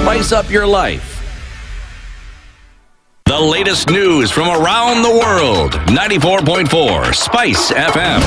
spice up your life. The latest news from around the world. 94.4 Spice FM.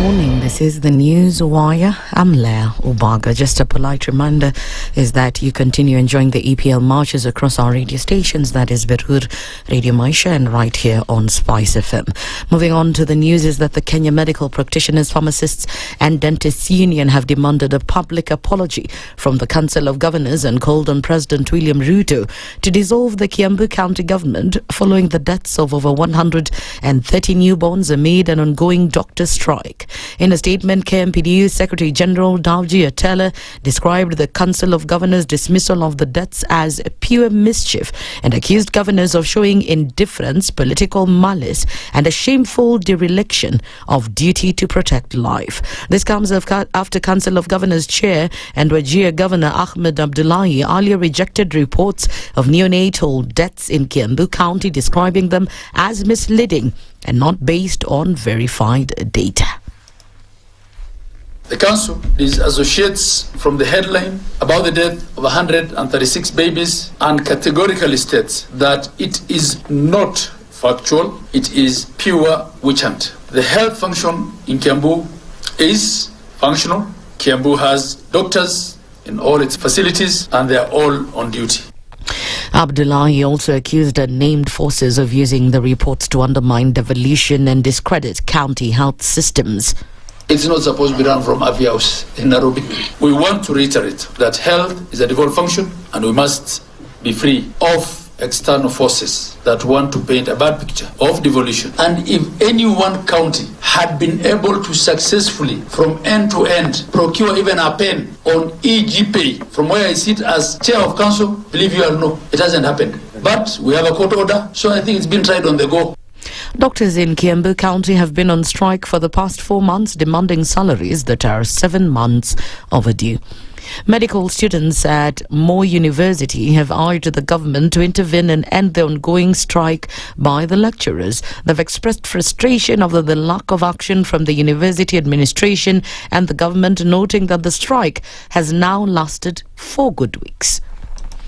Morning, this is the News Wire. I'm Leah Ubaga. Just a polite reminder is that you continue enjoying the EPL marches across our radio stations, that is Berur, Radio Maisha, and right here on Spice FM. Moving on to the news is that the Kenya Medical Practitioners, Pharmacists and Dentists Union have demanded a public apology from the Council of Governors and called on President William Ruto to dissolve the Kiambu County government following the deaths of over 130 newborns amid an ongoing doctor strike. In a statement, KMPDU Secretary General Dawji Atela described the Council of Governors' dismissal of the deaths as pure mischief and accused governors of showing indifference, political malice and a shameful dereliction of duty to protect life. This comes after Council of Governors Chair and Wajir Governor Ahmed Abdullahi earlier rejected reports of neonatal deaths in Kiambu County, describing them as misleading and not based on verified data. The Council disassociates from the headline about the death of 136 babies and categorically states that it is not factual, it is pure witch hunt. The health function in Kiambu is functional. Kiambu has doctors in all its facilities and they are all on duty. Abdullahi also accused unnamed forces of using the reports to undermine devolution and discredit county health systems. It's not supposed to be run from Avi House in Nairobi. We want to reiterate that health is a devolved function and we must be free of external forces that want to paint a bad picture of devolution. And if any one county had been able to successfully, from end to end, procure even a pen on EGPay, from where I sit as chair of council, believe you or no, it hasn't happened. But we have a court order, so I think it's been tried on the go. Doctors in Kiambu County have been on strike for the past 4 months, demanding salaries that are 7 months overdue. Medical students at Moi University have urged the government to intervene and end the ongoing strike by the lecturers. They've expressed frustration over the lack of action from the university administration and the government, noting that the strike has now lasted 4 good weeks.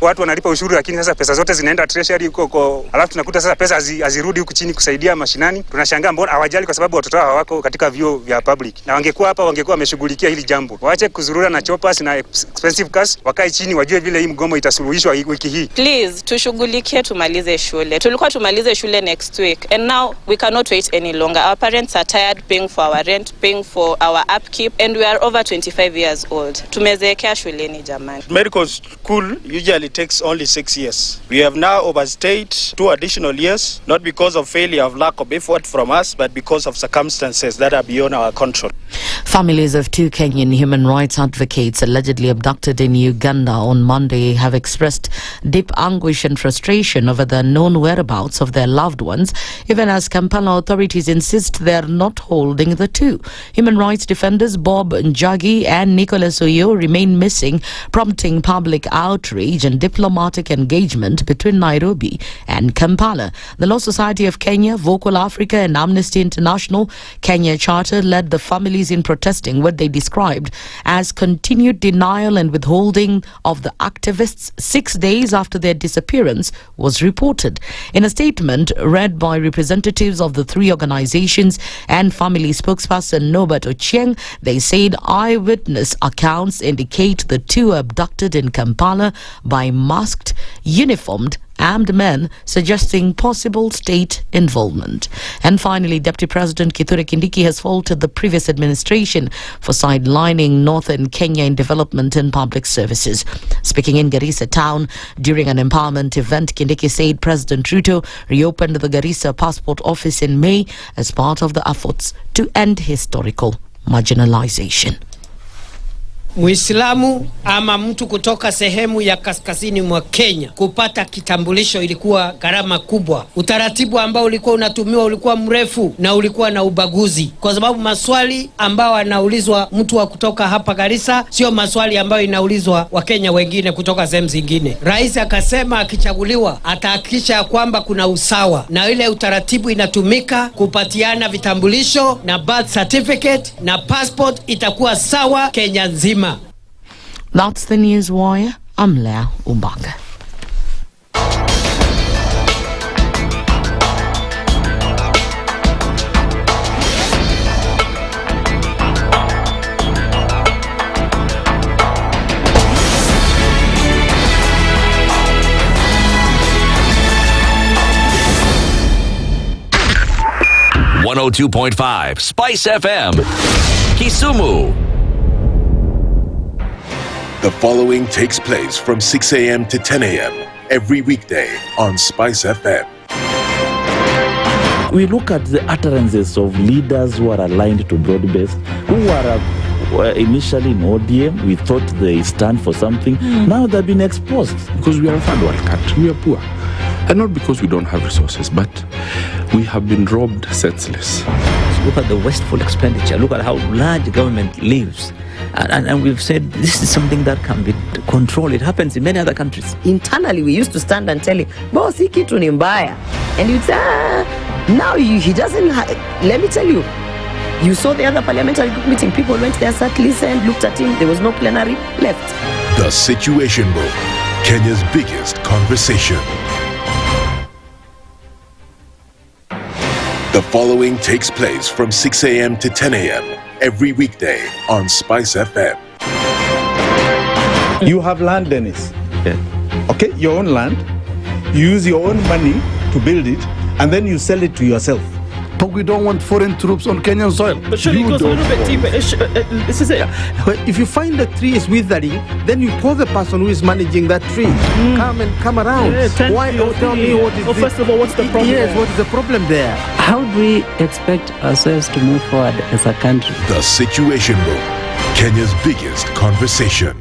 Watu wanalipa ushuru lakini sasa pesa zote zinaenda treasury huko, alafu tunakuta sasa pesa hazirudi huku chini kusaidia mashinani. Tunashangaa mbona hawajali, kwa sababu watoto hawako katika vyuo vya public, na wangekuwa hapa wangekuwa wameshughulikia hili jambo. Waache kuzurura na choppers na expensive cars, wakae chini wajue vile hii mgomo itasuluhishwa wiki hii. Please tushughulikie, tumalize shule. Tulikuwa tumalize shule next week and now we cannot wait any longer. Our parents are tired paying for our rent, paying for our upkeep, and we are over 25 years old. Tumezeekea shuleni jamani. Medical school usually takes only 6 years. We have now overstayed 2 additional years, not because of failure of lack of effort from us, but because of circumstances that are beyond our control. Families of 2 Kenyan human rights advocates allegedly abducted in Uganda on Monday have expressed deep anguish and frustration over the unknown whereabouts of their loved ones, even as Kampala authorities insist they are not holding the 2. Human rights defenders Bob Njagi and Nicholas Oyo remain missing, prompting public outrage and diplomatic engagement between Nairobi and Kampala. The Law Society of Kenya, Vocal Africa and Amnesty International Kenya Charter led the families in protesting what they described as continued denial and withholding of the activists 6 days after their disappearance was reported. In a statement read by representatives of the 3 organizations and family spokesperson Norbert Ochieng, they said eyewitness accounts indicate the 2 abducted in Kampala by masked, uniformed, armed men, suggesting possible state involvement. And finally, Deputy President Kithure Kindiki has faulted the previous administration for sidelining northern Kenya in development and public services. Speaking in Garissa town during an empowerment event, Kindiki said President Ruto reopened the Garissa passport office in May as part of the efforts to end historical marginalization. Muislamu ama mtu kutoka sehemu ya kaskazini mwa Kenya kupata kitambulisho ilikuwa gharama kubwa. Utaratibu ambao ulikuwa unatumiwa ulikuwa mrefu na ulikuwa na ubaguzi, kwa sababu maswali ambao anaulizwa mtu wa kutoka hapa Garissa sio maswali ambayo inaulizwa Wakenya wengine kutoka sehemu zingine. Rais akasema akichaguliwa atahakikisha kwamba kuna usawa na ile utaratibu inatumika kupatiana vitambulisho na birth certificate na passport itakuwa sawa Kenya nzima. That's the news wire. I'm Leah Umbanga. .5 Spice FM, Kisumu. The following takes place from 6 a.m. to 10 a.m. every weekday on Spice FM. We look at the utterances of leaders who are aligned to broad-based, who were initially in ODM. We thought they stand for something. Now they've been exposed. Because we are a third world country, we are poor. And not because we don't have resources, but we have been robbed senseless. Look at the wasteful expenditure. Look at how large government lives. And we've said this is something that can be controlled. It happens in many other countries. Internally, we used to stand and tell him, boss, hii kitu ni mbaya. And you'd say, now he doesn't, let me tell you, you saw the other parliamentary group meeting. People went there, sat, listened, looked at him. There was no plenary, left. The Situation Room, Kenya's biggest conversation. The following takes place from 6 a.m. to 10 a.m. every weekday on Spice FM. You have land, Dennis. Yeah. Okay, your own land. You use your own money to build it, and then you sell it to yourself. But we don't want foreign troops on Kenyan soil. But surely it goes a little bit deeper. This is it. If you find the tree is withering, then you call the person who is managing that tree. Come around. Yeah, Why? Tell me what is first of all, what's the problem? Yes, what is the problem there? How do we expect ourselves to move forward as a country? The Situation Room, Kenya's biggest conversation.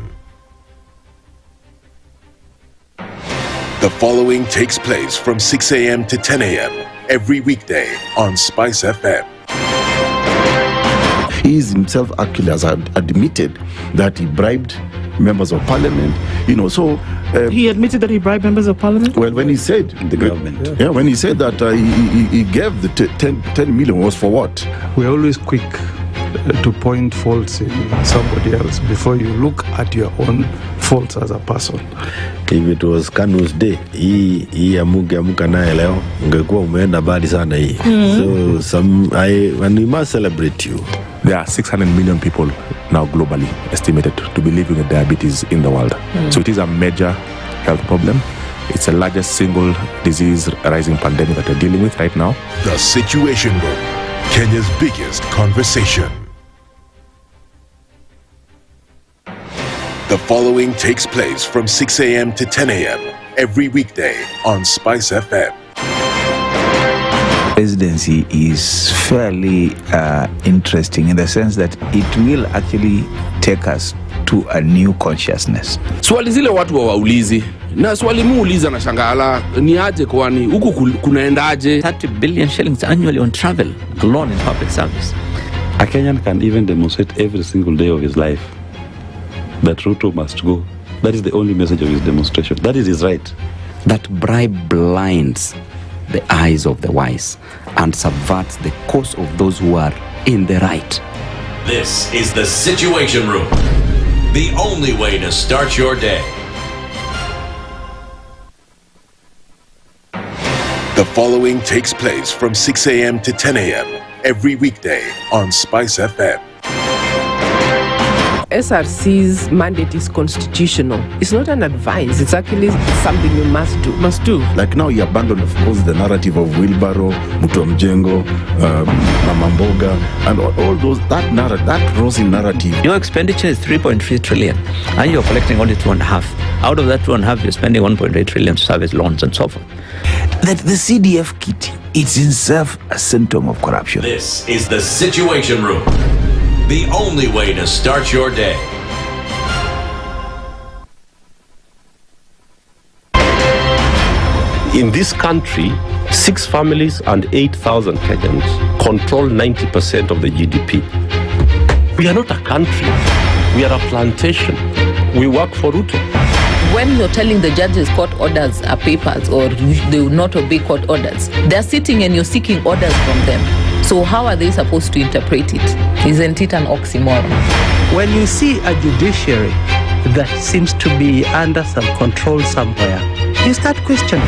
The following takes place from 6 a.m. to 10 a.m. every weekday on Spice FM. He is himself actually has admitted that he bribed members of parliament, so... he admitted that he bribed members of parliament? Well, when he said... The government. Yeah, when he said that he gave the 10 million was for what? We're always quick to point faults in somebody else before you look at your own faults as a person. If it was Kanu's day, hii amuka naye leo, ungekuwa umeenda bali sana hii. So and we must celebrate you. There are 600 million people now globally estimated to be living with diabetes in the world. So it is a major health problem. It's the largest single disease rising pandemic that we're dealing with right now. The Situation Room, Kenya's biggest conversation. The following takes place from 6 a.m. to 10 a.m. every weekday on Spice FM. Presidency is fairly interesting in the sense that it will actually take us to a new consciousness. Swali zile watu waulizi na swali muuliza na shangala ni aje kwani huku kunaendaje? 30 billion shillings annually on travel alone in public service. A Kenyan can even demonstrate every single day of his life that Ruto must go. That is the only message of his demonstration. That is his right. That bribe blinds the eyes of the wise and subverts the cause of those who are in the right. This is the Situation Room, the only way to start your day. The following takes place from 6 a.m. to 10 a.m. every weekday on Spice FM. SRC's mandate is constitutional. It's not an advice. It's actually something you must do. Must do. Like now, he abandoned, of course, the narrative of Wheelbarrow, Mutomjengo, Mamamboga, and all those, that rosy narrative. Your expenditure is 3.3 trillion, and you're collecting only 2.5. Out of that 2.5, you're spending 1.8 trillion to service loans and so forth. That the CDF kit, it's itself a symptom of corruption. This is the Situation Room, the only way to start your day. In this country, 6 families and 8,000 Kenyans control 90% of the GDP. We are not a country. We are a plantation. We work for Ruto. When you're telling the judges court orders are papers or they will not obey court orders, they're sitting and you're seeking orders from them. So how are they supposed to interpret it? Isn't it an oxymoron? When you see a judiciary that seems to be under some control somewhere, you start questioning.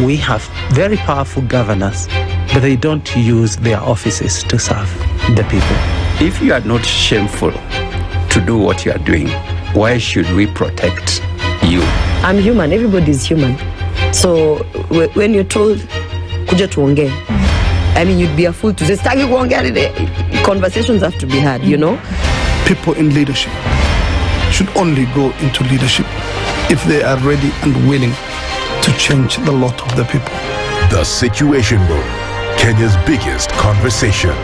We have very powerful governors, but they don't use their offices to serve the people. If you are not shameful to do what you are doing, why should we protect you? I'm human. Everybody's human. So when you're told, kuja tuongee, I mean, you'd be a fool to say, staki kuongea. Conversations have to be had, you know? People in leadership should only go into leadership if they are ready and willing to change the lot of the people. The Situation Room, Kenya's biggest conversation.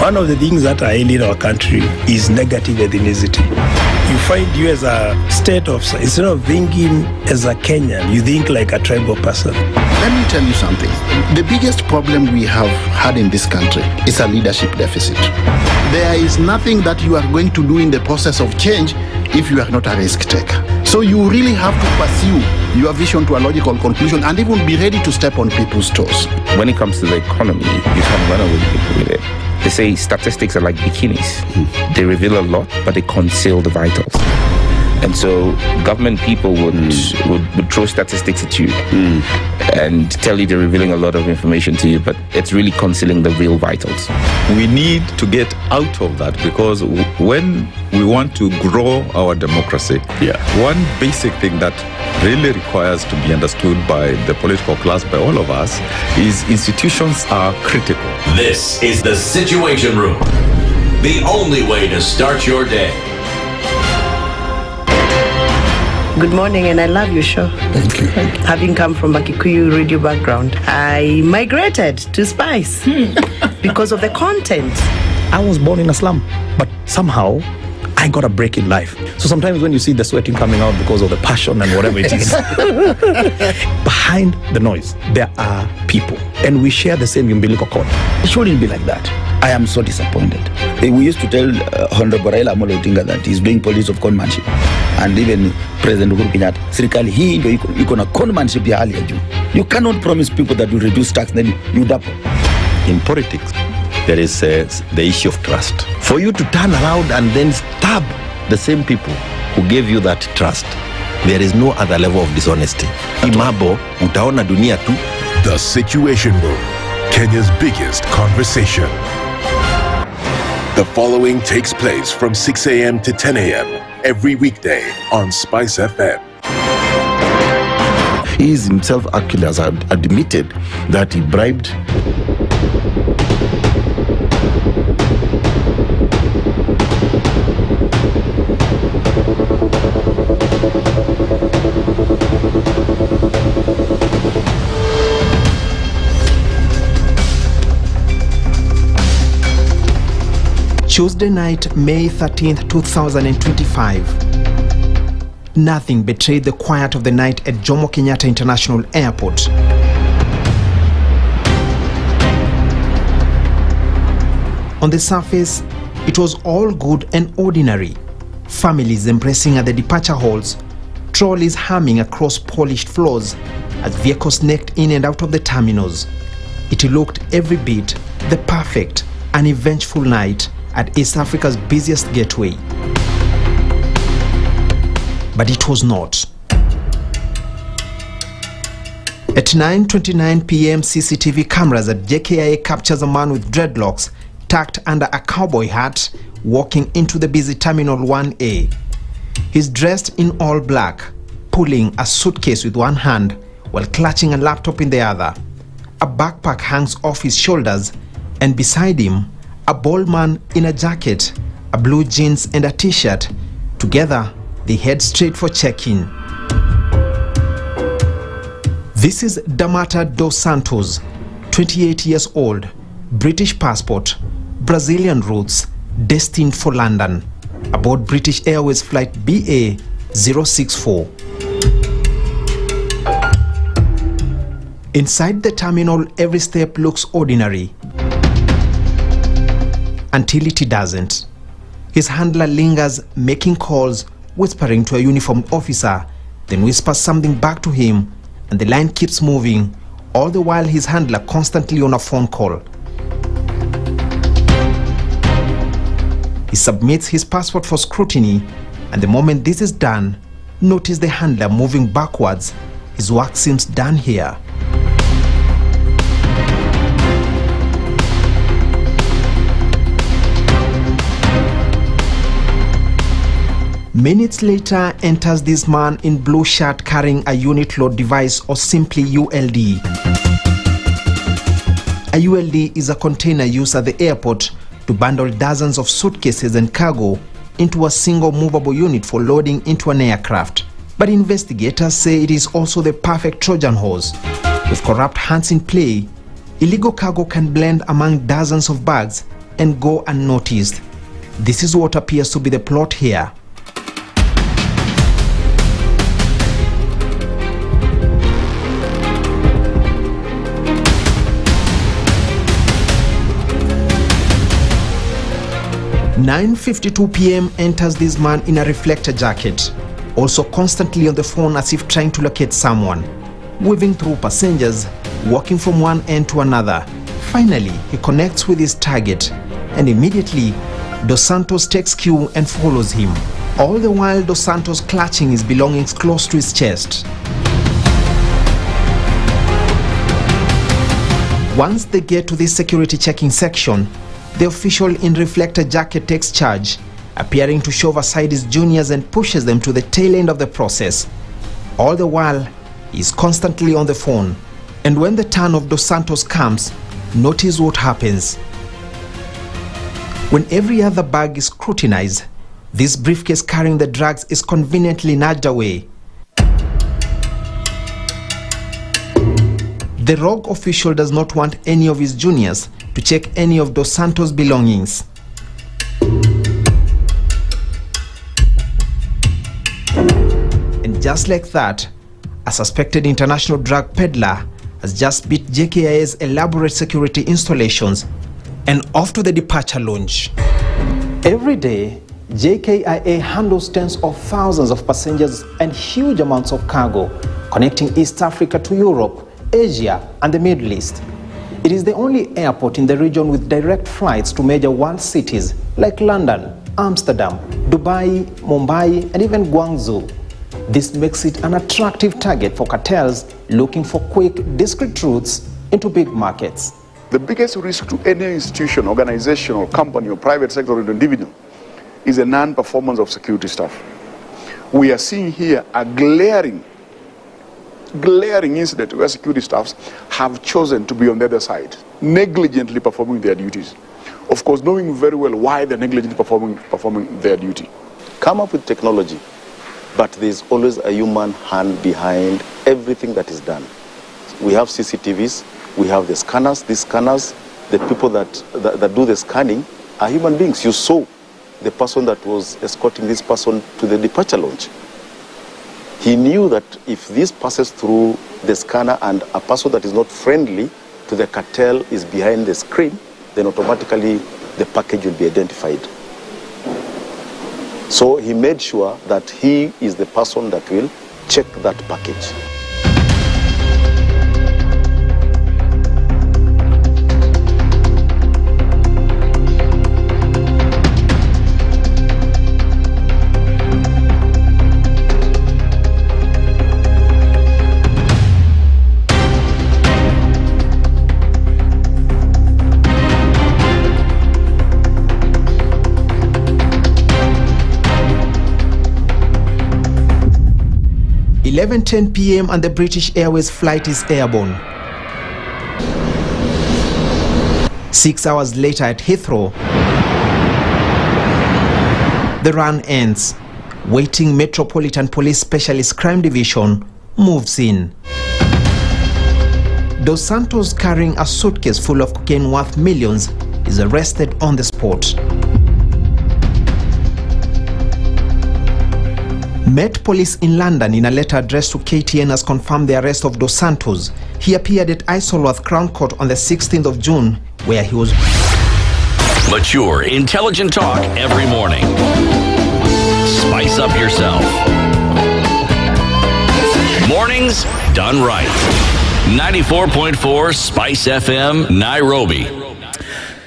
One of the things that are in our country is negative ethnicity. You find you as a state officer, instead of thinking as a Kenyan, you think like a tribal person. Let me tell you something. The biggest problem we have had in this country is a leadership deficit. There is nothing that you are going to do in the process of change if you are not a risk taker. So you really have to pursue your vision to a logical conclusion and even be ready to step on people's toes. When it comes to the economy, you can run away with it. They say statistics are like bikinis. They reveal a lot, but they conceal the vitals. And so government people would throw statistics at you and tell you they're revealing a lot of information to you, but it's really concealing the real vitals. We need to get out of that, because when we want to grow our democracy, one basic thing that really requires to be understood by the political class, by all of us, is institutions are critical. This is the Situation Room, the only way to start your day. Good morning, and I love your show. Thank you. Having come from a Kikuyu radio background, I migrated to Spice because of the content. I was born in a slum, but somehow I got a break in life. So sometimes when you see the sweating coming out because of the passion and whatever it is, behind the noise, there are people. And we share the same umbilical cord. It shouldn't be like that. I am so disappointed. We used to tell Honorable Raila Amolo Odinga that he's doing politics of conmanship. And even President Uhuru Kenyatta, serikali hii ndio iko na conmanship ya hali ya juu. You cannot promise people that you reduce tax, then you double. In politics, there is the issue of trust. For you to turn around and then stab the same people who gave you that trust, there is no other level of dishonesty. Imabo, utaona dunia tu. The Situation Room, Kenya's biggest conversation. The following takes place from 6 a.m. to 10 a.m. every weekday on SpiceFM. He is himself actually has admitted that he bribed Tuesday night, May 13th, 2025. Nothing betrayed the quiet of the night at Jomo Kenyatta International Airport. On the surface, it was all good and ordinary. Families embracing at the departure halls, trolleys humming across polished floors as vehicles necked in and out of the terminals. It looked every bit the perfect, uneventful night at East Africa's busiest gateway. But it was not. At 9:29 p.m., CCTV cameras at JKIA captures a man with dreadlocks tucked under a cowboy hat walking into the busy Terminal 1A. He's dressed in all black, pulling a suitcase with one hand while clutching a laptop in the other. A backpack hangs off his shoulders, and beside him, a bald man in a jacket, a blue jeans and a t-shirt. Together, they head straight for check-in. This is Damata dos Santos, 28 years old, British passport, Brazilian roots, destined for London. Aboard British Airways flight BA 064. Inside the terminal, every step looks ordinary until it doesn't. His handler lingers, making calls, whispering to a uniformed officer, then whispers something back to him, and the line keeps moving, all the while his handler constantly on a phone call. He submits his passport for scrutiny, and the moment this is done, notice the handler moving backwards. His work seems done here. Minutes later enters this man in blue shirt carrying a unit load device, or simply ULD. A ULD is a container used at the airport to bundle dozens of suitcases and cargo into a single movable unit for loading into an aircraft. But investigators say it is also the perfect Trojan horse. With corrupt hands in play, illegal cargo can blend among dozens of bags and go unnoticed. This is what appears to be the plot here. (9:52 p.m. enters this man in a reflector jacket, also constantly on the phone as if trying to locate someone, weaving through passengers, walking from one end to another. Finally, he connects with his target, and immediately, Dos Santos takes cue and follows him, all the while Dos Santos clutching his belongings close to his chest. Once they get to this security checking section, the official in reflector jacket takes charge, appearing to shove aside his juniors and pushes them to the tail end of the process. All the while, he is constantly on the phone. And when the turn of Dos Santos comes, notice what happens. When every other bag is scrutinized, this briefcase carrying the drugs is conveniently nudged away. The rogue official does not want any of his juniors to check any of Dos Santos' belongings. And just like that, a suspected international drug peddler has just beat JKIA's elaborate security installations and off to the departure lounge. Every day, JKIA handles tens of thousands of passengers and huge amounts of cargo, connecting East Africa to Europe, Asia, and the Middle East. It is the only airport in the region with direct flights to major world cities like London, Amsterdam, Dubai, Mumbai, and even Guangzhou. This makes it an attractive target for cartels looking for quick, discreet routes into big markets. The biggest risk to any institution, organization, or company, or private sector or individual is a non-performance of security staff. We are seeing here a glaring incident where security staffs have chosen to be on the other side, negligently performing their duties. Of course, knowing very well why they're negligently performing their duty. Come up with technology, but there's always a human hand behind everything that is done. We have CCTVs, we have the scanners. These scanners, the people that do the scanning are human beings. You saw the person that was escorting this person to the departure lounge. He knew that if this passes through the scanner and a person that is not friendly to the cartel is behind the screen, then automatically the package will be identified. So he made sure that he is the person that will check that package. (11:10 p.m. and the British Airways flight is airborne. 6 hours later at Heathrow, the run ends. Waiting Metropolitan Police Specialist Crime Division moves in. Dos Santos, carrying a suitcase full of cocaine worth millions, is arrested on the spot. Met Police in London, in a letter addressed to KTN, has confirmed the arrest of Dos Santos. He appeared at Isleworth Crown Court on the 16th of June, where he was... Mature, intelligent talk every morning. Spice up yourself. Mornings done right. 94.4 Spice FM, Nairobi.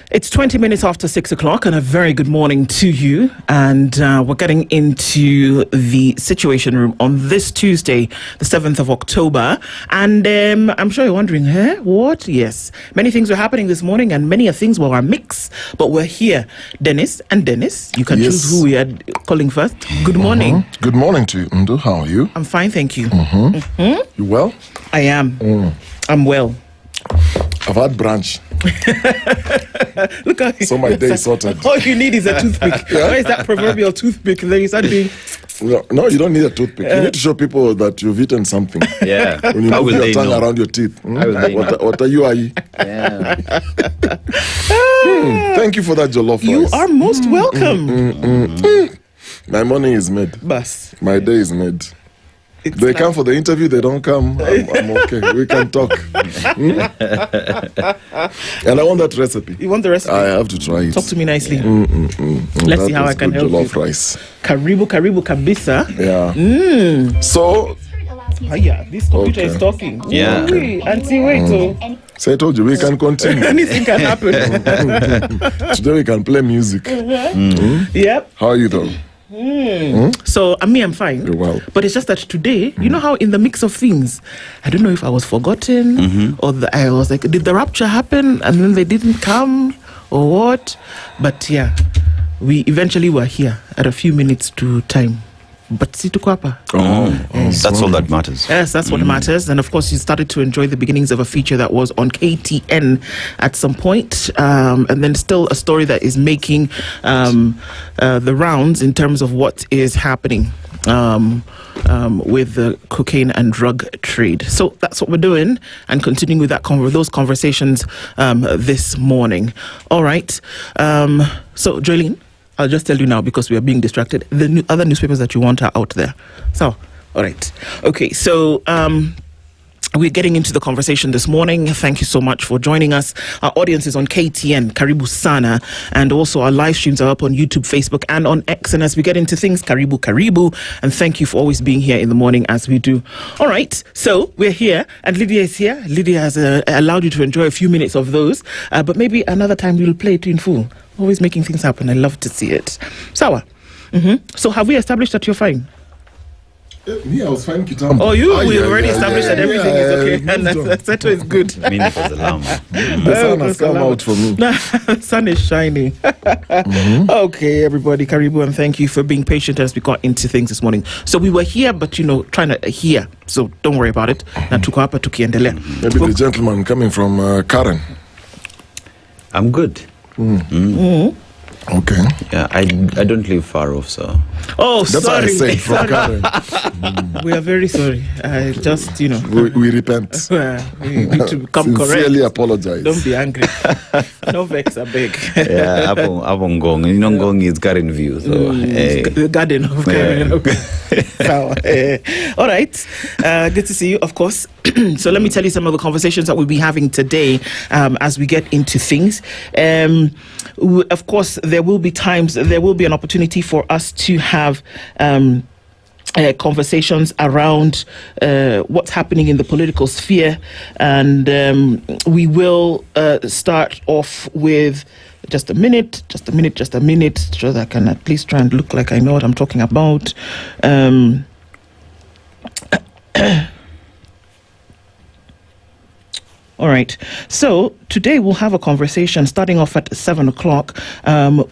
It's 20 minutes after 6 o'clock, and a very good morning to you. And we're getting into the Situation Room on this Tuesday, the 7th of October. And I'm sure you're wondering, what? Yes. Many things were happening this morning, and many things were a mix. But we're here. Dennis, you can choose who we are calling first. Good morning. Good morning to you, Ndu. How are you? I'm fine, thank you. You well? I am. I'm well. I've had brunch. Look at so my day is sorted. All you need is a toothpick. Where is that proverbial toothpick? And then you start doing... No, you don't need a toothpick. You need to show people that you've eaten something. Yeah. When you move your tongue around your teeth. What are you? Yeah. Thank you for that jollof rice. You are most welcome. My morning is made. Bus. My day is made. They come for the interview, they don't come. I'm okay. We can talk. And I want that recipe. You want the recipe? I have to try it. Talk to me nicely. Let's see how I can help jollof you. Rice. Karibu kabisa. Yeah. So. This computer is talking. Yeah. Auntie, wait. So I told you, we can continue. Anything can happen. Today we can play music. Yep. How are you though? So, I'm fine. You're well. But it's just that today, you know how in the mix of things, I don't know if I was forgotten or I was like, did the rapture happen and then they didn't come or what? But yeah, we eventually were here at a few minutes to time. But situko hapa. That's all that matters. Yes, that's what matters. And of course, you started to enjoy the beginnings of a feature that was on KTN at some point, and then still a story that is making the rounds in terms of what is happening with the cocaine and drug trade. So that's what we're doing, and continuing with those conversations this morning. All right. So, Joylene, I'll just tell you now because we are being distracted. The other newspapers that you want are out there. So, all right. Okay, so we're getting into the conversation this morning. Thank you so much for joining us. Our audience is on KTN, Karibu Sana, and also our live streams are up on YouTube, Facebook, and on X. And as we get into things, Karibu, and thank you for always being here in the morning as we do. All right, so we're here, and Lydiah is here. Lydiah has allowed you to enjoy a few minutes of those, but maybe another time we'll play it in full. Always making things happen. I love to see it. Sawa. So have we established that you're fine? Me, I was fine, Kitambo. Oh, we already established that everything is okay. And Aseto is good. The sun has come out for me. The sun is shining. Okay, everybody, Karibu, and thank you for being patient as we got into things this morning. So we were here, but trying to hear. So don't worry about it. Na tuko hapa tukiendelea. Maybe the gentleman coming from Karen. I'm good. Okay. Yeah, I don't live far off, so. Oh, that's sorry. What I said from Karen. We are very sorry. I just, we repent. We need to become correct. Sincerely apologize. Don't be angry. No vex, I beg. Yeah, Abong Ngong. Ngong is Garden View. So, the garden of Karen. All right. Good to see you, of course. So let me tell you some of the conversations that we'll be having today as we get into things. Of course, there will be an opportunity for us to have conversations around what's happening in the political sphere, and we will start off with just a minute, so that I can at least try and look like I know what I'm talking about. All right. So today we'll have a conversation starting off at 7 o'clock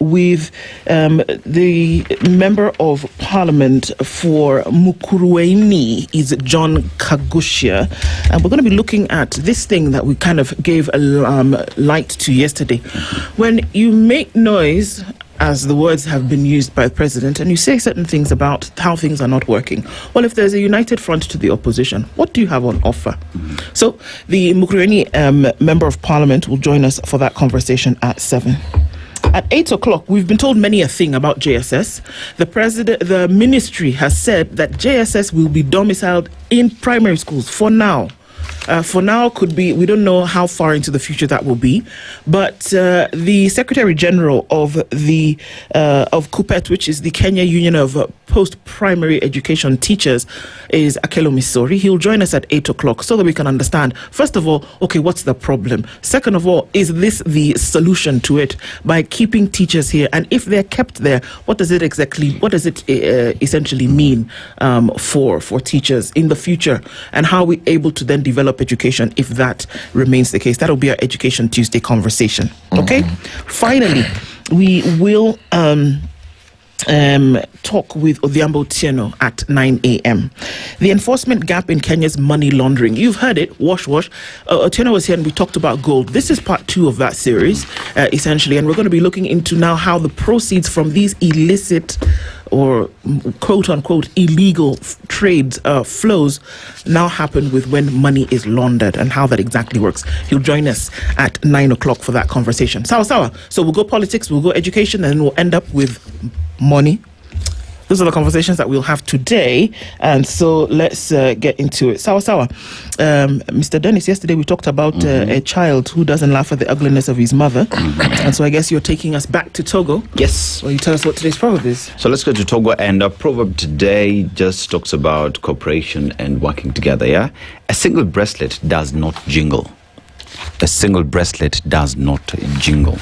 with the Member of Parliament for Mukurweini is John Kagushia. And we're going to be looking at this thing that we kind of gave a light to yesterday. When you make noise, as the words have been used by the president, and you say certain things about how things are not working. Well, if there's a united front to the opposition, what do you have on offer? So the Mukurweini Member of Parliament will join us for that conversation at 7. At 8 o'clock, we've been told many a thing about JSS. The ministry has said that JSS will be domiciled in primary schools for now. For now, could be, we don't know how far into the future that will be, but the Secretary General of the KUPPET, which is the Kenya Union of Post-Primary Education Teachers, is Akelo Misori. He'll join us at 8 o'clock so that we can understand, first of all, okay, what's the problem? Second of all, is this the solution to it by keeping teachers here? And if they're kept there, what does it essentially mean for teachers in the future? And how are we able to then develop education if that remains the case? That'll be our Education Tuesday conversation. Okay? Finally, we will talk with Odhiambo Otieno at 9 a.m. The enforcement gap in Kenya's money laundering. You've heard it, wash. Otieno was here and we talked about gold. This is part 2 of that series, essentially, and we're going to be looking into now how the proceeds from these illicit or quote-unquote illegal trades flows now happen with when money is laundered and how that exactly works. He'll join us at 9 o'clock for that conversation. Sawa. So we'll go politics, we'll go education, and then we'll end up with money. Those are the conversations that we'll have today, and so let's get into it. Sawa. Mr. Dennis, yesterday we talked about a child who doesn't laugh at the ugliness of his mother, and so I guess you're taking us back to Togo. Yes. Well, you tell us what today's proverb is. So let's go to Togo, and our proverb today just talks about cooperation and working together, yeah? A single bracelet does not jingle. A single bracelet does not jingle.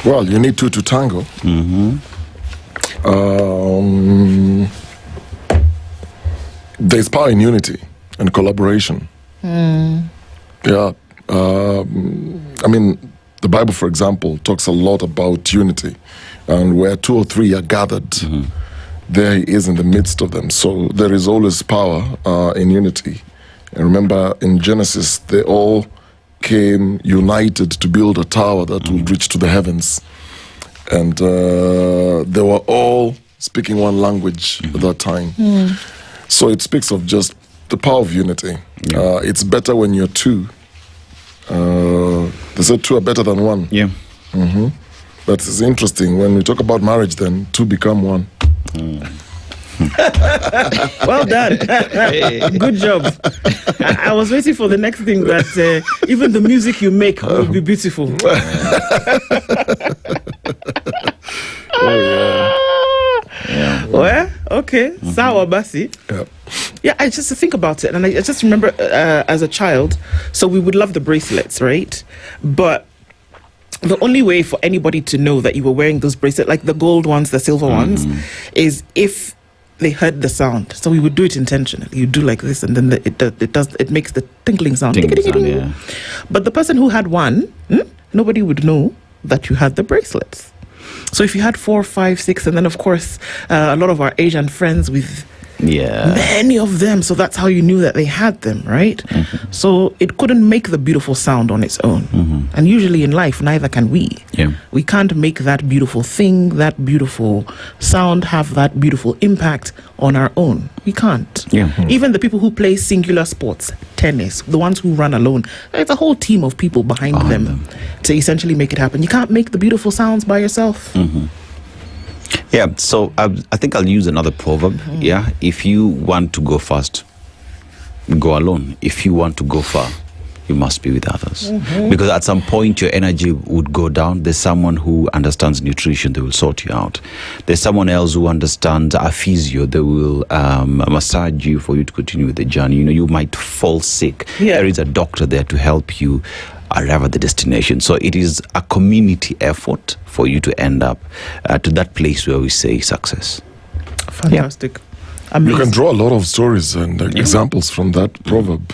Well, you need two to tango. There's power in unity and collaboration. Yeah. I mean, the Bible, for example, talks a lot about unity. And where 2 or 3 are gathered, there he is in the midst of them. So there is always power in unity. And remember, in Genesis, they all came united to build a tower that would reach to the heavens. And they were all speaking one language at that time. So it speaks of just the power of unity. It's better when you're 2. They said 2 are better than 1. Yeah. But it's interesting, when we talk about marriage, then 2 become 1. Well done. Good job. I was waiting for the next thing that even the music you make will be beautiful. Well, okay. Sawa basi. Yeah, I just think about it, and I just remember as a child, so we would love the bracelets, right? But the only way for anybody to know that you were wearing those bracelets, like the gold ones, the silver ones, is if they heard the sound. So we would do it intentionally. You do like this, and then it makes the tinkling sound. Yeah. But the person who had one, nobody would know that you had the bracelets. So if you had 4, 5, 6, and then of course a lot of our Asian friends with many of them, so that's how you knew that they had them, right? So it couldn't make the beautiful sound on its own. And usually in life, neither can we. We can't make that beautiful thing, that beautiful sound, have that beautiful impact on our own. We can't. Even the people who play singular sports, tennis, the ones who run alone, there's a whole team of people behind them to essentially make it happen. You can't make the beautiful sounds by yourself. Yeah, so I think I'll use another proverb. Yeah, if you want to go fast, go alone. If you want to go far, you must be with others. Because at some point your energy would go down. There's someone who understands nutrition, they will sort you out. There's someone else who understands a physio, they will massage you for you to continue with the journey. You know, you might fall sick. There is a doctor there to help you arrive at the destination. So it is a community effort for you to end up to that place where we say success. Fantastic. You can draw a lot of stories and examples from that proverb.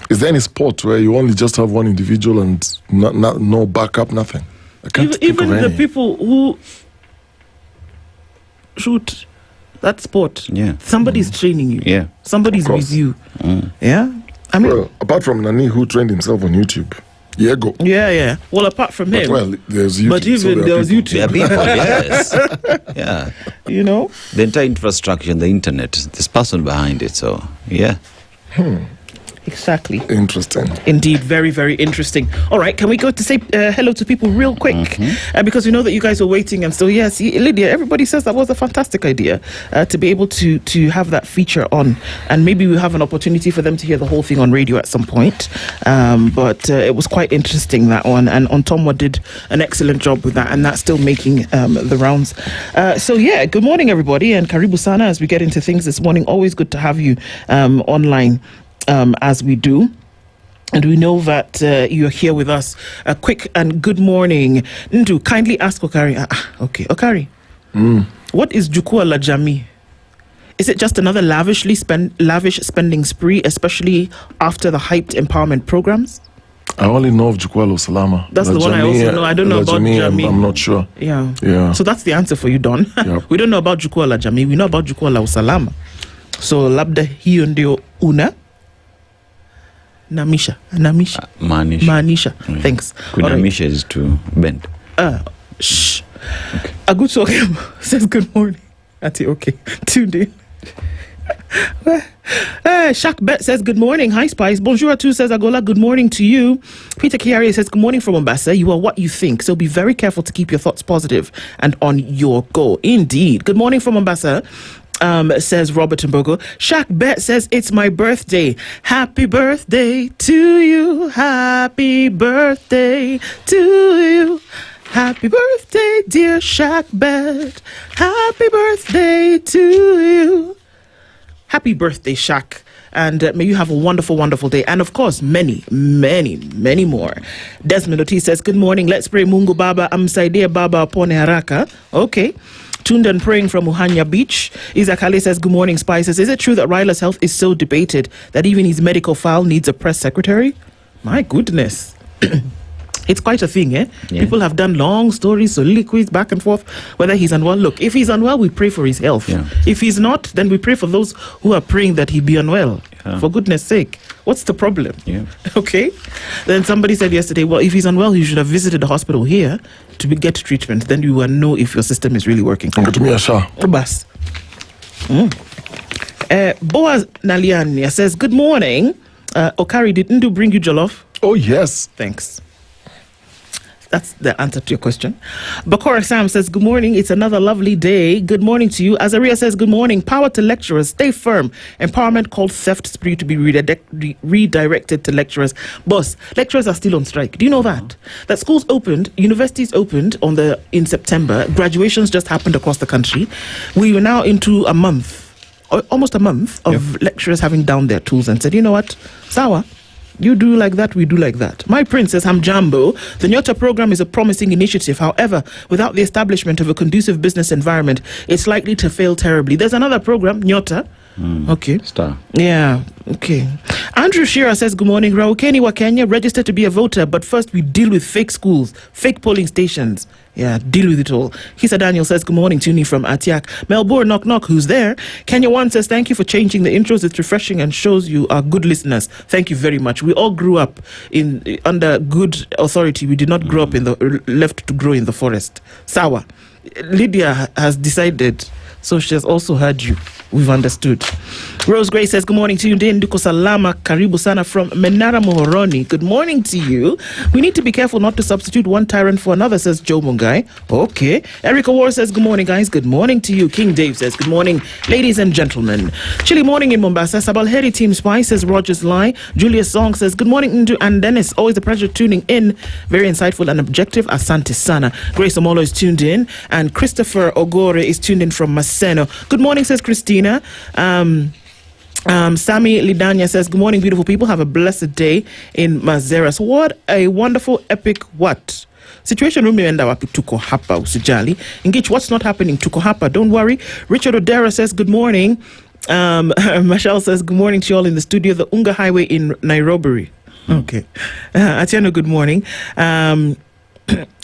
Is there any sport where you only just have one individual and no backup, nothing? I can't think even of any. the people who shoot that sport, somebody's training you. Somebody's with you. I mean, well, apart from Nani, who trained himself on YouTube. Diego. Well, apart from him. Well, there's YouTube. But even there was YouTube. There are people, yes. You know? The entire infrastructure, the internet, this person behind it, so, Exactly. Interesting. Indeed, very, very interesting. All right, can we go to say hello to people real quick? Because we know that you guys were waiting. And so, yes, Lydia, everybody says that was a fantastic idea to be able to have that feature on. And maybe we have an opportunity for them to hear the whole thing on radio at some point. But it was quite interesting, that one. And Ontomwa did an excellent job with that. And that's still making the rounds. So, yeah, good morning, everybody. And Karibu Sana, as we get into things this morning. Always good to have you online. As we do. And we know that you're here with us. A quick and good morning. Ndu, kindly ask Okari. Okay, Okari. What is Jukwaa la Jamii? Is it just another lavish spending spree, especially after the hyped empowerment programs? I only know of Jukwaa la Usalama. That's the one I also know. I don't know about Jamii. I'm not sure. Yeah. So that's the answer for you, Don. Yep. We don't know about Jukwaa la Jamii. We know about Jukwaa la Usalama. So labda hiyo ndio una Maanisha. Thanks. Kunamisha is to bend. Shh. Okay. Agutu says good morning. Okay. Tuned in. Shak Bet says good morning. Hi Spice. Bonjour à tous, says Agola. Good morning to you. Peter Kiari says good morning from Mombasa. You are what you think, so be very careful to keep your thoughts positive and on your goal. Indeed. Good morning from Mombasa. Says Robert Mbogo. Shak Bet says it's my birthday. Happy birthday to you. Happy birthday to you. Happy birthday, dear Shak Bet. Happy birthday to you. Happy birthday, Shak. And may you have a wonderful, wonderful day. And of course, many, many, many more. Desmond Oti says, good morning. Let's pray Mungu Baba amsaidia Baba apone haraka. Okay. Tuned and praying from Uhanya Beach. Isaac Ali says, good morning, Spices. Is it true that Raila's health is so debated that even his medical file needs a press secretary? My goodness. It's quite a thing, eh? Yeah. People have done long stories, soliloquies, back and forth, whether he's unwell. Look, if he's unwell, we pray for his health. Yeah. If he's not, then we pray for those who are praying that he be unwell. Yeah. For goodness sake. What's the problem? Yeah. Okay. Then somebody said yesterday, well, if he's unwell, he should have visited the hospital here to get treatment. Then you will know if your system is really working. Bas. Boaz Naliania says, good morning. Okari, did Ndu bring you jollof? Oh, yes. Thanks. That's the answer to your question. Bakora Sam says, good morning. It's another lovely day. Good morning to you. Azaria says, good morning. Power to lecturers. Stay firm. Empowerment called theft spree to be redirected to lecturers. Boss, lecturers are still on strike. Do you know that? That schools opened, universities opened in September. Graduations just happened across the country. We were now into a month, almost a month of lecturers having down their tools and said, you know what, Sawa, you do like that, we do like that. My princess Hamjambo, the Nyota program is a promising initiative. However, without the establishment of a conducive business environment, it's likely to fail terribly. There's another program, Nyota. Okay. Star. Yeah, okay. Andrew Shearer says, good morning. Raukeni wa Kenya, registered to be a voter, but first we deal with fake schools, fake polling stations. Yeah, deal with it all. Hisa Daniel says, good morning, Tuni from Atiak. Melbourne, knock, knock, who's there? Kenya One says, thank you for changing the intros. It's refreshing and shows you are good listeners. Thank you very much. We all grew up under good authority. We did not grow up left to grow in the forest. Sawa. Lydia has decided, so she has also heard you. We've understood. Rose Gray says, good morning to you. Nduko Salama, Karibu Sana from Menara Mohoroni. Good morning to you. We need to be careful not to substitute one tyrant for another, says Joe Mungai. Okay. Erica War says, good morning, guys. Good morning to you. King Dave says, good morning, ladies and gentlemen. Chilly morning in Mombasa. Sabalheri Team Spice says, Rogers Lai. Julius Song says, good morning, Ndu and Dennis. Always a pleasure tuning in. Very insightful and objective. Asante Sana. Grace Omolo is tuned in. And Christopher Ogore is tuned in from Maseno. Good morning, says Christina. Sami Lidanya says, good morning, beautiful people. Have a blessed day in Mazeras. What a wonderful, epic what? Situation room imeenda wapi? Tuko hapa, usijali. Engage, what's not happening? Tuko hapa, don't worry. Richard Odera says, good morning. Michelle says, good morning to you all in the studio. The Unga Highway in Nairobi. Okay. Atiano, good morning.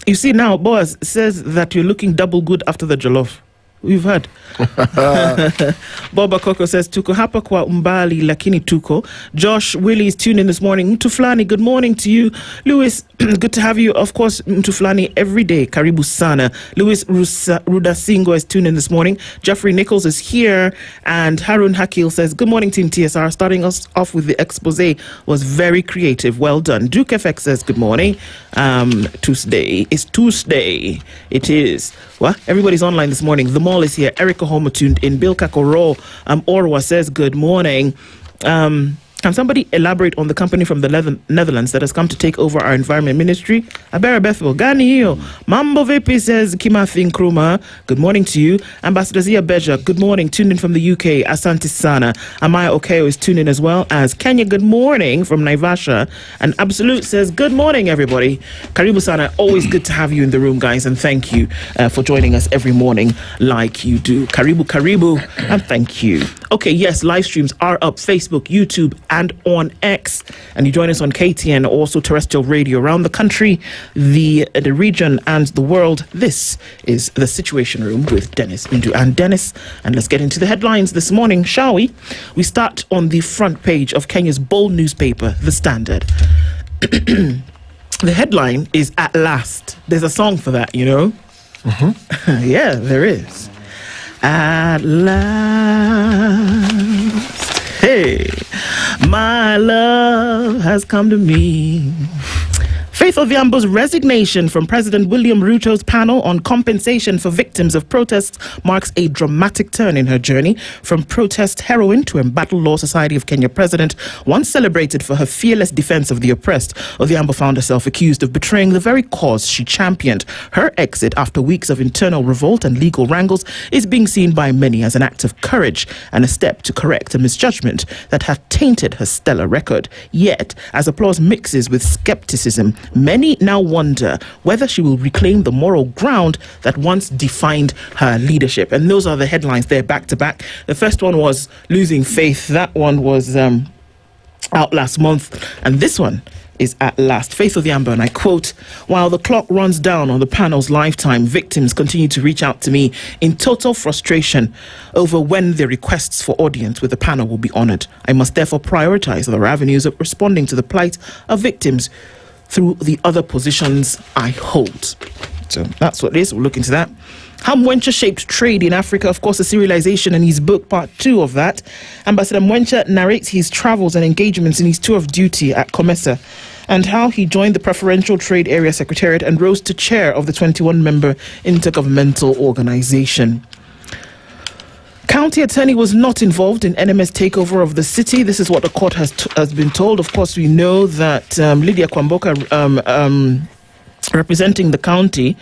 You see now, Boaz says that you're looking double good after the jollof. We've heard. Boba Coco says, Tuko hapa kwa umbali lakini tuko. Josh Willie is tuned in this morning. Mtuflani, good morning to you. Louis, good to have you. Of course, Mtuflani every day. Karibu sana. Louis Rudasingo is tuned in this morning. Jeffrey Nichols is here. And Harun Hakil says, good morning, Team TSR. Starting us off with the expose was very creative. Well done. Duke FX says, good morning. Tuesday. It's Tuesday. It is. What? Everybody's online this morning. The Mall is here. Erica Homer tuned in. Bill Kakoro Orwa says good morning. Can somebody elaborate on the company from the Netherlands that has come to take over our environment ministry? Abera Bethel, Gani hiyo. Mambo Vipi says Kimathi Nkrumah. Good morning to you. Ambassador Zia Beja, good morning. Tuned in from the UK. Asante Sana. Amaya Okoh is tuned in as well as Kenya. Good morning from Naivasha. And Absolute says good morning, everybody. Karibu Sana. Always good to have you in the room, guys. And thank you for joining us every morning like you do. Karibu. And thank you. Okay, yes, live streams are up. Facebook, YouTube, and on X. And you join us on KTN, also terrestrial radio around the country, the region, and the world. This is The Situation Room with Dennis Indu and Dennis. And let's get into the headlines this morning, shall we? We start on the front page of Kenya's bold newspaper, The Standard. The headline is At Last. There's a song for that, you know? Mm-hmm. Yeah, there is. At last. Hey, my love has come to me. Faith Odhiambo's resignation from President William Ruto's panel on compensation for victims of protests marks a dramatic turn in her journey from protest heroine to Embattled Law Society of Kenya president. Once celebrated for her fearless defense of the oppressed, Odhiambo found herself accused of betraying the very cause she championed. Her exit after weeks of internal revolt and legal wrangles is being seen by many as an act of courage and a step to correct a misjudgment that had tainted her stellar record. Yet, as applause mixes with skepticism, many now wonder whether she will reclaim the moral ground that once defined her leadership. And those are the headlines there, back to back. The first one was Losing Faith. That one was out last month. And this one is At Last. Faith Odhiambo, and I quote, while the clock runs down on the panel's lifetime, victims continue to reach out to me in total frustration over when their requests for audience with the panel will be honored. I must therefore prioritize other avenues of responding to the plight of victims through the other positions I hold. So that's what it is. We'll look into that. How Mwencha shaped trade in Africa, of course, a serialization in his book, part 2 of that. Ambassador Mwencha narrates his travels and engagements in his tour of duty at COMESA and how he joined the Preferential Trade Area Secretariat and rose to chair of the 21-member intergovernmental organization. County attorney was not involved in NMS takeover of the city. This is what the court has been told. Of course, we know that Lydiah Kwamboka, representing the county,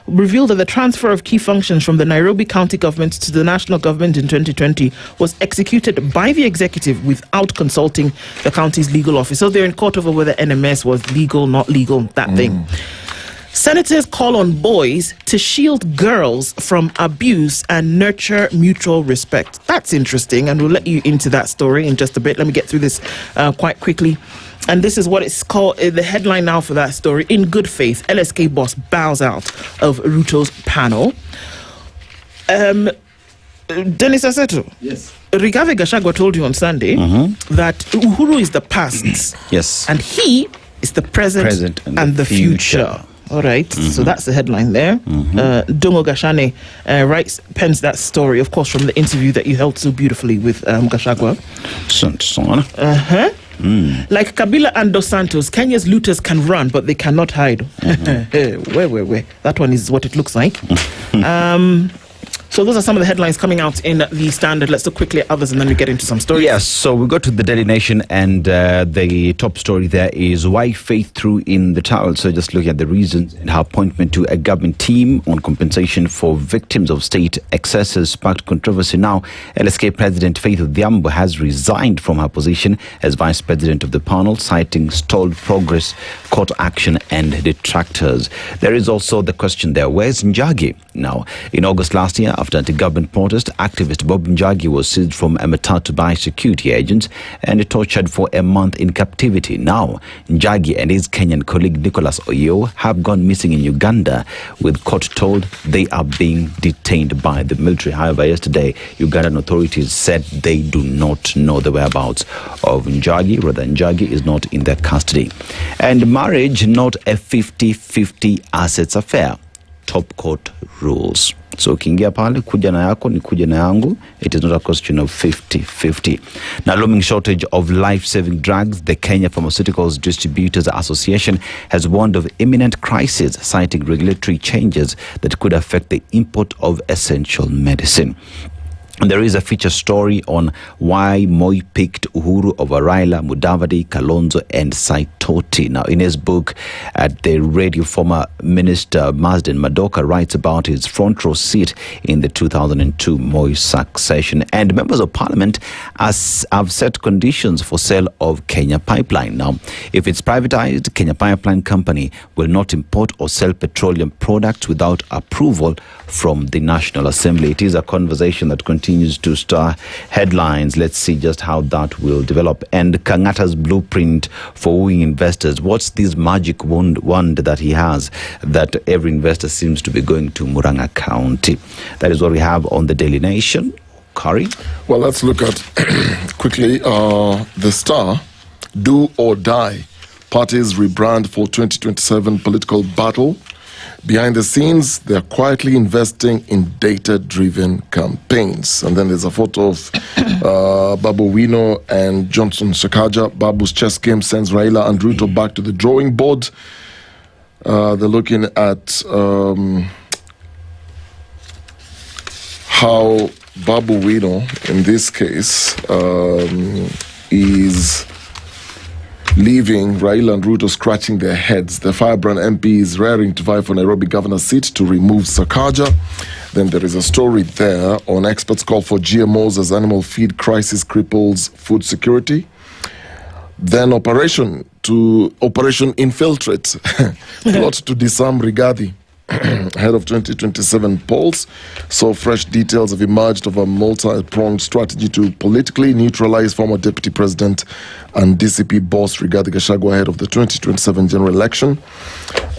revealed that the transfer of key functions from the Nairobi County government to the national government in 2020 was executed by the executive without consulting the county's legal office. So they're in court over whether NMS was legal, not legal, that thing. Senators call on boys to shield girls from abuse and nurture mutual respect. That's interesting, and we'll let you into that story in just a bit. Let me get through this quite quickly. And this is what it's called, the headline now for that story. In good faith, LSK boss bows out of Ruto's panel. Dennis Aseto. Yes. Rigathi Gachagua told you on Sunday that Uhuru is the past. Yes. And he is the present and the future. All right, so that's the headline there. Dongo Gashane pens that story, of course, from the interview that you held so beautifully with Gachagua. Like Kabila and Dos Santos, Kenya's looters can run, but they cannot hide. Where? That one is what it looks like. So those are some of the headlines coming out in the Standard. Let's look quickly at others and then we get into some stories. Yes, so we go to the Daily Nation and the top story there is why Faith threw in the towel. So just looking at the reasons and her appointment to a government team on compensation for victims of state excesses sparked controversy. Now, LSK President Faith Odhiambo has resigned from her position as Vice President of the panel, citing stalled progress, court action and detractors. There is also the question there, where's Njagi? Now, in August last year, After anti-government protest, activist Bob Njagi was seized from Amatatu by security agents and tortured for a month in captivity. Now, Njagi and his Kenyan colleague Nicholas Oyo have gone missing in Uganda, with court told they are being detained by the military. However, yesterday, Ugandan authorities said they do not know the whereabouts of Njagi. Rather, Njagi is not in their custody. And marriage, not a 50-50 assets affair. Top court rules. So ukiingia pale, kuja na yako ni kuja na yangu. It is not a question of 50-50. Now, looming shortage of life-saving drugs, the Kenya Pharmaceuticals Distributors Association has warned of imminent crisis, citing regulatory changes that could affect the import of essential medicine. And there is a feature story on why Moi picked Uhuru over Raila, Mudavadi, Kalonzo and Saitoti. Now, in his book at the radio, former Minister Mazden Madoka writes about his front row seat in the 2002 Moi succession. And members of parliament have set conditions for sale of Kenya Pipeline. Now, if it's privatized, Kenya Pipeline Company will not import or sell petroleum products without approval from the National Assembly. It is a conversation that continues to star headlines. Let's see just how that will develop. And Kangata's blueprint for wooing investors. What's this magic wand that he has that every investor seems to be going to Murang'a County? That is what we have on the Daily Nation. Okari? Well, let's look at quickly the Star, Do or Die. Parties rebrand for 2027 political battle. Behind the scenes, they're quietly investing in data-driven campaigns. And then there's a photo of Babu Wino and Johnson Sakaja. Babu's chess game sends Raila and Ruto back to the drawing board. They're looking at how Babu Wino, in this case, is leaving Raila and Ruto scratching their heads. The firebrand MP is raring to vie for Nairobi governor's seat to remove Sakaja. Then there is a story there on experts call for GMOs as animal feed crisis cripples food security. Then Operation Infiltrate, plot to disarm Rigathi ahead of 2027 polls. So fresh details have emerged of a multi-pronged strategy to politically neutralize former Deputy President and DCP boss Rigathi Gachagua ahead of the 2027 general election.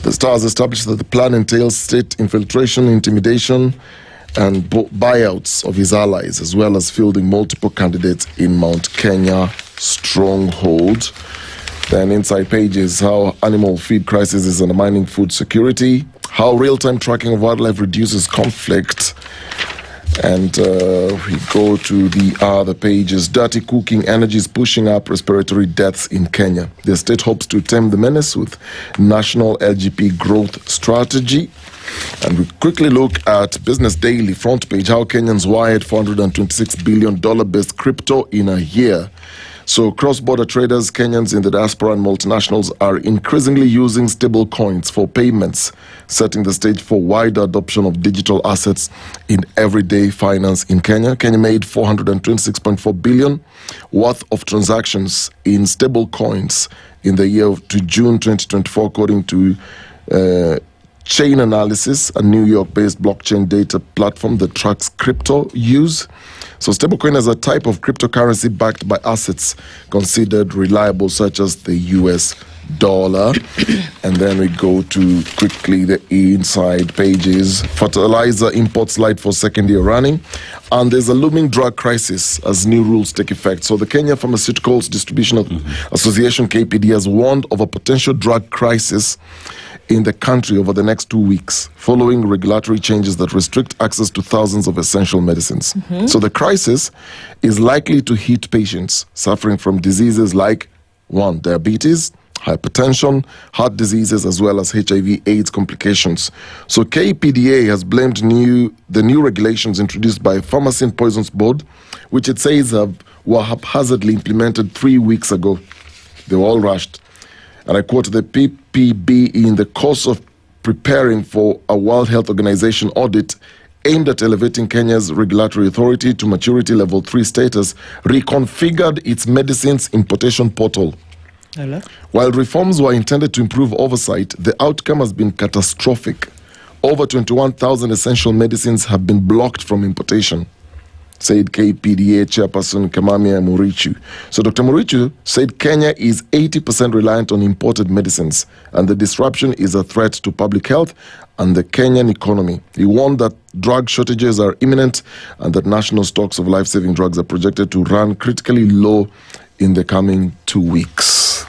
The Stars established that the plan entails state infiltration, intimidation, and buyouts of his allies, as well as fielding multiple candidates in Mount Kenya stronghold. Then inside pages, how animal feed crisis is undermining food security, how real-time tracking of wildlife reduces conflict. And we go to the other pages. Dirty cooking energy is pushing up respiratory deaths in Kenya. The state hopes to tame the menace with national LGP growth strategy. And we quickly look at Business Daily front page, how Kenyans wired $426 billion based crypto in a year. So cross-border traders, Kenyans in the diaspora and multinationals are increasingly using stable coins for payments, setting the stage for wider adoption of digital assets in everyday finance in Kenya. Kenya made $426.4 billion worth of transactions in stable coins in the year to June 2024, according to Chain Analysis, a New York-based blockchain data platform that tracks crypto use. So stablecoin is a type of cryptocurrency backed by assets considered reliable, such as the US dollar. And then we go to quickly the inside pages. Fertilizer imports light for second year running. And there's a looming drug crisis as new rules take effect. So the Kenya Pharmaceuticals Distribution Association, KPD, has warned of a potential drug crisis in the country over the next 2 weeks, following regulatory changes that restrict access to thousands of essential medicines. So the crisis is likely to hit patients suffering from diseases like 1, diabetes, hypertension, heart diseases, as well as HIV/AIDS complications. So KPDA has blamed the new regulations introduced by Pharmacy and Poisons Board, which it says were haphazardly implemented 3 weeks ago. They were all rushed. And I quote, the PPB, in the course of preparing for a World Health Organization audit aimed at elevating Kenya's regulatory authority to maturity level 3 status, reconfigured its medicines importation portal. Hello? While reforms were intended to improve oversight, the outcome has been catastrophic. over 21,000 essential medicines have been blocked from importation, said KPDA chairperson Kamamia Murichu. So Dr. Murichu said Kenya is 80% reliant on imported medicines, and the disruption is a threat to public health and the Kenyan economy. He warned that drug shortages are imminent and that national stocks of life-saving drugs are projected to run critically low in the coming 2 weeks.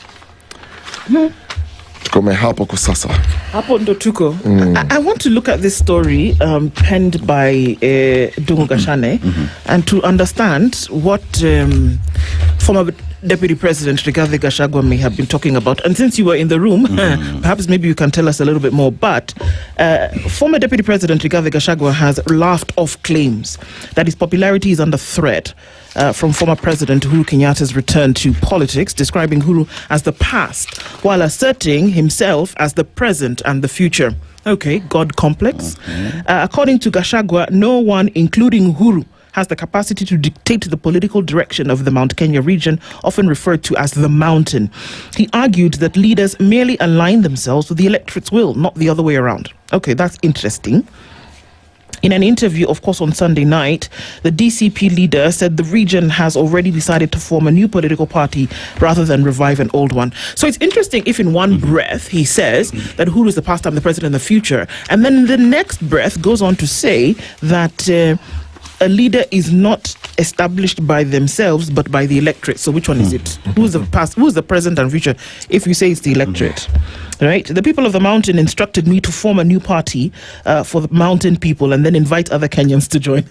Tukome hapo kwa sasa. Hapo ndo tuko. I want to look at this story penned by Dungu Gashane and to understand what former Deputy President Rigathi Gachagua may have been talking about. And since you were in the room, perhaps maybe you can tell us a little bit more. But former Deputy President Rigathi Gachagua has laughed off claims that his popularity is under threat from former President Uhuru Kenyatta's return to politics, describing Uhuru as the past, while asserting himself as the present and the future. Okay, God complex. According to Gachagua, no one, including Uhuru, has the capacity to dictate the political direction of the Mount Kenya region, often referred to as the mountain. He argued that leaders merely align themselves with the electorate's will, not the other way around. Okay, that's interesting. In an interview, of course, on Sunday night, the DCP leader said the region has already decided to form a new political party rather than revive an old one. So it's interesting if in one breath he says that Uhuru is the past, I'm the president, and the future, and then in the next breath goes on to say that a leader is not established by themselves but by the electorate. So which one is it? Who's the past, who's the present and future? If you say it's the electorate, right? The people of the mountain instructed me to form a new party for the mountain people and then invite other Kenyans to join.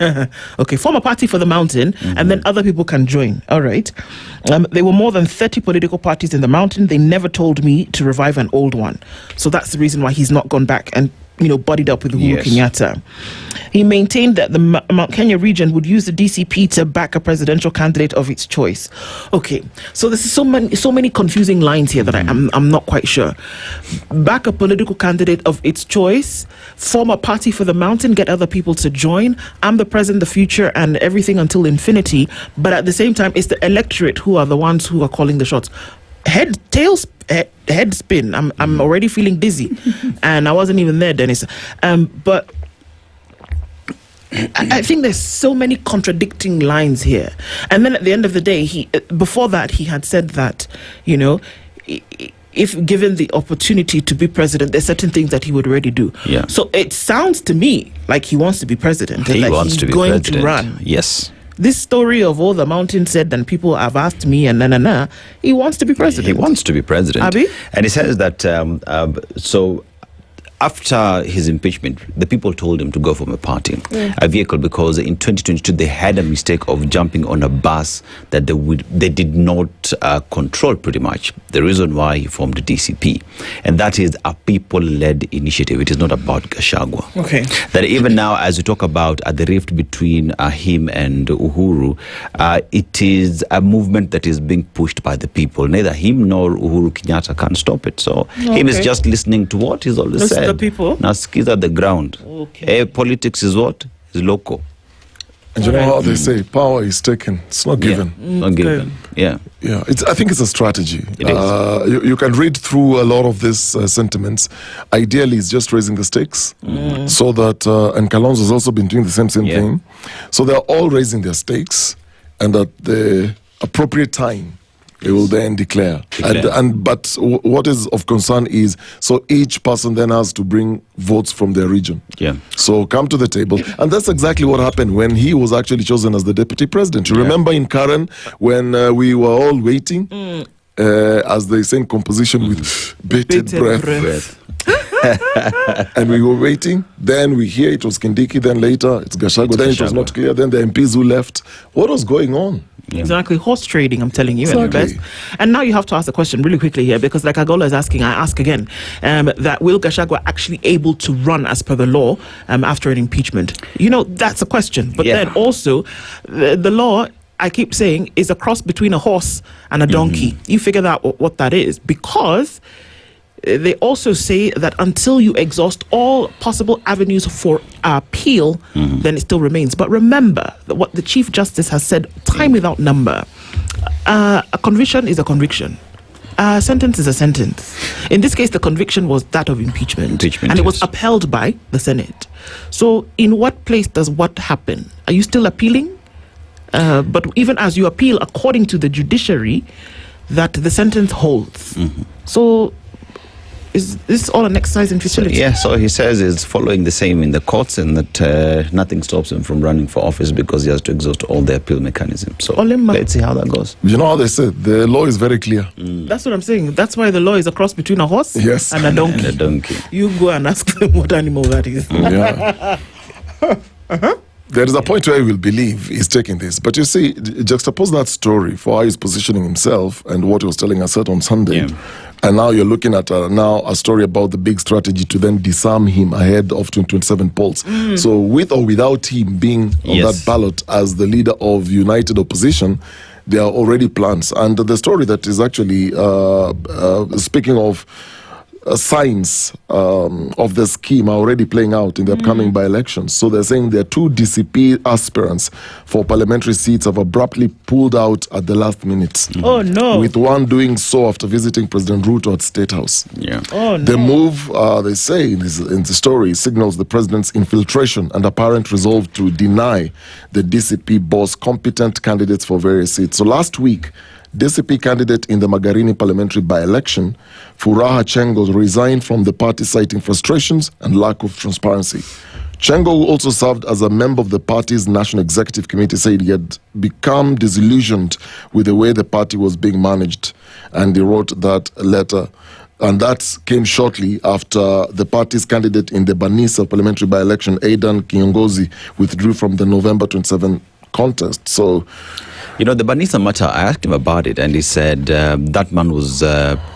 Okay, form a party for the mountain and then other people can join. All right. There were more than 30 political parties in the mountain. They never told me to revive an old one. So that's the reason why he's not gone back and buddied up with Uhuru Kenyatta. He maintained that the Mount Kenya region would use the DCP to back a presidential candidate of its choice. Okay, so there's so many confusing lines here that I'm not quite sure. Back a political candidate of its choice, form a party for the mountain, get other people to join. I'm the present, the future, and everything until infinity. But at the same time, it's the electorate who are the ones who are calling the shots. Head spin. I'm already feeling dizzy, and I wasn't even there, Dennis. But I think there's so many contradicting lines here. And then at the end of the day, before that he had said that, if given the opportunity to be president, there's certain things that he would already do. Yeah. So it sounds to me like he wants to be president. He wants to be going president. to run. Yes. This story of all the mountain said and people have asked me and he wants to be president. He wants to be president. Abi? And he says that so after his impeachment, the people told him to go form a party, a vehicle, because in 2022 they had a mistake of jumping on a bus that they did not control pretty much. The reason why he formed the DCP, and that is a people-led initiative. It is not about Gachagua. Okay. That even now, as we talk about the rift between him and Uhuru, it is a movement that is being pushed by the people. Neither him nor Uhuru Kenyatta can stop it. So him is just listening to what he's always said. The people. Naskiza the ground. Okay. Politics is what? Is local. And you know how they say power is taken, it's not given. Not given. Yeah. Yeah. I think it's a strategy. It is. You can read through a lot of these sentiments. Ideally, it's just raising the stakes so that, and Kalonzo has also been doing the same thing. So they're all raising their stakes, and at the appropriate time, they will then declare. But what is of concern is, so each person then has to bring votes from their region. Yeah. So come to the table. And that's exactly what happened when he was actually chosen as the deputy president. You remember in Karen when we were all waiting, as they sing composition with bated breath. And we were waiting. Then we hear it was Kindiki. Then later it's Gachagua. Then it was not clear. Then the MPs who left. What was going on? Yeah. Exactly, horse trading, I'm telling you. Exactly. And now you have to ask the question really quickly here, because like Agola is asking, I ask again, that will Gachagua actually able to run as per the law after an impeachment? That's a question. But then also, the law, I keep saying, is a cross between a horse and a donkey. You figure out what that is, because they also say that until you exhaust all possible avenues for appeal, then it still remains. But remember that what the Chief Justice has said time without number, a conviction is a conviction. A sentence is a sentence. In this case, the conviction was that of impeachment, and it was upheld by the Senate. So in what place does what happen? Are you still appealing? But even as you appeal, according to the judiciary, that the sentence holds. So is this all an exercise in futility? So he says it's following the same in the courts, and that nothing stops him from running for office because he has to exhaust all the appeal mechanisms. So let's see how that goes. You know how they say the law is very clear. That's what I'm saying. That's why the law is a cross between a horse and a donkey. You go and ask them what animal that is. Yeah. There is a point where he will believe he's taking this. But you see, juxtapose that story for how he's positioning himself and what he was telling Aseto on Sunday. And now you're looking at a story about the big strategy to then disarm him ahead of 2027 polls. So with or without him being on that ballot as the leader of united opposition, there are already plans. And the story that is actually speaking of signs of the scheme are already playing out in the upcoming by-elections. So they're saying there are 2 DCP aspirants for parliamentary seats have abruptly pulled out at the last minute. Oh no! With one doing so after visiting President Ruto at State House. Oh no! The move, they say in the story, signals the president's infiltration and apparent resolve to deny the DCP boss competent candidates for various seats. So last week, DCP candidate in the Magarini parliamentary by-election, Furaha Chengo, resigned from the party citing frustrations and lack of transparency. Chengo, who also served as a member of the party's National Executive Committee, said he had become disillusioned with the way the party was being managed, and he wrote that letter. And that came shortly after the party's candidate in the Banisa parliamentary by-election, Aidan Kiongozi, withdrew from the November 27 contest. So, you know, the Banisa matter, I asked him about it, and he said that man was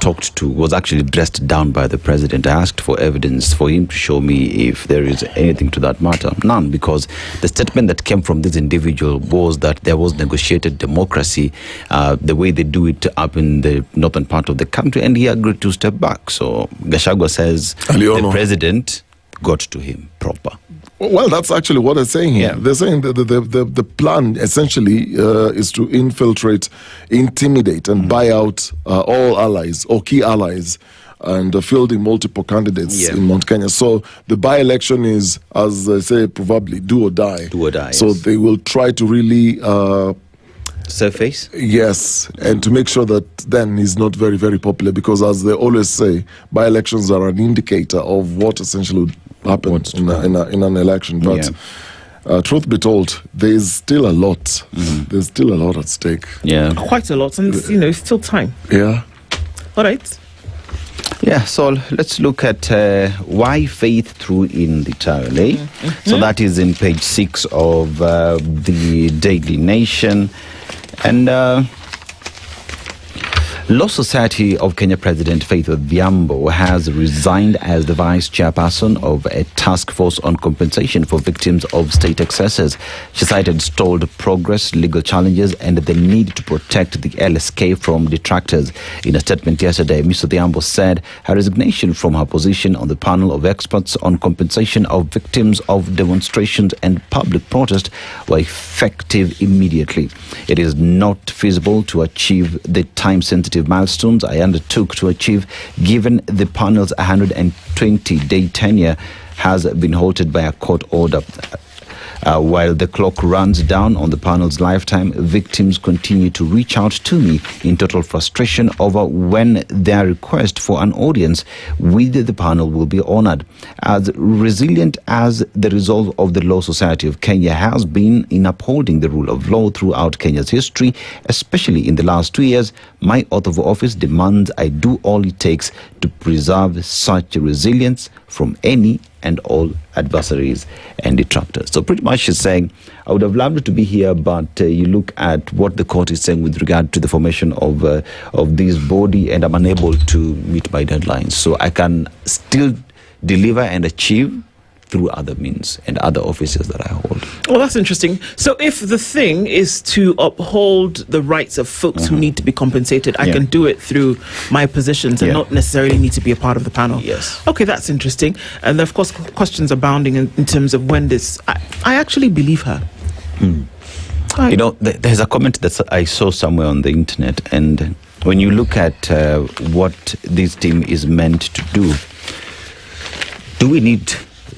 talked to, was actually dressed down by the president. I asked for evidence for him to show me if there is anything to that matter. None, because the statement that came from this individual was that there was negotiated democracy, the way they do it up in the northern part of the country, and he agreed to step back. So Gachagua says the president got to him proper. Well, that's actually what they're saying here. They're saying that the plan essentially is to infiltrate, intimidate, and buy out all allies or key allies, and fielding multiple candidates in Mount Kenya. So the by-election is, as they say, probably do or die. Do or die. So they will try to really surface. Yes, and to make sure that then he's not very, very popular, because as they always say, by-elections are an indicator of what essentially would happen in an election. But truth be told, there's still a lot. There's still a lot at stake. Quite a lot, and it's still time. All right. So let's look at why faith threw in the towel. So that is in page 6 of the Daily Nation. And Law Society of Kenya President Faith Odhiambo has resigned as the vice chairperson of a task force on compensation for victims of state excesses. She cited stalled progress, legal challenges, and the need to protect the LSK from detractors. In a statement yesterday, Ms. Odhiambo said her resignation from her position on the panel of experts on compensation of victims of demonstrations and public protest were effective immediately. It is not feasible to achieve the time-sensitive milestones I undertook to achieve, given the panel's 120-day tenure has been halted by a court order. While the clock runs down on the panel's lifetime, victims continue to reach out to me in total frustration over when their request for an audience with the panel will be honored. As resilient as the resolve of the Law Society of Kenya has been in upholding the rule of law throughout Kenya's history, especially in the last 2 years, my oath of office demands I do all it takes to preserve such resilience from any and all adversaries and detractors. So pretty much she's saying, I would have loved to be here, but you look at what the court is saying with regard to the formation of this body, and I'm unable to meet my deadlines. So I can still deliver and achieve through other means and other offices that I hold. Well, that's interesting. So if the thing is to uphold the rights of folks who need to be compensated, I can do it through my positions and not necessarily need to be a part of the panel. Yes. Okay, that's interesting. And of course, questions abounding in terms of when this... I actually believe her. You know, there's a comment that I saw somewhere on the internet, and when you look at what this team is meant to do we need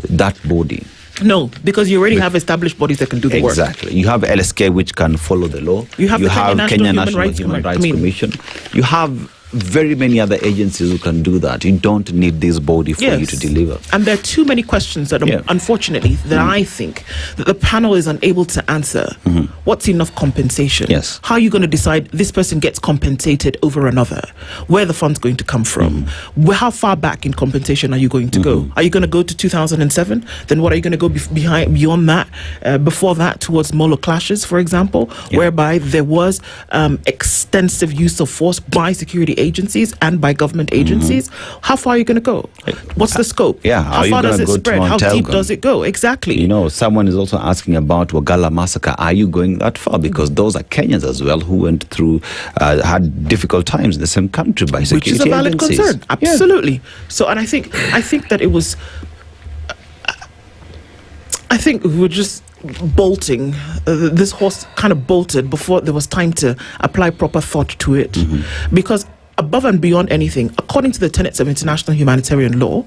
that body? No, because you already have established bodies that can do the work. Exactly. You have LSK, which can follow the law. You have the Kenya National Human Rights Commission. You have very many other agencies who can do that. You don't need this body for you to deliver. And there are too many questions that, unfortunately, that I think that the panel is unable to answer. What's enough compensation? Yes. How are you going to decide this person gets compensated over another? Where are the funds going to come from? How far back in compensation are you going to go? Are you going to go to 2007? Then what are you going to go beyond that? Before that, towards Molo clashes, for example, whereby there was extensive use of force by security agencies and by government agencies. How far are you going to go? What's the scope? How far does it spread? How deep does it go? Exactly. You know, someone is also asking about Wagala massacre. Are you going that far? Because those are Kenyans as well who went through, had difficult times in the same country by security agencies. Which is a valid concern. Absolutely. So, and I think that it was, I think we were just bolting, this horse kind of bolted before there was time to apply proper thought to it. Because above and beyond anything, according to the tenets of international humanitarian law,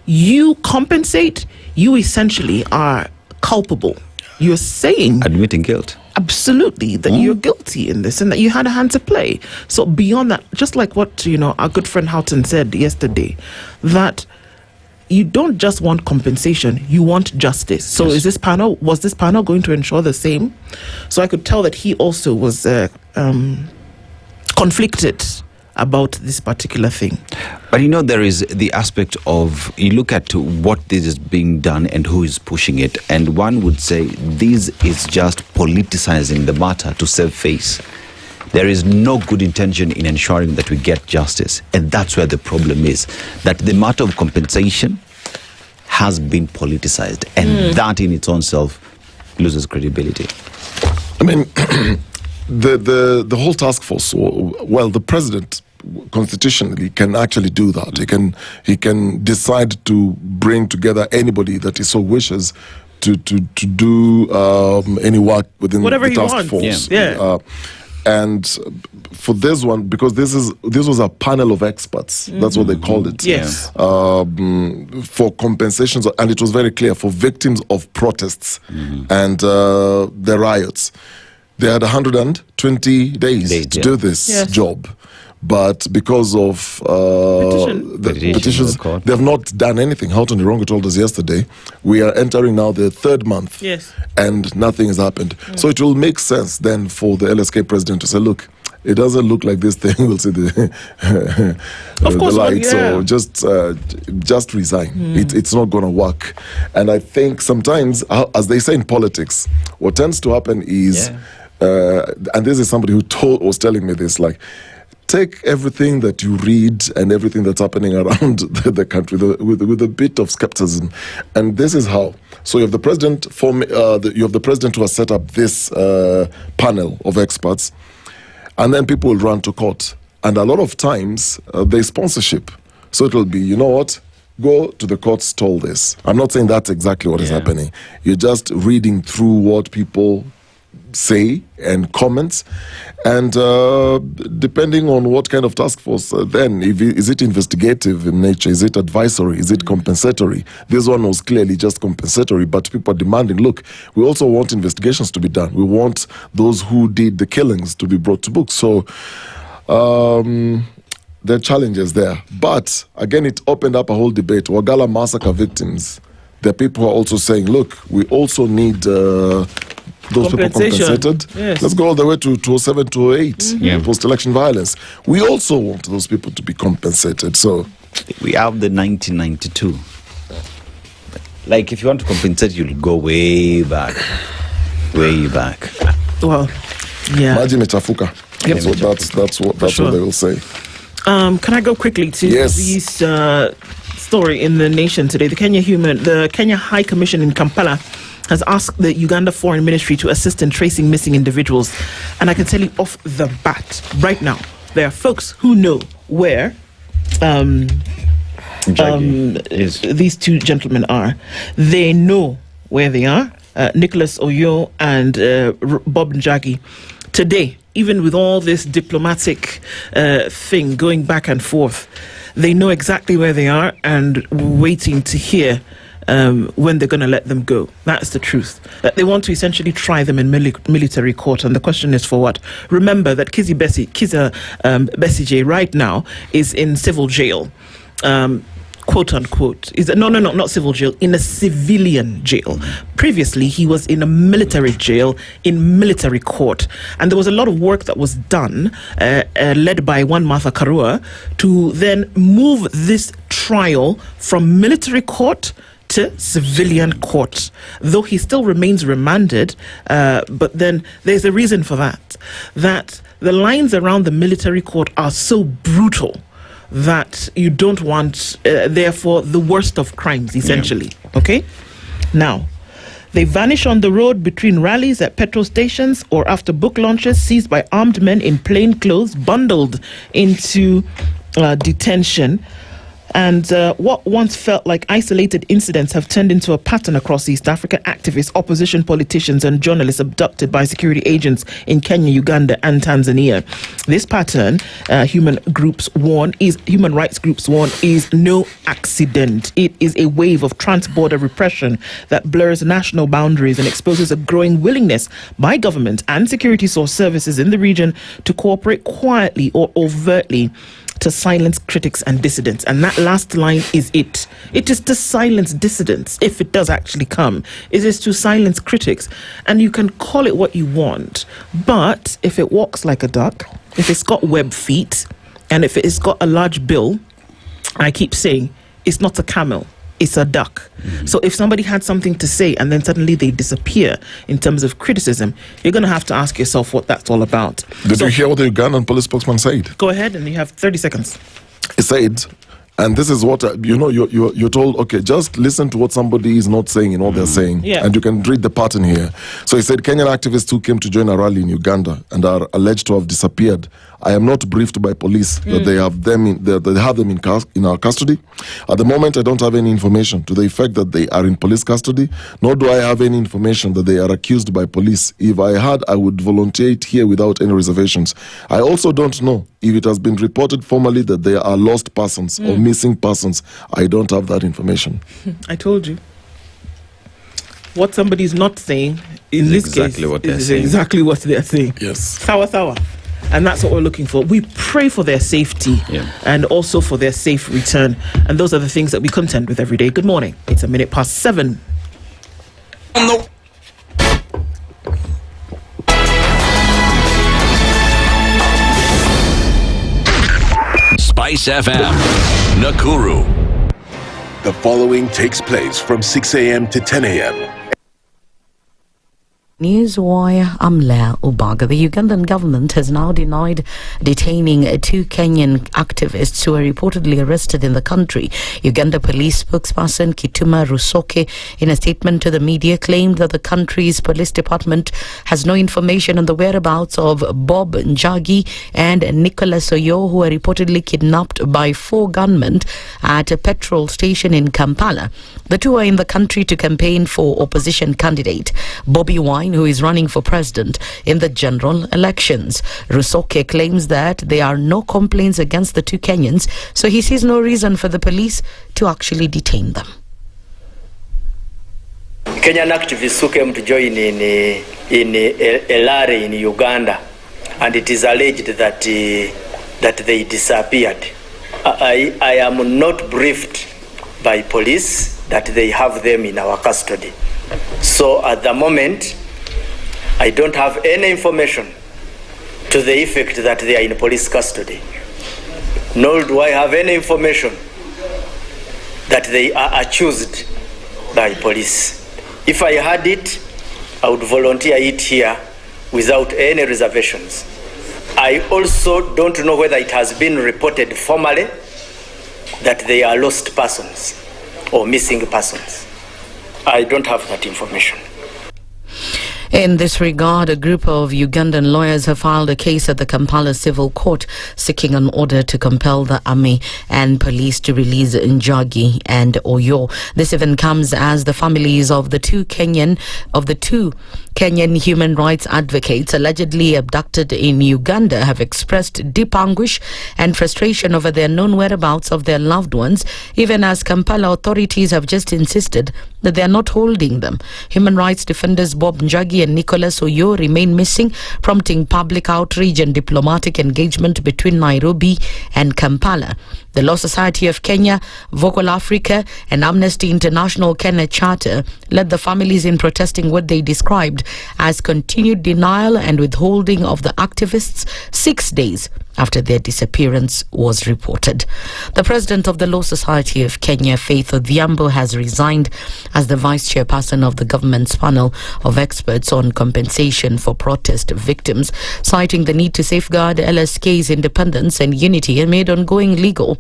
you compensate, you essentially are culpable. You're saying, admitting guilt. Absolutely, that you're guilty in this and that you had a hand to play. So beyond that, just like what, our good friend Houghton said yesterday, that you don't just want compensation, you want justice. So was this panel going to ensure the same? So I could tell that he also was conflicted about this particular thing. But there is the aspect of, you look at what this is being done and who is pushing it, and one would say this is just politicizing the matter to save face. There is no good intention in ensuring that we get justice, and that's where the problem is, that the matter of compensation has been politicized, and that in its own self loses credibility. I mean, the whole task force, the president constitutionally can actually do that. He can decide to bring together anybody that he so wishes to do any work within whatever the task force. And for this one, because this was a panel of experts, that's what they called it. Yes. For compensations, and it was very clear for victims of protests and the riots. They had 120 days to do this job. But because of the petitions, they have not done anything. Houghton Irongo told us yesterday, we are entering now the third month, and nothing has happened. So it will make sense then for the LSK president to say, look, it doesn't look like this thing will see the light, so just resign. It's not going to work. And I think sometimes, as they say in politics, what tends to happen is, and this is somebody who was telling me this, like, take everything that you read and everything that's happening around the country with a bit of skepticism, and this is how. So you have the president you have the president who has set up this panel of experts, and then people will run to court, and a lot of times there's sponsorship. So it will be, you know what? Go to the courts, told this. I'm not saying that's exactly what is happening. You're just reading through what people say and comments, and depending on what kind of task force, then is it investigative in nature, is it advisory, is it compensatory? This one was clearly just compensatory, but people are demanding, look, we also want investigations to be done, we want those who did the killings to be brought to book. So there are challenges there, but again, it opened up a whole debate. Wagala massacre victims, there are people who are also saying, look, we also need those people compensated. Let's go all the way to 2007, 2008, post-election violence. We also want those people to be compensated. So we have the 1992. Like, if you want to compensate, you'll go way back. Well, Maji mechafuka. That's what they will say. Can I go quickly to this story in The Nation today? The Kenya High Commission in Kampala has asked the Uganda Foreign Ministry to assist in tracing missing individuals. And I can tell you off the bat, right now, there are folks who know where these two gentlemen are. They know where they are, Nicholas Oyo and Bob Njagi. today, even with all this diplomatic thing going back and forth, they know exactly where they are and waiting to hear when they're going to let them go. That's the truth. That they want to essentially try them in military court, and the question is for what? Remember that Kizza Besigye right now is in civil jail. Quote unquote, not civil jail, in a civilian jail. Previously, he was in a military jail in military court, and there was a lot of work that was done, led by one Martha Karua, to then move this trial from military court to civilian court, though he still remains remanded. But then there's a reason for that the lines around the military court are so brutal that you don't want, therefore, the worst of crimes, essentially. Yeah. Okay? Now, they vanish on the road between rallies at petrol stations or after book launches, seized by armed men in plain clothes, bundled into detention. And what once felt like isolated incidents have turned into a pattern across East Africa. Activists, opposition politicians and journalists abducted by security agents in Kenya, Uganda and Tanzania. This pattern, human rights groups warn, is no accident. It is a wave of trans-border repression that blurs national boundaries and exposes a growing willingness by government and security source services in the region to cooperate quietly or overtly to silence critics and dissidents. And that last line is it. It is to silence dissidents, if it does actually come. It is to silence critics. And you can call it what you want, but if it walks like a duck, if it's got web feet, and if it's got a large bill, I keep saying, it's not a camel, it's a duck. Mm-hmm. So if somebody had something to say and then suddenly they disappear in terms of criticism, you're going to have to ask yourself what that's all about. Did you hear what the Ugandan police spokesman said? Go ahead, and you have 30 seconds. He said, and this is what, you're told, okay, just listen to what somebody is not saying in what they're saying. Yeah. And you can read the pattern here. So he said, Kenyan activists who came to join a rally in Uganda and are alleged to have disappeared. I am not briefed by police that they have them in our custody. At the moment, I don't have any information to the effect that they are in police custody, nor do I have any information that they are accused by police. If I had, I would volunteer it here without any reservations. I also don't know if it has been reported formally that there are lost persons or missing persons. I don't have that information. I told you. What somebody's not saying in this case is exactly what they're saying. Yes. Sawa. And that's what we're looking for. We pray for their safety and also for their safe return. And those are the things that we contend with every day. Good morning. It's 7:01. No. Spice FM, Nakuru. The following takes place from 6 a.m. to 10 a.m. Nyamweya Amla Ubaga. The Ugandan government has now denied detaining two Kenyan activists who were reportedly arrested in the country. Uganda police spokesperson Kituma Rusoke, in a statement to the media, claimed that the country's police department has no information on the whereabouts of Bob Njagi and Nicholas Oyo, who were reportedly kidnapped by 4 gunmen at a petrol station in Kampala. The two are in the country to campaign for opposition candidate Bobby Wine, who is running for president in the general elections. Rusoke claims that there are no complaints against the two Kenyans, so he sees no reason for the police to actually detain them. Kenyan activists who came to join in a rally in Uganda, and it is alleged that they disappeared. I am not briefed by police that they have them in our custody. So at the moment, I don't have any information to the effect that they are in police custody. Nor do I have any information that they are accused by police. If I had it, I would volunteer it here without any reservations. I also don't know whether it has been reported formally that they are lost persons or missing persons. I don't have that information. In this regard, a group of Ugandan lawyers have filed a case at the Kampala Civil Court seeking an order to compel the army and police to release Njagi and Oyo. This event comes as the families of the two Kenyan human rights advocates allegedly abducted in Uganda have expressed deep anguish and frustration over the unknown whereabouts of their loved ones, even as Kampala authorities have just insisted that they are not holding them. Human rights defenders Bob Njagi and Nicholas Oyo remain missing, prompting public outrage and diplomatic engagement between Nairobi and Kampala. The Law Society of Kenya, Vocal Africa and Amnesty International Kenya Charter led the families in protesting what they described as continued denial and withholding of the activists 6 days after their disappearance was reported. The president of the Law Society of Kenya, Faith Odhiambo, has resigned as the vice chairperson of the government's panel of experts on compensation for protest victims, citing the need to safeguard LSK's independence and unity amid ongoing legal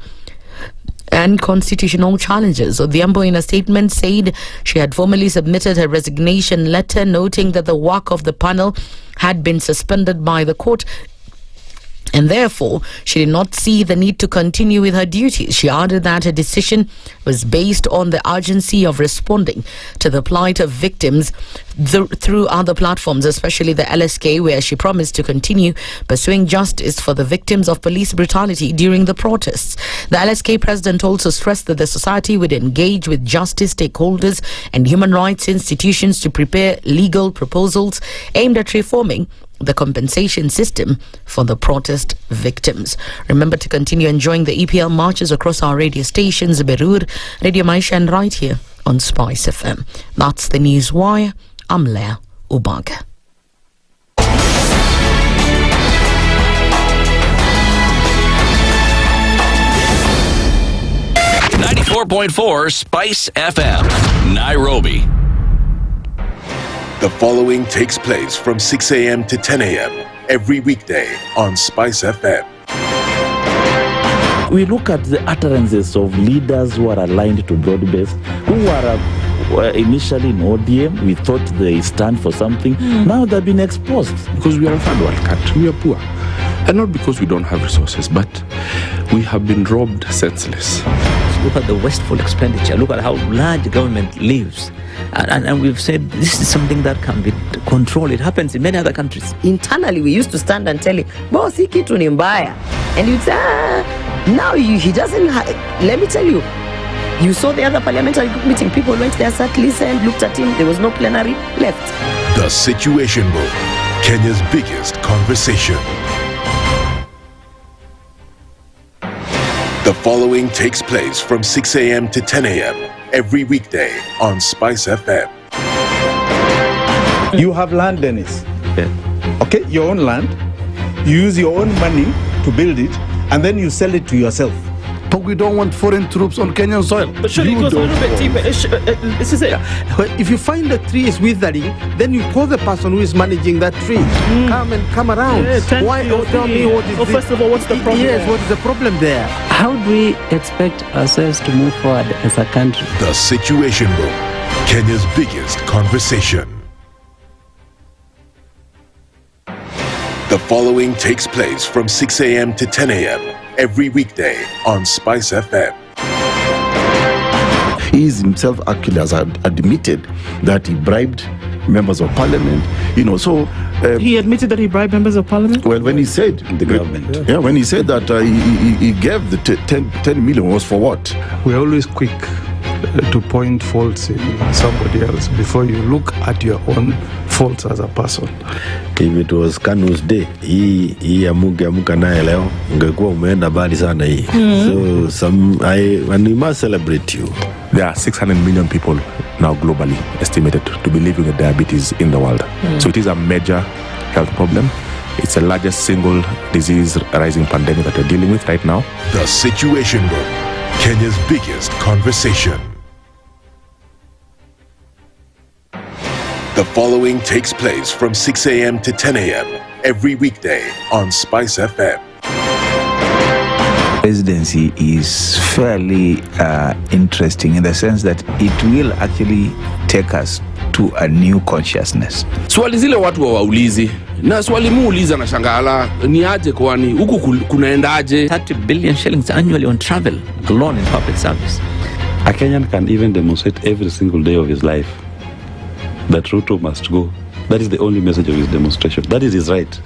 and constitutional challenges. Odhiambo, in a statement, said she had formally submitted her resignation letter, noting that the work of the panel had been suspended by the court and therefore she did not see the need to continue with her duties. She added that her decision was based on the urgency of responding to the plight of victims through other platforms, especially the LSK, where she promised to continue pursuing justice for the victims of police brutality during the protests. The LSK president also stressed that the society would engage with justice stakeholders and human rights institutions to prepare legal proposals aimed at reforming the compensation system for the protest victims. Remember to continue enjoying the EPL marches across our radio stations, Berur, Radio Maisha, and right here on Spice FM. That's the News Wire. I'm Leah Ubaga. .4 Spice FM, Nairobi. The following takes place from 6 a.m. to 10 a.m. every weekday on Spice FM. We look at the utterances of leaders who are aligned to broad-based, who were initially in ODM. We thought they stand for something. Now they've been exposed. Because we are a third world country, we are poor. And not because we don't have resources, but we have been robbed senseless. Look at the wasteful expenditure. Look at how large government lives. And we've said this is something that can be controlled. It happens in many other countries. Internally, we used to stand and tell him, boss, hii kitu ni mbaya. And you'd say, now he doesn't let me tell you, you saw the other parliamentary group meeting. People went there, sat, listened, looked at him. There was no plenary, left. The Situation Room, Kenya's biggest conversation. The following takes place from 6 a.m. to 10 a.m. every weekday on Spice FM. You have land, Dennis. Yeah. Okay, your own land. You use your own money to build it, and then you sell it to yourself. But we don't want foreign troops on Kenyan soil. But surely it goes a little bit deeper. This is it. If you find the tree is withering, then you call the person who is managing that tree. Come around. Yeah, why? Tell me what is first of all, what's the problem? Yes, what is the problem there? How do we expect ourselves to move forward as a country? The Situation Room, Kenya's biggest conversation. The following takes place from 6 a.m. to 10 a.m. every weekday on Spice FM. He himself actually has admitted that he bribed members of parliament, so... he admitted that he bribed members of parliament? Well, when he said... The government. Yeah, when he said that he gave the 10 million was for what? We're always quick to point faults in somebody else before you look at your own faults as a person. If it was Kanu's day, hii amuka naye leo, ungekuwa umeenda bali sana hii. So and we must celebrate you. There are 600 million people now globally estimated to be living with diabetes in the world. So it is a major health problem. It's the largest single disease rising pandemic that we're dealing with right now. The Situation Room, Kenya's biggest conversation. The following takes place from 6 a.m. to 10 a.m. every weekday on Spice FM. Presidency is fairly interesting in the sense that it will actually take us to a new consciousness. Swali zile watu hawaulizi, na swali muuliza na shangala ni aje, kwani huku kunaendaje? 30 billion shillings annually on travel alone in public service. A Kenyan can even demonstrate every single day of his life that Ruto must go. That is the only message of his demonstration. That is his right.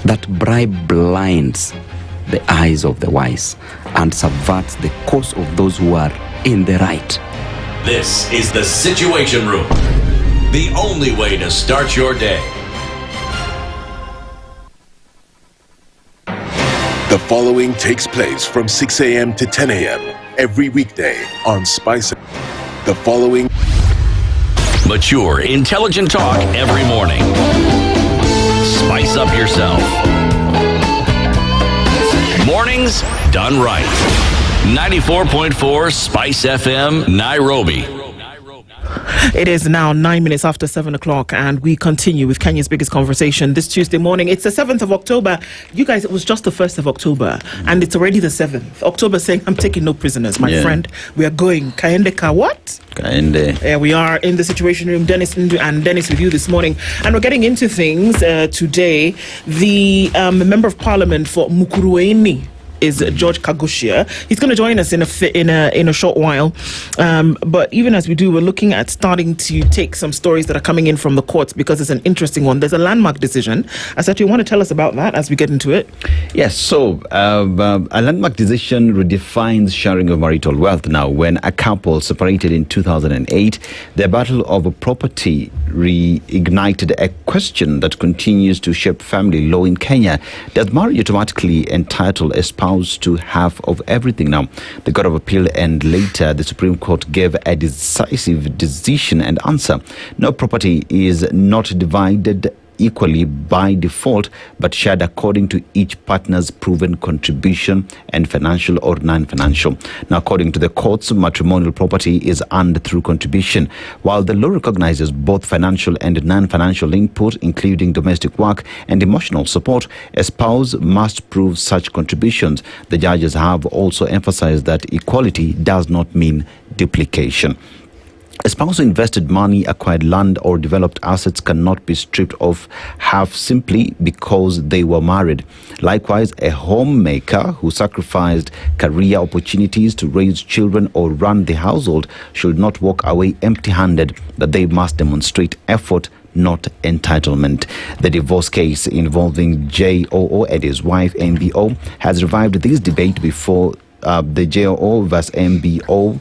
That bribe blinds the eyes of the wise and subverts the cause of those who are in the right. This is the Situation Room, the only way to start your day. The following takes place from 6 a.m. to 10 a.m. every weekday on Spice. The following. Mature, intelligent talk every morning. Spice up yourself. Mornings done right. 94.4 Spice FM, Nairobi. It is now 9 minutes after 7 o'clock, and we continue with Kenya's biggest conversation this Tuesday morning. It's the 7th of October. You guys, it was just the 1st of October, and it's already the 7th. October saying, I'm taking no prisoners, my friend. We are going. Kaende ka what? Kaende. We are in the Situation Room. Dennis with you this morning. And we're getting into things today. The Member of Parliament for Mukurueni is George Kagushia. He's going to join us in a short while. But even as we do, we're looking at starting to take some stories that are coming in from the courts, because it's an interesting one. There's a landmark decision. Aseto, you want to tell us about that as we get into it? Yes, so a landmark decision redefines sharing of marital wealth now. When a couple separated in 2008, their battle over property reignited a question that continues to shape family law in Kenya. Does marriage automatically entitle a spouse to half of everything? Now, the Court of Appeal and later the Supreme Court gave a decisive decision and answer. No property is not divided equally by default, but shared according to each partner's proven contribution and financial or non-financial. Now, according to the courts, matrimonial property is earned through contribution. While the law recognizes both financial and non-financial input, including domestic work and emotional support, a spouse must prove such contributions. The judges have also emphasized that equality does not mean duplication. A spouse who invested money, acquired land, or developed assets cannot be stripped of half simply because they were married. Likewise, a homemaker who sacrificed career opportunities to raise children or run the household should not walk away empty-handed, but they must demonstrate effort, not entitlement. The divorce case involving JOO and his wife MBO has revived this debate before the JOO vs MBO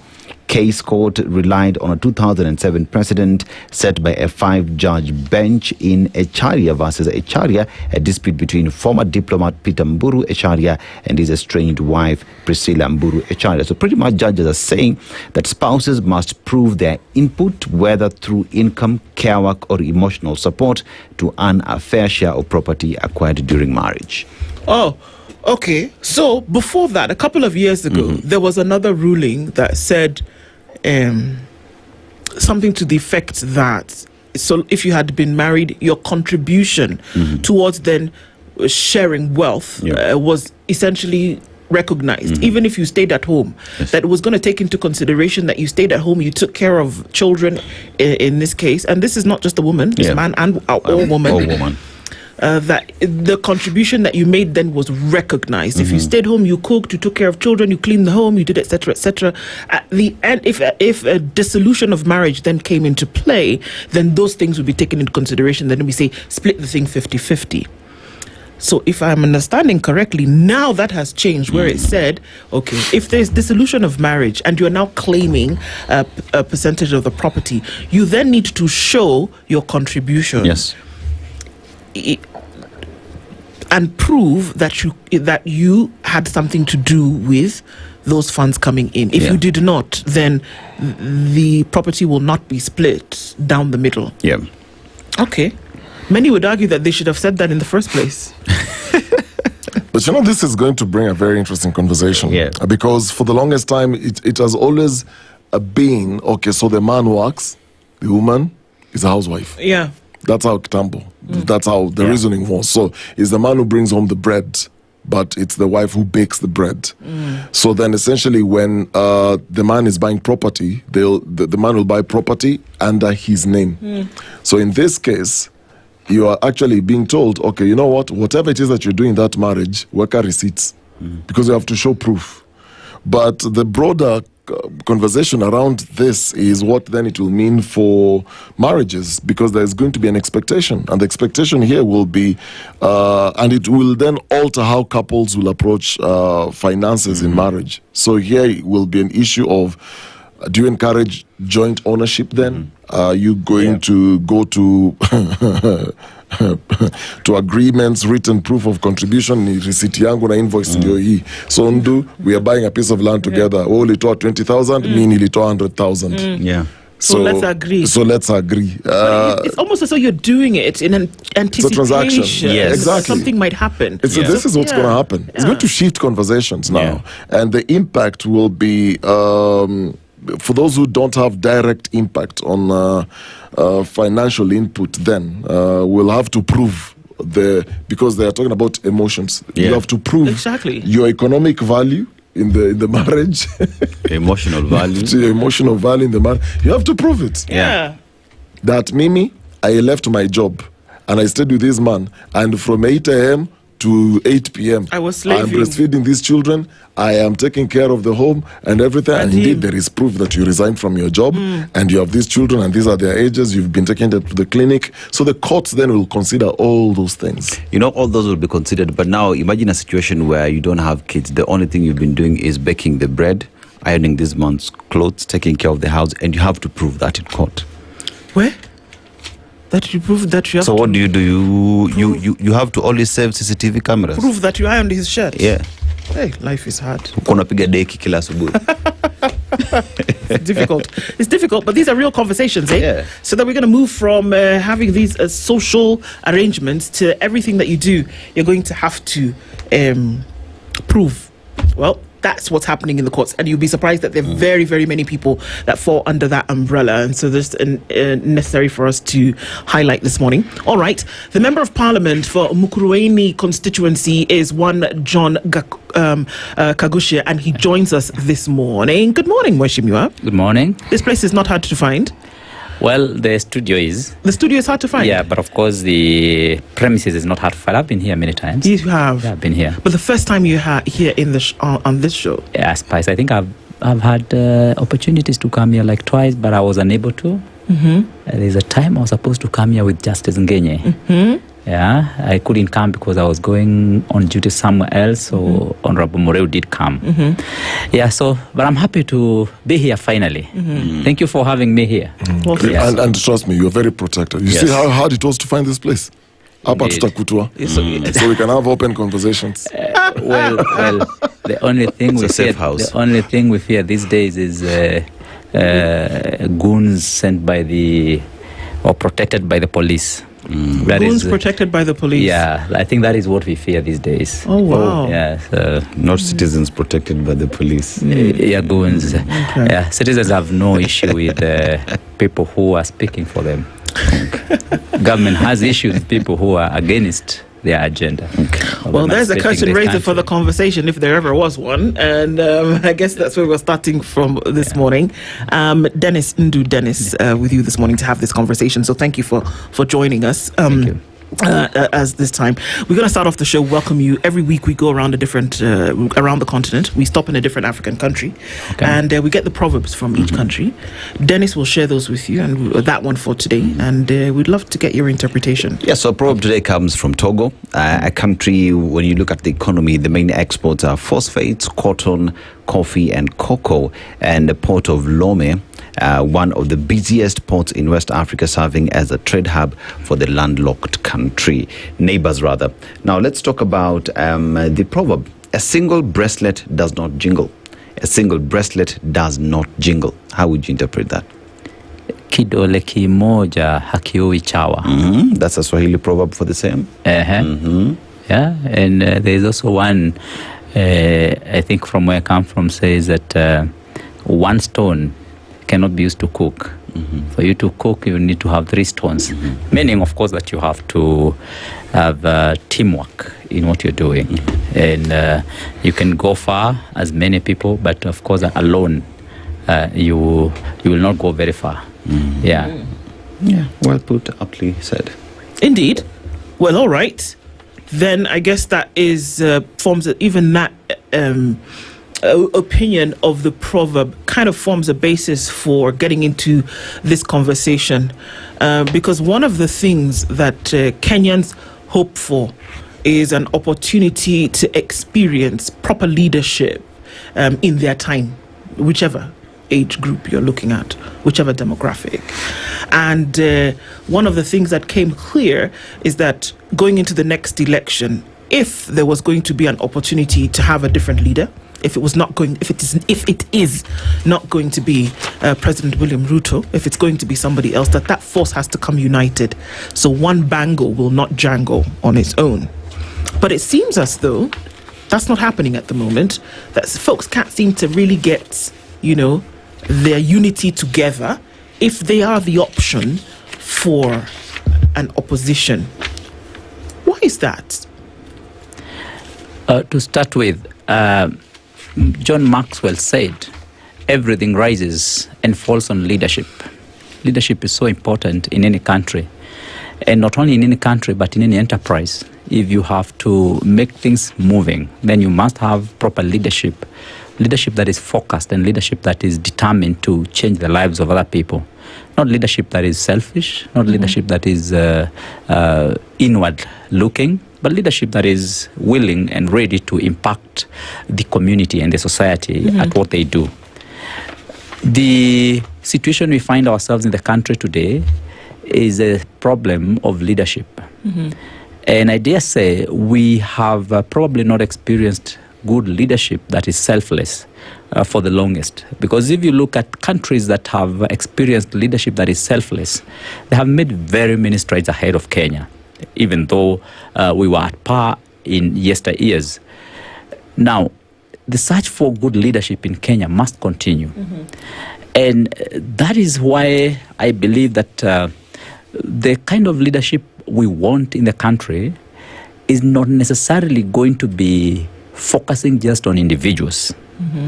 case. Court relied on a 2007 precedent set by a 5-judge bench in Echaria versus Echaria, a dispute between former diplomat Peter Mburu Echaria and his estranged wife Priscilla Mburu Echaria. So pretty much judges are saying that spouses must prove their input, whether through income, care work, or emotional support, to earn a fair share of property acquired during marriage. Oh, okay. So before that, a couple of years ago, there was another ruling that said something to the effect that, so if you had been married, your contribution towards then sharing wealth was essentially recognized, even if you stayed at home. That it was going to take into consideration that you stayed at home, you took care of children in this case, and this is not just a woman, it's man and all woman. All woman. That the contribution that you made then was recognized. If you stayed home, you cooked, you took care of children, you cleaned the home, you did etc., etc. At the end, if a dissolution of marriage then came into play, then those things would be taken into consideration. Then we say split the thing 50-50. So if I'm understanding correctly, now that has changed, where it said, okay, if there's dissolution of marriage and you're now claiming a percentage of the property, you then need to show your contribution. Yes. And prove that you had something to do with those funds coming in. If you did not, then the property will not be split down the middle. Yeah. Okay. Many would argue that they should have said that in the first place. But you know, this is going to bring a very interesting conversation. Because for the longest time, it has always been, okay, so the man works, the woman is a housewife. Yeah. That's how Kitambo. That's how the reasoning was. So it's the man who brings home the bread but it's the wife who bakes the bread. So then essentially when the man is buying property, the man will buy property under his name. So in this case, you are actually being told, okay, you know what, whatever it is that you're doing in that marriage, work out receipts, because you have to show proof. But the broader conversation around this is what then it will mean for marriages, because there's going to be an expectation, and the expectation here will be and it will then alter how couples will approach finances in marriage. So here it will be an issue of, do you encourage joint ownership then? Are you going to go to to agreements, written proof of contribution, ni receipt yangu na invoice ndio hii. So we are buying a piece of land together. Oh, ulitoa 20,000, mimi nilitoa 100,000. Yeah. So let's agree. So let's agree. It's almost as though you're doing it in an anticipation. It's a transaction. Yes. Exactly. Something might happen. This is what's going to happen. It's going to shift conversations now. And the impact will be, for those who don't have direct impact on financial input, then we'll have to prove because they are talking about emotions. You have to prove your economic value in the marriage, emotional value, to your emotional value in the marriage. You have to prove it. That Mimi, I left my job and I stayed with this man, and from 8 a.m. to 8 p.m. I was slaving. I'm breastfeeding these children. I am taking care of the home and everything. And indeed, there is proof that you resigned from your job and you have these children and these are their ages. You've been taking them to the clinic. So the courts then will consider all those things. You know, all those will be considered. But now imagine a situation where you don't have kids. The only thing you've been doing is baking the bread, ironing this month's clothes, taking care of the house, and you have to prove that in court. Where? That you prove that you have So what do? You have to always save CCTV cameras. Prove that you ironed his shirt. Yeah. Hey, life is hard. Unapiga deki kila asubuhi. It's difficult. It's difficult, but these are real conversations, eh? Yeah. So that we're going to move from having these social arrangements to everything that you do, you're going to have to prove. Well, that's what's happening in the courts, and you'll be surprised that there are very, very many people that fall under that umbrella, and so this is necessary for us to highlight this morning. All right, the Member of Parliament for Mukurweini constituency is one John Kagusha, and he joins us this morning. Good morning, Mheshimiwa. Good morning. This place is not hard to find. Well, the studio is. The studio is hard to find? Yeah, but of course the premises is not hard to find. I've been here many times. You have? Yeah, I've been here. But the first time you are here in the on this show? Yeah, Spice. I think I've had opportunities to come here like twice, but I was unable to. There's a time I was supposed to come here with Justice Ngenye. Yeah, I couldn't come because I was going on duty somewhere else, so Honorable Moreu did come. Yeah, so, but I'm happy to be here finally. Thank you for having me here. Yes. And trust me, you're very protected. You see how hard it was to find this place? Hapa tutakutwa. So we can have open conversations. Well, the only thing we fear these days is goons sent by or protected by the police. Goons protected by the police. Yeah, I think that is what we fear these days. Oh wow! Yeah, not citizens protected by the police. Yeah, goons. Yeah, citizens have no issue with people who are speaking for them. Government has issues with people who are against their agenda. Well, there's a curtain raiser for the conversation, if there ever was one, and I guess that's where we're starting from this morning. Dennis, with you this morning to have this conversation. So thank you for joining us. Thank you. As this time we're going to start off the show. Welcome you. Every week we go around around the continent. We stop in a different African country, and we get the proverbs from each country. Dennis will share those with you, and that one for today, and we'd love to get your interpretation. Yeah, so proverb today comes from Togo, a country. When you look at the economy, the main exports are phosphates, cotton, coffee and cocoa, and the port of Lome, one of the busiest ports in West Africa, serving as a trade hub for the landlocked country, neighbors rather. Now let's talk about the proverb. A single bracelet does not jingle. A single bracelet does not jingle. How would you interpret that? Kidole kimoja hakiui chawa. That's a Swahili proverb for the same. Yeah, and there's also one, I think from where I come from, says that one stone cannot be used to cook. For you to cook, you need to have 3 stones. Meaning, of course, that you have to have teamwork in what you're doing. And you can go far as many people, but of course alone you will not go very far. Yeah. Yeah, well put, aptly said. Indeed. Well, all right. Then I guess that is forms even that opinion of the proverb kind of forms a basis for getting into this conversation, because one of the things that Kenyans hope for is an opportunity to experience proper leadership in their time, whichever age group you're looking at, whichever demographic. And one of the things that came clear is that going into the next election, if there was going to be an opportunity to have a different leader, if it is not going to be President William Ruto, if it's going to be somebody else, that force has to come united. So one bangle will not jangle on its own. But it seems as though that's not happening at the moment. That folks can't seem to really get, their unity together if they are the option for an opposition. Why is that? To start with, John Maxwell said, everything rises and falls on leadership. Leadership is so important in any country, and not only in any country, but in any enterprise. If you have to make things moving, then you must have proper leadership. Leadership that is focused and leadership that is determined to change the lives of other people. Not leadership that is selfish, not leadership that is inward looking, but leadership that is willing and ready to impact the community and the society at what they do. The situation we find ourselves in the country today is a problem of leadership. And I dare say we have probably not experienced good leadership that is selfless for the longest. Because if you look at countries that have experienced leadership that is selfless, they have made very many strides ahead of Kenya, even though we were at par in yesteryears. Now, the search for good leadership in Kenya must continue. And that is why I believe that the kind of leadership we want in the country is not necessarily going to be focusing just on individuals,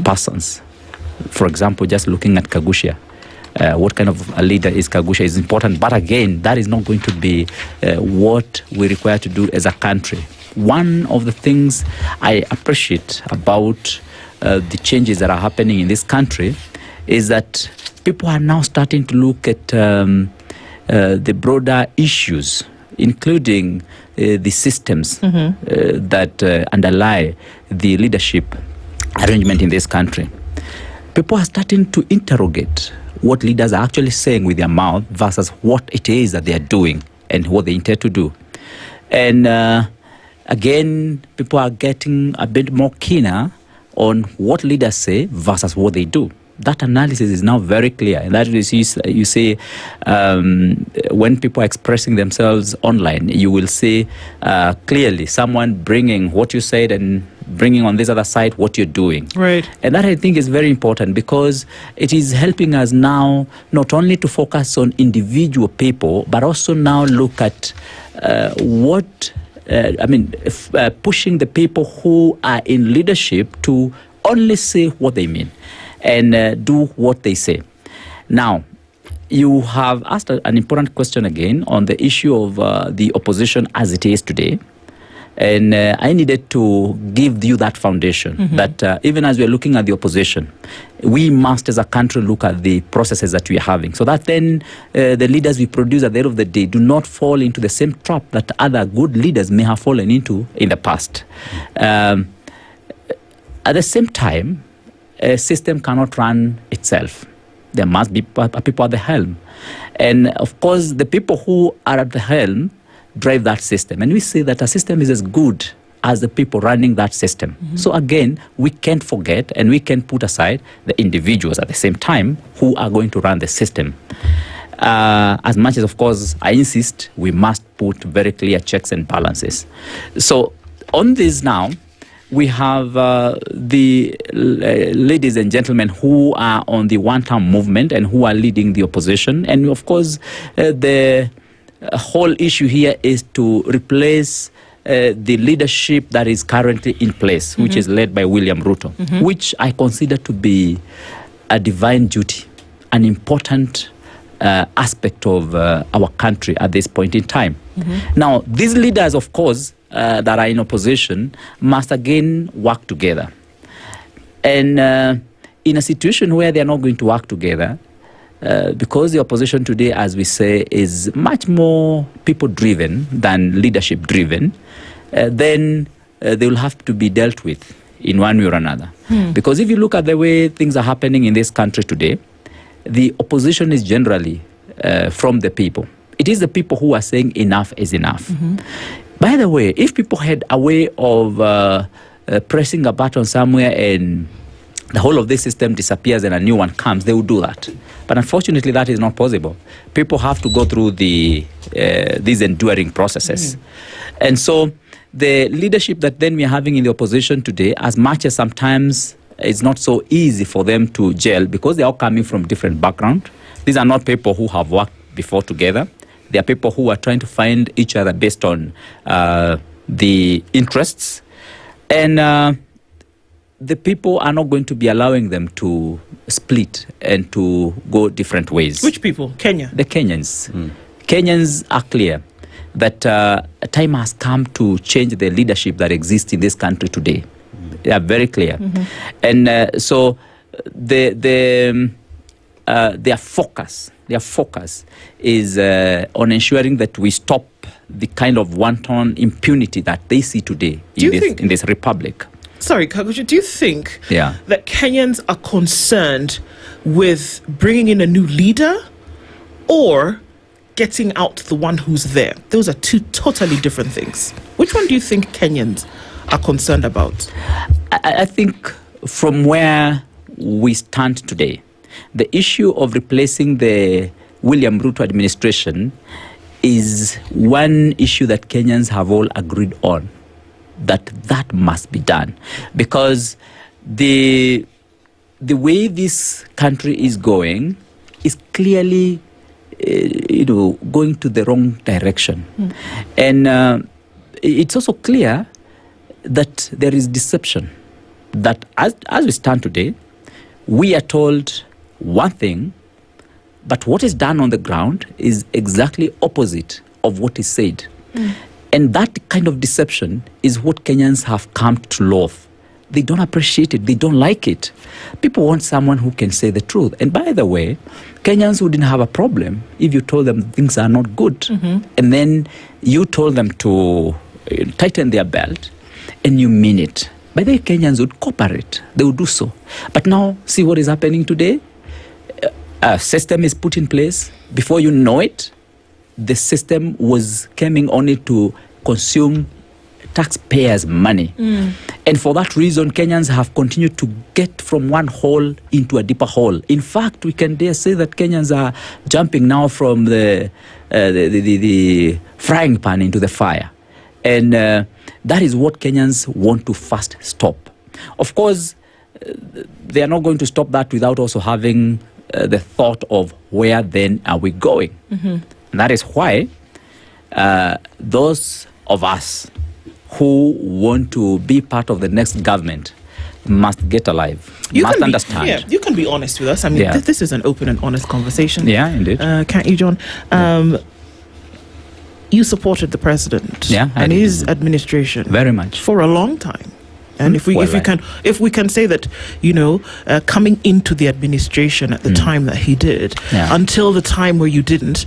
persons. For example, just looking at Kagusha, what kind of a leader is Kagusha is important. But again, that is not going to be what we require to do as a country. One of the things I appreciate about the changes that are happening in this country is that people are now starting to look at the broader issues, including the systems that underlie the leadership arrangement in this country. People are starting to interrogate what leaders are actually saying with their mouth versus what it is that they are doing and what they intend to do. And again, people are getting a bit more keener on what leaders say versus what they do. That analysis is now very clear. And that is, you see, when people are expressing themselves online, you will see clearly someone bringing what you said and bringing on this other side what you're doing. Right. And that, I think, is very important because it is helping us now not only to focus on individual people, but also now look at pushing the people who are in leadership to only say what they mean and do what they say. Now, you have asked an important question again on the issue of the opposition as it is today. And I needed to give you that foundation, that even as we're looking at the opposition, we must as a country look at the processes that we are having, so that then the leaders we produce at the end of the day do not fall into the same trap that other good leaders may have fallen into in the past. At the same time, a system cannot run itself. There must be people at the helm. And of course, the people who are at the helm drive that system. And we say that a system is as good as the people running that system. So again, we can't forget and we can't put aside the individuals at the same time who are going to run the system. As much as, of course, I insist, we must put very clear checks and balances. So on this now, we have the ladies and gentlemen who are on the one-term movement and who are leading the opposition. And of course, the whole issue here is to replace the leadership that is currently in place, which is led by William Ruto, which I consider to be a divine duty, an important aspect of our country at this point in time. Now, these leaders, of course, that are in opposition must again work together. And in a situation where they are not going to work together, because the opposition today, as we say, is much more people-driven than leadership-driven, then they will have to be dealt with in one way or another. Because if you look at the way things are happening in this country today, the opposition is generally from the people. It is the people who are saying enough is enough. By the way, if people had a way of pressing a button somewhere and the whole of this system disappears and a new one comes, they will do that. But unfortunately, that is not possible. People have to go through these enduring processes. And so the leadership that then we are having in the opposition today, as much as sometimes it's not so easy for them to gel because they're all coming from different backgrounds. These are not people who have worked before together. They are people who are trying to find each other based on the interests. And the people are not going to be allowing them to split and to go different ways. Which people? Kenya? The Kenyans. Kenyans are clear that a time has come to change the leadership that exists in this country today. They are very clear. And so their focus is on ensuring that we stop the kind of wanton impunity that they see today in this republic. Sorry, Kaguchi, do you think Yeah. that Kenyans are concerned with bringing in a new leader or getting out the one who's there? Those are two totally different things. Which one do you think Kenyans are concerned about? I think from where we stand today, the issue of replacing the William Ruto administration is one issue that Kenyans have all agreed on, that must be done. Because the way this country is going is clearly going to the wrong direction. And it's also clear that there is deception. That as we stand today, we are told one thing, but what is done on the ground is exactly opposite of what is said. And that kind of deception is what Kenyans have come to love. They don't appreciate it. They don't like it. People want someone who can say the truth. And by the way, Kenyans wouldn't have a problem if you told them things are not good. And then you told them to tighten their belt and you mean it. By the way, Kenyans would cooperate. They would do so. But now, see what is happening today? A system is put in place. Before you know it, the system was coming only to consume taxpayers' money. And for that reason, Kenyans have continued to get from one hole into a deeper hole. In fact, we can dare say that Kenyans are jumping now from the frying pan into the fire. And that is what Kenyans want to first stop. Of course, they are not going to stop that without also having the thought of where then are we going. And that is why those of us who want to be part of the next government must get alive, must understand. Yeah, you can be honest with us. I mean, this is an open and honest conversation. Yeah, indeed. Can't you, John? You supported the president and his administration very much for a long time. And if we can say that, coming into the administration at the time that he did, until the time where you didn't,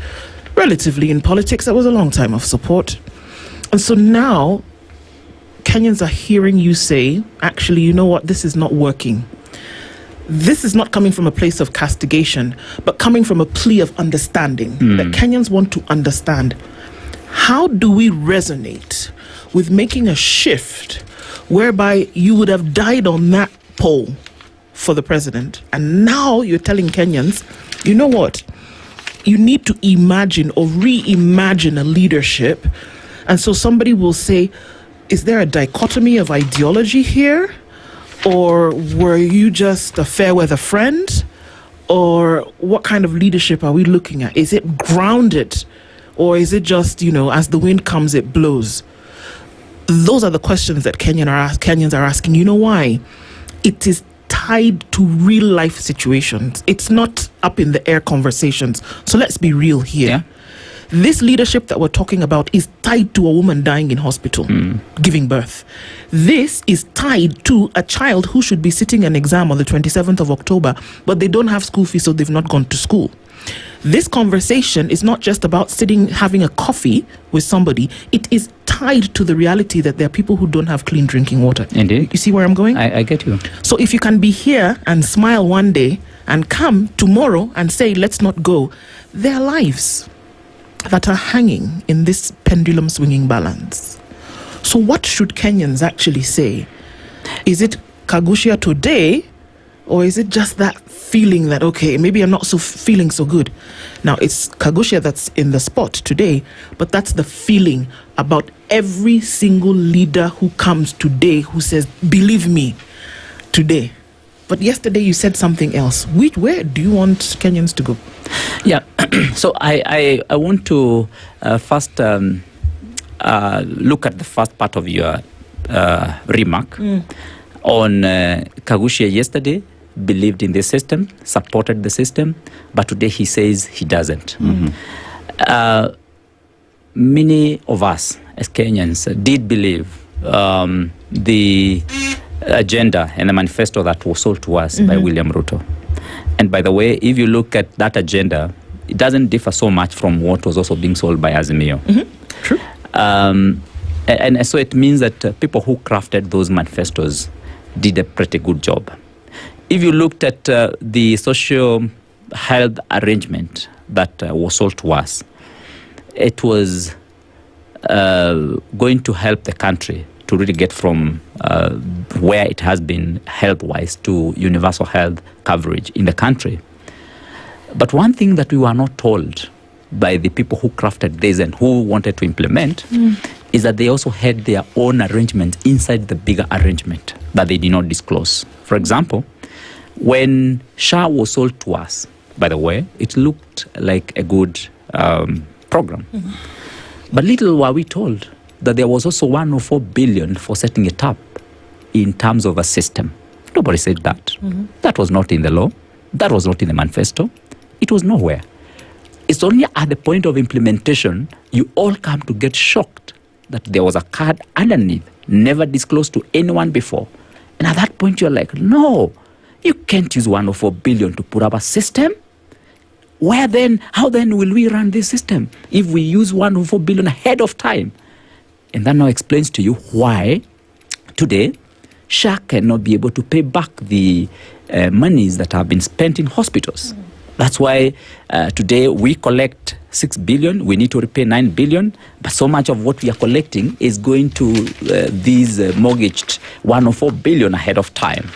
relatively in politics, that was a long time of support. And so now, Kenyans are hearing you say, actually, you know what, this is not working. This is not coming from a place of castigation, but coming from a plea of understanding, that Kenyans want to understand. How do we resonate with making a shift whereby you would have died on that pole for the president, and now you're telling Kenyans, you know what, you need to imagine or reimagine a leadership. And so somebody will say, is there a dichotomy of ideology here? Or were you just a fair weather friend? Or what kind of leadership are we looking at? Is it grounded? Or is it just, as the wind comes, it blows? those are the questions that Kenyans are asking. You know why? It is tied to real life situations. It's not up in the air conversations. So let's be real here. Yeah. This leadership that we're talking about is tied to a woman dying in hospital, giving birth. This is tied to a child who should be sitting an exam on the 27th of October, but they don't have school fees, so they've not gone to school. This conversation is not just about sitting, having a coffee with somebody. It is tied to the reality that there are people who don't have clean drinking water. Indeed. You see where I'm going? I get you. So if you can be here and smile one day and come tomorrow and say, let's not go, there are lives that are hanging in this pendulum swinging balance. So what should Kenyans actually say? Is it Kagushia today, or is it just that feeling that, okay, maybe I'm not feeling so good? Now, it's Kagushia that's in the spot today, but that's the feeling about every single leader who comes today who says, believe me, today. But yesterday you said something else. Where do you want Kenyans to go? Yeah, so I want to first look at the first part of your remark on Kagushia yesterday believed in the system, supported the system, but today he says he doesn't. Many of us as Kenyans did believe the agenda and the manifesto that was sold to us by William Ruto. And by the way, if you look at that agenda, it doesn't differ so much from what was also being sold by Azimio. True. And so it means that people who crafted those manifestos did a pretty good job. If you looked at the social health arrangement that was sold to us, it was going to help the country to really get from where it has been health-wise to universal health coverage in the country. But one thing that we were not told by the people who crafted this and who wanted to implement is that they also had their own arrangements inside the bigger arrangement that they did not disclose. For example, when SHA was sold to us, by the way, it looked like a good program. But little were we told that there was also 104 billion for setting it up in terms of a system. Nobody said that. That was not in the law. That was not in the manifesto. It was nowhere. It's only at the point of implementation you all come to get shocked that there was a card underneath, never disclosed to anyone before. And at that point you're like, no, you can't use 104 billion to put up a system. Where then, how then will we run this system if we use 104 billion ahead of time? And that now explains to you why today SHA cannot be able to pay back the monies that have been spent in hospitals. That's why today we collect 6 billion, we need to repay 9 billion, but so much of what we are collecting is going to these mortgaged 104 billion ahead of time.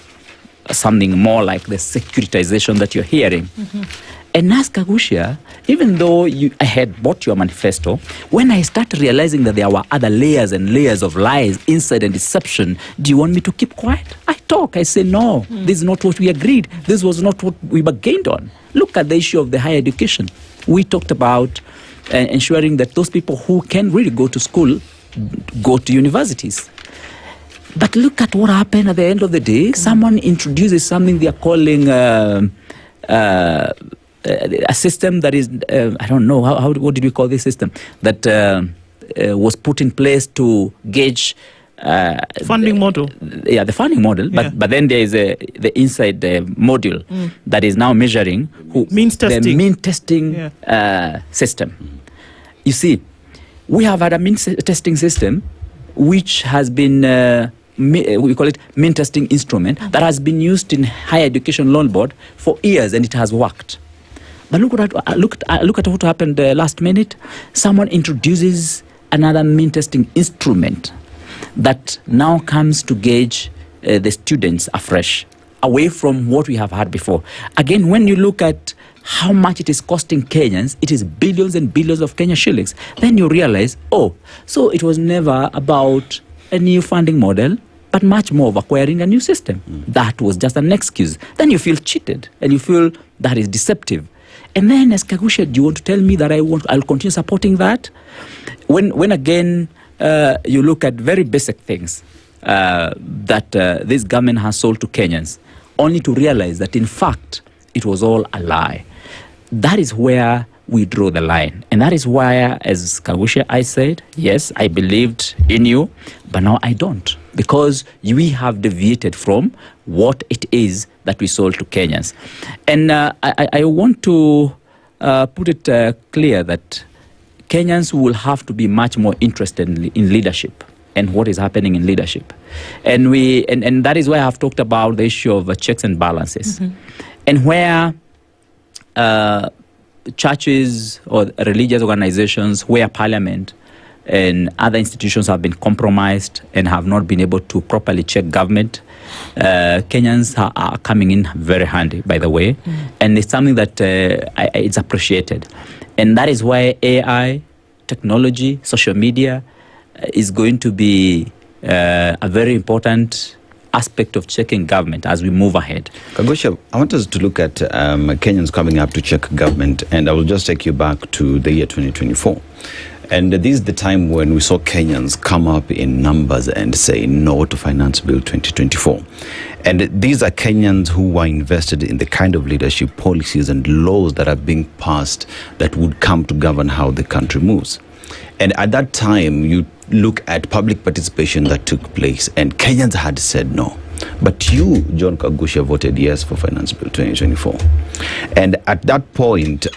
Something more like the securitization that you're hearing. And as Kagushia, even though I had bought your manifesto, when I started realizing that there were other layers and layers of lies, inside and deception, do you want me to keep quiet? I talk. I say, no, this is not what we agreed. This was not what we bargained on. Look at the issue of the higher education. We talked about ensuring that those people who can really go to school go to universities. But look at what happened at the end of the day. Someone introduces something they are calling a system that is, I don't know, what did we call this system? That was put in place to gauge... funding model. Yeah, the funding model. But then there is the inside module that is now measuring means testing. The mean testing system. You see, we have had a mean testing system which has been... we call it mean testing instrument that has been used in higher education loan board for years, and it has worked. But look at what happened last minute. Someone introduces another mean testing instrument that now comes to gauge the students afresh, away from what we have had before. Again, when you look at how much it is costing Kenyans, it is billions and billions of Kenya shillings. Then you realize, oh, so it was never about a new funding model, but much more of acquiring a new system. That was just an excuse. Then you feel cheated, and you feel that is deceptive. And then as Kagushia, do you want to tell me that I'll continue supporting that? When again, you look at very basic things that this government has sold to Kenyans, only to realize that in fact it was all a lie. That is where we draw the line. And that is why, as Kagusha, I said, yes, I believed in you, but now I don't. Because we have deviated from what it is that we sold to Kenyans. And I want to put it clear that Kenyans will have to be much more interested in leadership and what is happening in leadership. And that is why I've talked about the issue of checks and balances. And where churches or religious organizations, where parliament and other institutions have been compromised and have not been able to properly check government, Kenyans are coming in very handy, by the way. And it's something that it's appreciated. And that is why AI, technology, social media is going to be a very important aspect of checking government as we move ahead. Kagosha, I want us to look at Kenyans coming up to check government, and I will just take you back to the year 2024. And this is the time when we saw Kenyans come up in numbers and say no to Finance Bill 2024. And these are Kenyans who were invested in the kind of leadership, policies and laws that are being passed that would come to govern how the country moves. And at that time, you look at public participation that took place, and Kenyans had said no. But you, John Kagusha, voted yes for Finance Bill 2024. And at that point,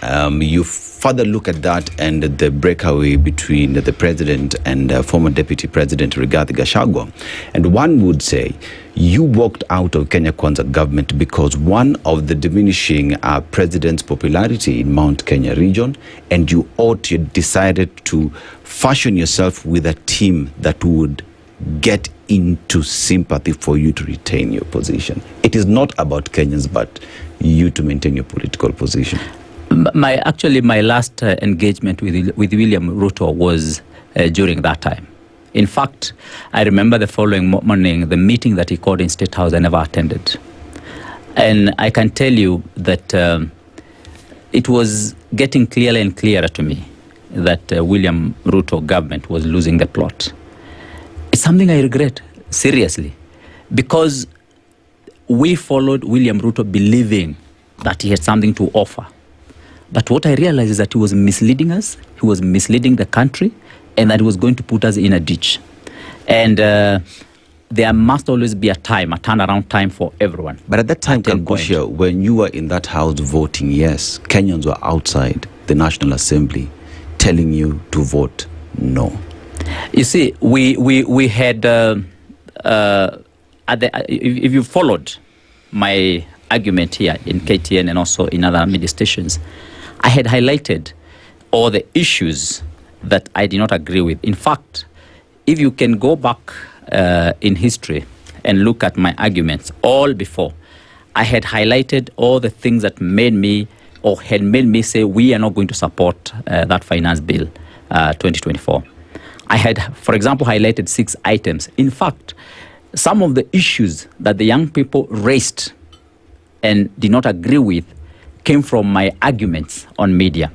you further look at that and the breakaway between the president and former deputy president Rigathi Gachagua. And one would say you walked out of Kenya Kwanza government because one of the diminishing president's popularity in Mount Kenya region, and you decided to fashion yourself with a team that would get into sympathy for you to retain your position. It is not about Kenyans, but you to maintain your political position. My last engagement with William Ruto was during that time. In fact, I remember the following morning, the meeting that he called in State House, I never attended. And I can tell you that it was getting clearer and clearer to me that William Ruto government was losing the plot. It's something I regret, seriously, because we followed William Ruto believing that he had something to offer. But what I realized is that he was misleading us, he was misleading the country, and that he was going to put us in a ditch. And there must always be a turnaround time for everyone. But at that time, Kagusha, when you were in that house voting yes, Kenyans were outside the National Assembly telling you to vote no. You see, we had, if you followed my argument here in KTN and also in other media stations, I had highlighted all the issues that I did not agree with. In fact, if you can go back in history and look at my arguments all before, I had highlighted all the things that made me or had made me say we are not going to support that finance bill 2024. I had, for example, highlighted 6 items. In fact, some of the issues that the young people raised and did not agree with came from my arguments on media.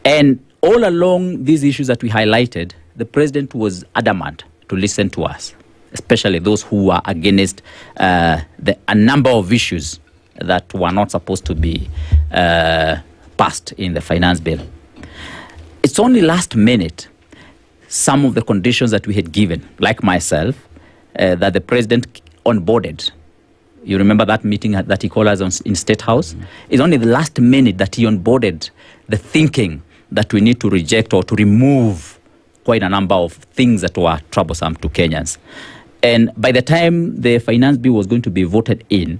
And all along these issues that we highlighted, the president was adamant to listen to us, especially those who were against a number of issues that were not supposed to be passed in the finance bill. It's only last minute some of the conditions that we had given, like myself, that the president onboarded. You remember that meeting that he called us in State House? It's only the last minute that he onboarded the thinking that we need to reject or to remove quite a number of things that were troublesome to Kenyans. And by the time the finance bill was going to be voted in,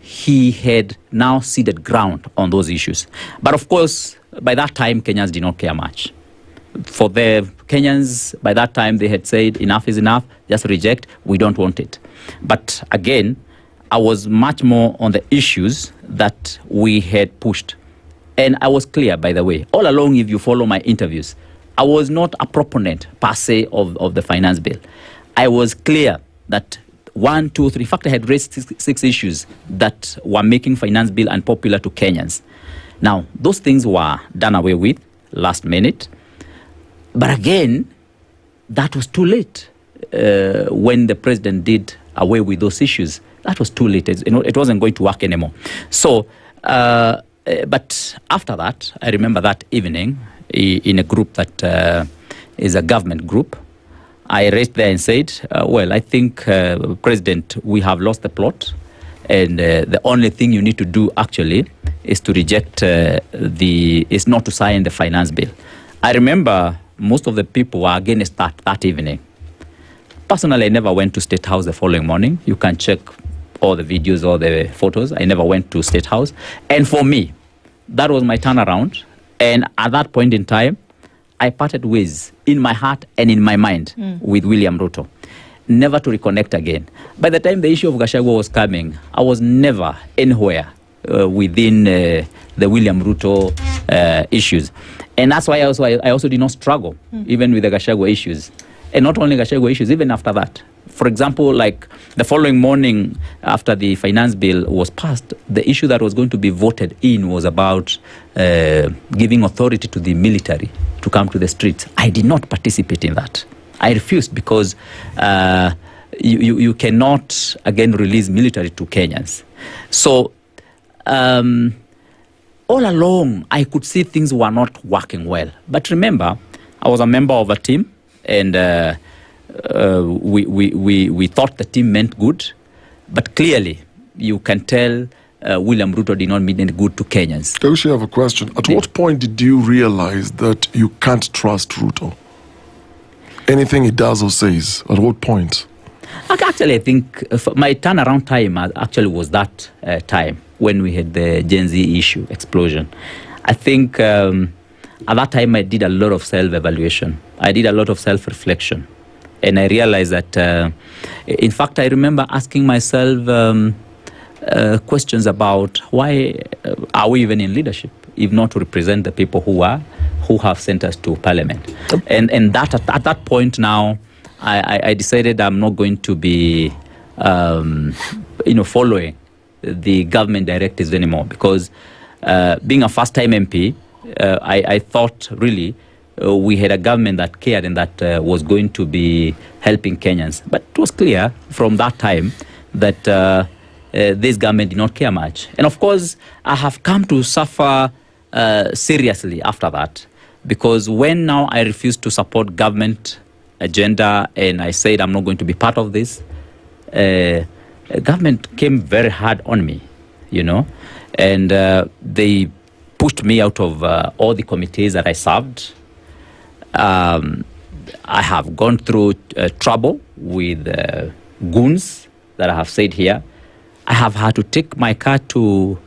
he had now ceded ground on those issues. But of course, by that time, Kenyans did not care much. For the Kenyans, by that time, they had said, enough is enough, just reject, we don't want it. But again, I was much more on the issues that we had pushed. And I was clear, by the way, all along, if you follow my interviews, I was not a proponent, per se, of the finance bill. I was clear that 1, 2, 3, in fact, I had raised 6 issues that were making finance bill unpopular to Kenyans. Now, those things were done away with last minute. But again, that was too late when the president did away with those issues. That was too late. It wasn't going to work anymore. So, but after that, I remember that evening in a group that is a government group, I raised there and said, well, I think, President, we have lost the plot. And the only thing you need to do actually is to reject is not to sign the finance bill. I remember most of the people were against that evening. Personally, I never went to State House the following morning. You can check all the videos, all the photos. I never went to State House. And for me, that was my turnaround. And at that point in time, I parted ways in my heart and in my mind with William Ruto, never to reconnect again. By the time the issue of Gachagua was coming, I was never anywhere within the William Ruto issues. And that's why I also did not struggle, even with the Gachagua issues. And not only Gachagua issues, even after that. For example, like the following morning after the finance bill was passed, the issue that was going to be voted in was about giving authority to the military to come to the streets. I did not participate in that. I refused because you cannot, again, release military to Kenyans. So all along, I could see things were not working well. But remember, I was a member of a team, and we thought the team meant good. But clearly, you can tell William Ruto did not mean any good to Kenyans. I actually have a question. At what point did you realize that you can't trust Ruto? Anything he does or says, at what point? Actually, I think my turnaround time actually was that time when we had the Gen Z issue explosion. I think at that time I did a lot of self-evaluation. I did a lot of self-reflection. And I realized that, in fact, I remember asking myself questions about why are we even in leadership, if not to represent the people who have sent us to parliament. And that at that point now, I decided I'm not going to be, following the government directives anymore, because being a first-time MP, I thought really we had a government that cared and that was going to be helping Kenyans. But it was clear from that time that this government did not care much. And of course, I have come to suffer seriously after that, because when now I refused to support government agenda and I said I'm not going to be part of this, government came very hard on me, and they pushed me out of all the committees that I served. I have gone through trouble with goons that I have said here. I have had to take my car to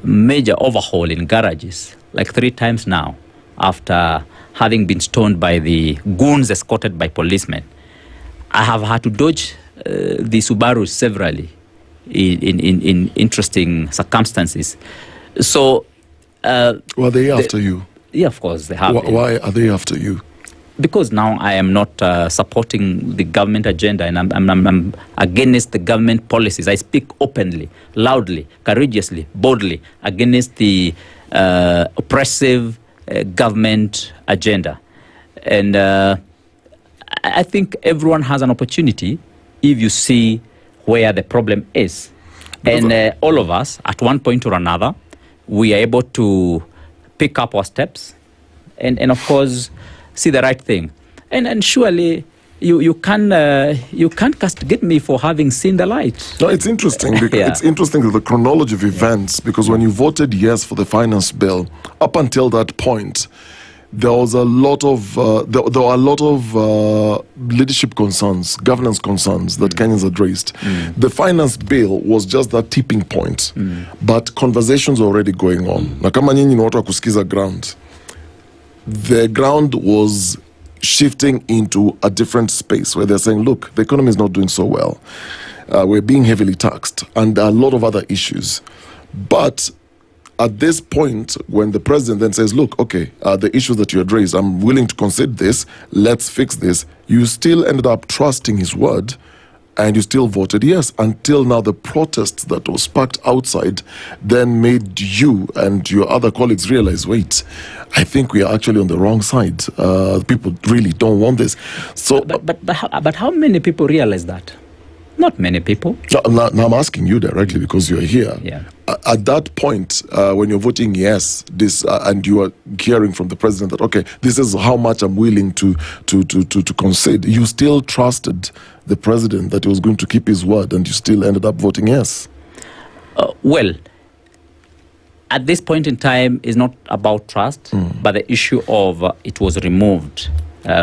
major overhaul in garages, like 3 times now, after having been stoned by the goons escorted by policemen. I have had to dodge the Subarus severally in interesting circumstances. So, were they after you? Yeah, of course they have. Why are they after you? Because now I am not supporting the government agenda, and I'm against the government policies. I speak openly, loudly, courageously, boldly against the oppressive government agenda. And I think everyone has an opportunity if you see where the problem is. And all of us, at one point or another, we are able to pick up our steps and of course, see the right thing. And surely you can't castigate me for having seen the light. No, it's interesting because it's interesting the chronology of events, because when you voted yes for the finance bill, up until that point, there was a lot of there were a lot of leadership concerns, governance concerns that Kenyans had raised. The finance bill was just that tipping point, but conversations were already going on. Na kama nyinyi ni watu wa kusikiza ground, the ground was shifting into a different space where they're saying, look, the economy is not doing so well. We're being heavily taxed and a lot of other issues. But at this point, when the president then says, look, okay, the issues that you had raised, I'm willing to concede this, let's fix this, you still ended up trusting his word and you still voted yes. Until now, the protests that was sparked outside then made you and your other colleagues realize, wait, I think we are actually on the wrong side. People really don't want this. So, but how many people realize that? Not many people. Now I'm asking you directly because you're here. Yeah. At that point, when you're voting yes, this and you are hearing from the president that okay, this is how much I'm willing to concede. You still trusted the president that he was going to keep his word, and you still ended up voting yes. Well, at this point in time, it's not about trust, but the issue of it was removed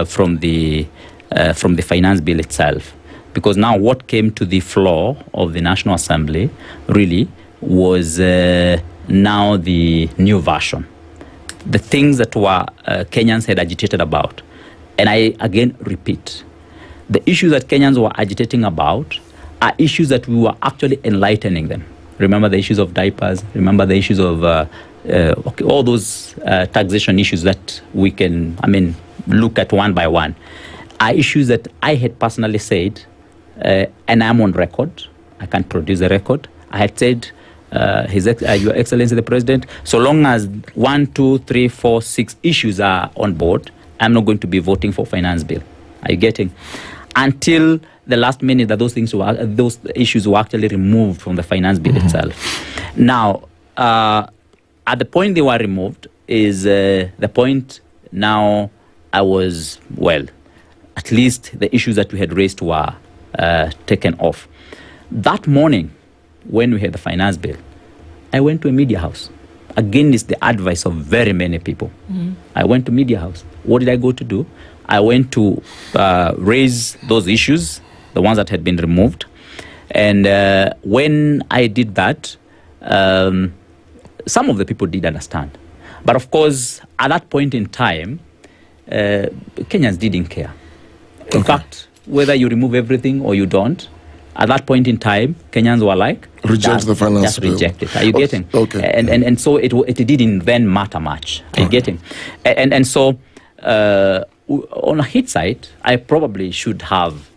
from the finance bill itself. Because now what came to the floor of the National Assembly really was now the new version. The things that were Kenyans had agitated about. And I again repeat, the issues that Kenyans were agitating about are issues that we were actually enlightening them. Remember the issues of diapers, remember the issues of all those taxation issues that we can, look at one by one, are issues that I had personally said, and I'm on record. I can produce a record. I had said, Your Excellency the President, so long as 1, 2, 3, 4, 6 issues are on board, I'm not going to be voting for finance bill. Are you getting? Until the last minute that those issues were actually removed from the finance bill itself. Now, at the point they were removed is the point now I was, well, at least the issues that we had raised were taken off. That morning, when we had the finance bill, I went to a media house. Again, it's the advice of very many people. I went to media house. What did I go to do? I went to raise those issues, the ones that had been removed. And when I did that, some of the people did understand. But of course, at that point in time, Kenyans didn't care. In fact, whether you remove everything or you don't, at that point in time, Kenyans were like, reject the finance bill. Just reject it. Are you getting? Okay. And so it didn't then matter much. Are you getting? And so on a hit side, I probably should have,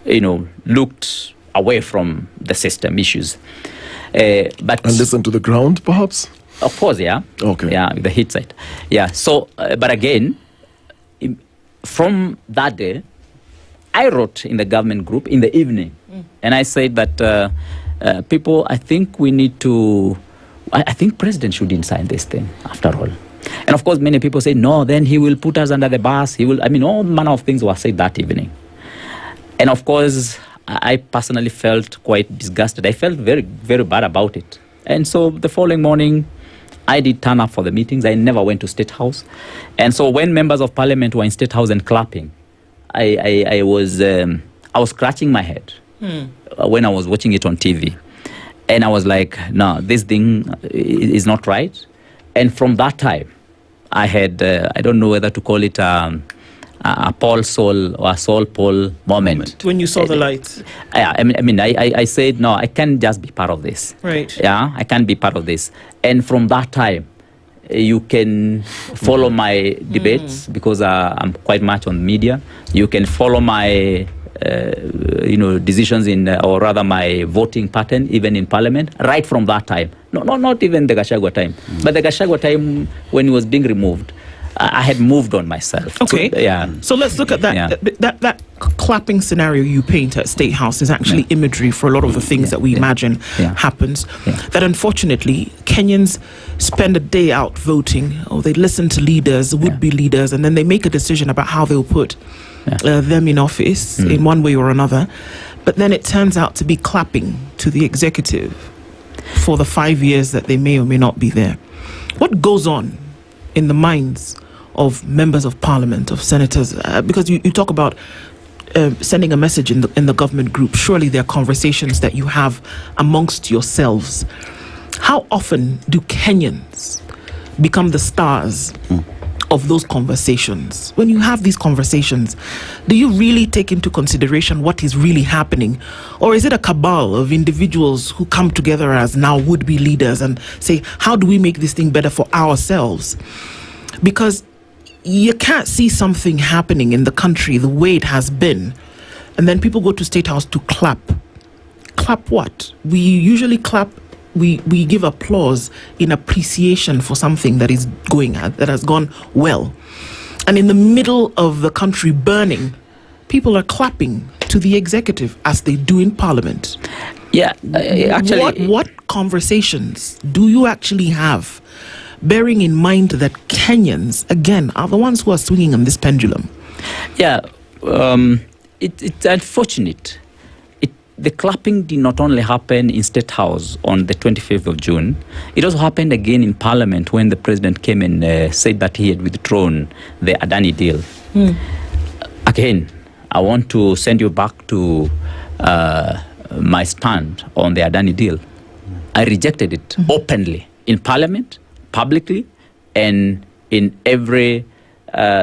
looked away from the system issues. But and listen to the ground, perhaps? Of course, yeah. Okay. Yeah, the hit side. Yeah. So, but again, from that day, I wrote in the government group in the evening, and I said that people, I think we need to, I think President shouldn't sign this thing after all. And of course, many people say, no, then he will put us under the bus. He will, all manner of things were said that evening. And of course, I personally felt quite disgusted. I felt very, very bad about it. And so the following morning, I did turn up for the meetings. I never went to State House. And so when members of Parliament were in State House and clapping, I was scratching my head when I was watching it on TV. And I was like, no, this thing is not right. And from that time, I had, I don't know whether to call it a Paul Saul or a Saul Paul moment. When you saw the light. I said, no, I can't just be part of this. Right. Yeah, I can't be part of this. And from that time, you can follow my debates because I'm quite much on media. You can follow my, decisions or rather my voting pattern, even in Parliament, right from that time. No, not even the Gachagua time, but the Gachagua time when it was being removed. I had moved on myself. Okay. So, So let's look at that. Yeah. That clapping scenario you paint at State House is actually imagery for a lot of the things that we imagine happens. That unfortunately, Kenyans spend a day out voting, or they listen to leaders, would-be leaders, and then they make a decision about how they'll put them in office in one way or another. But then it turns out to be clapping to the executive for the 5 years that they may or may not be there. What goes on in the minds of members of parliament, of senators, because you talk about sending a message in the government group. Surely there are conversations that you have amongst yourselves. How often do Kenyans become the stars of those conversations? When you have these conversations, do you really take into consideration what is really happening? Or is it a cabal of individuals who come together as now would-be leaders and say, how do we make this thing better for ourselves? Because you can't see something happening in the country the way it has been and then people go to State House to clap. Clap what? We usually clap. We give applause in appreciation for something that is that has gone well. And in the middle of the country burning, people are clapping to the executive as they do in Parliament. Yeah, actually, what conversations do you actually have, bearing in mind that Kenyans again are the ones who are swinging on this pendulum? Yeah, it's unfortunate. The clapping did not only happen in State House on the 25th of June, it also happened again in Parliament when the President came and said that he had withdrawn the Adani deal. Again, I want to send you back to my stand on the Adani deal. I rejected it openly in Parliament, publicly, and in every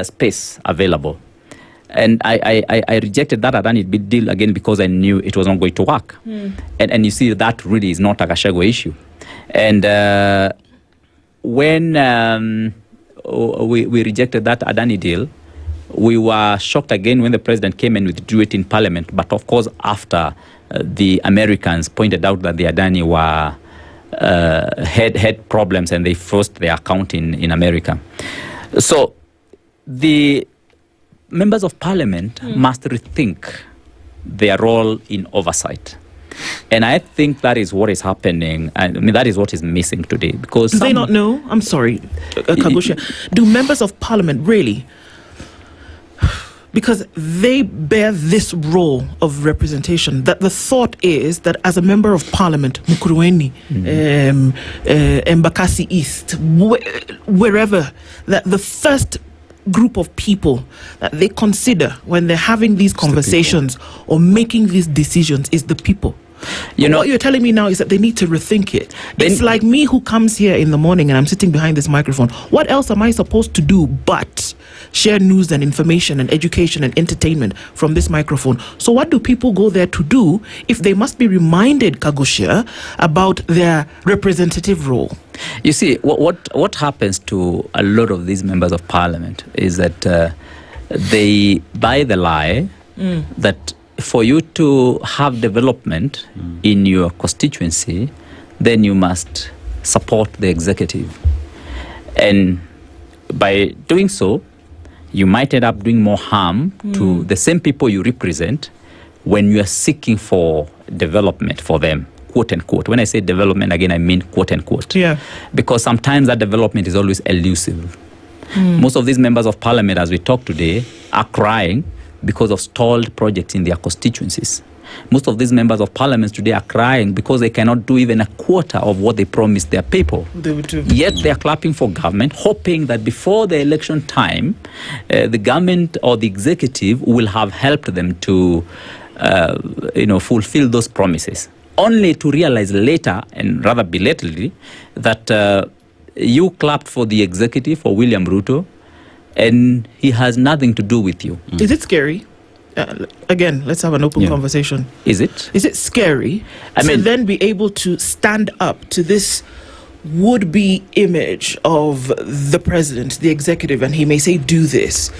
space available. And I rejected that Adani deal again because I knew it was not going to work. And you see, that really is not a Gachagua issue. And when we rejected that Adani deal, we were shocked again when the President came and withdrew it in Parliament. But of course, after the Americans pointed out that the Adani were had problems and they froze their account in America. So the members of Parliament must rethink their role in oversight. And I think that is what is happening. I mean, that is what is missing today. Because do they not know? I'm sorry, Kagusha. Do members of Parliament really? Because they bear this role of representation, that the thought is that as a member of Parliament, Mukurweni, Embakasi East, wherever, that the first group of people that they consider when they're having these conversations or making these decisions is the people. What you're telling me now is that they need to rethink it. It's like me who comes here in the morning and I'm sitting behind this microphone. What else am I supposed to do but share news and information and education and entertainment from this microphone? So what do people go there to do if they must be reminded, Kagusha, about their representative role? You see, what happens to a lot of these members of Parliament is that they buy the lie that for you to have development in your constituency, then you must support the executive. And by doing so, you might end up doing more harm to the same people you represent when you are seeking for development for them, quote unquote. When I say development, again, I mean quote unquote. Yeah. Because sometimes that development is always elusive. Most of these members of Parliament, as we talk today, are crying because of stalled projects in their constituencies. Most of these members of Parliament today are crying because they cannot do even a quarter of what they promised their people. They would do. Yet they are clapping for government, hoping that before the election time, the government or the executive will have helped them to fulfill those promises. Only to realize later, and rather belatedly, that you clapped for the executive, for William Ruto, and he has nothing to do with you. Is it scary? Again, let's have an open conversation. Is it? Is it scary to then be able to stand up to this would-be image of the president, the executive, and he may say, do this?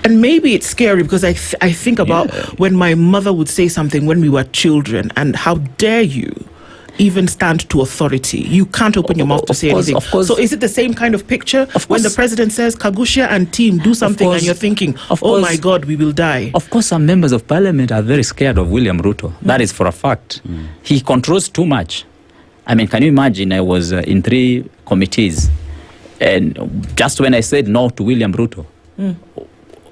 And maybe it's scary because I think about when my mother would say something when we were children, and how dare you even stand to authority? You can't open your mouth to say anything. So is it the same kind of picture when the president says, Kagusha and team, do something, and you're thinking, oh my God, we will die? Of course, some members of Parliament are very scared of William Ruto. That is for a fact. He controls too much. I mean, can you imagine? I was in 3 committees, and just when I said no to William Ruto,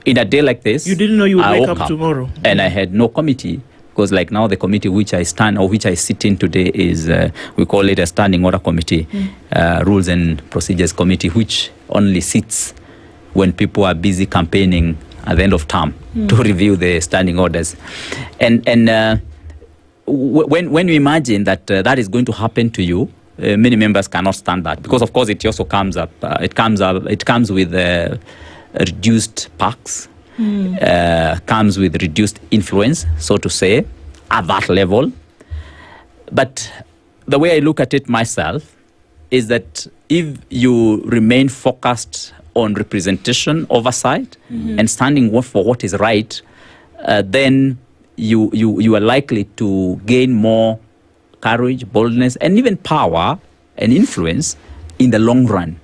in a day like this, you didn't know you would wake up tomorrow. And I had no committee. Because like now the committee which I stand or which I sit in today is, we call it a standing order committee, rules and procedures committee, which only sits when people are busy campaigning at the end of term to review the standing orders. And when you imagine that that is going to happen to you, many members cannot stand that, because of course it also comes up. It comes with reduced packs. Comes with reduced influence, so to say, at that level. But the way I look at it myself is that if you remain focused on representation, oversight, and standing for what is right, then you are likely to gain more courage, boldness, and even power and influence in the long run,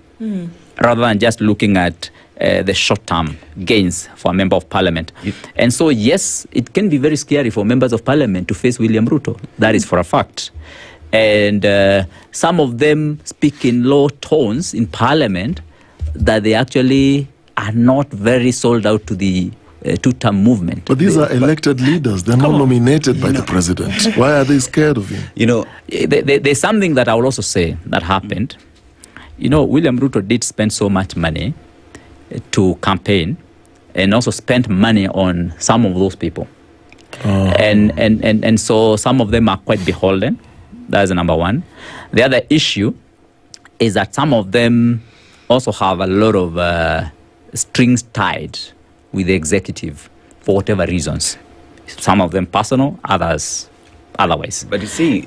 rather than just looking at the short-term gains for a member of parliament. And so, yes, it can be very scary for members of parliament to face William Ruto. That is for a fact. And some of them speak in low tones in parliament that they actually are not very sold out to the two-term movement. But these are elected leaders. They're not nominated by the president. Why are they scared of him? There's something that I will also say that happened. William Ruto did spend so much money to campaign, and also spent money on some of those people. And so some of them are quite beholden. That's number one. The other issue is that some of them also have a lot of strings tied with the executive for whatever reasons. Some of them personal, others otherwise. But you see,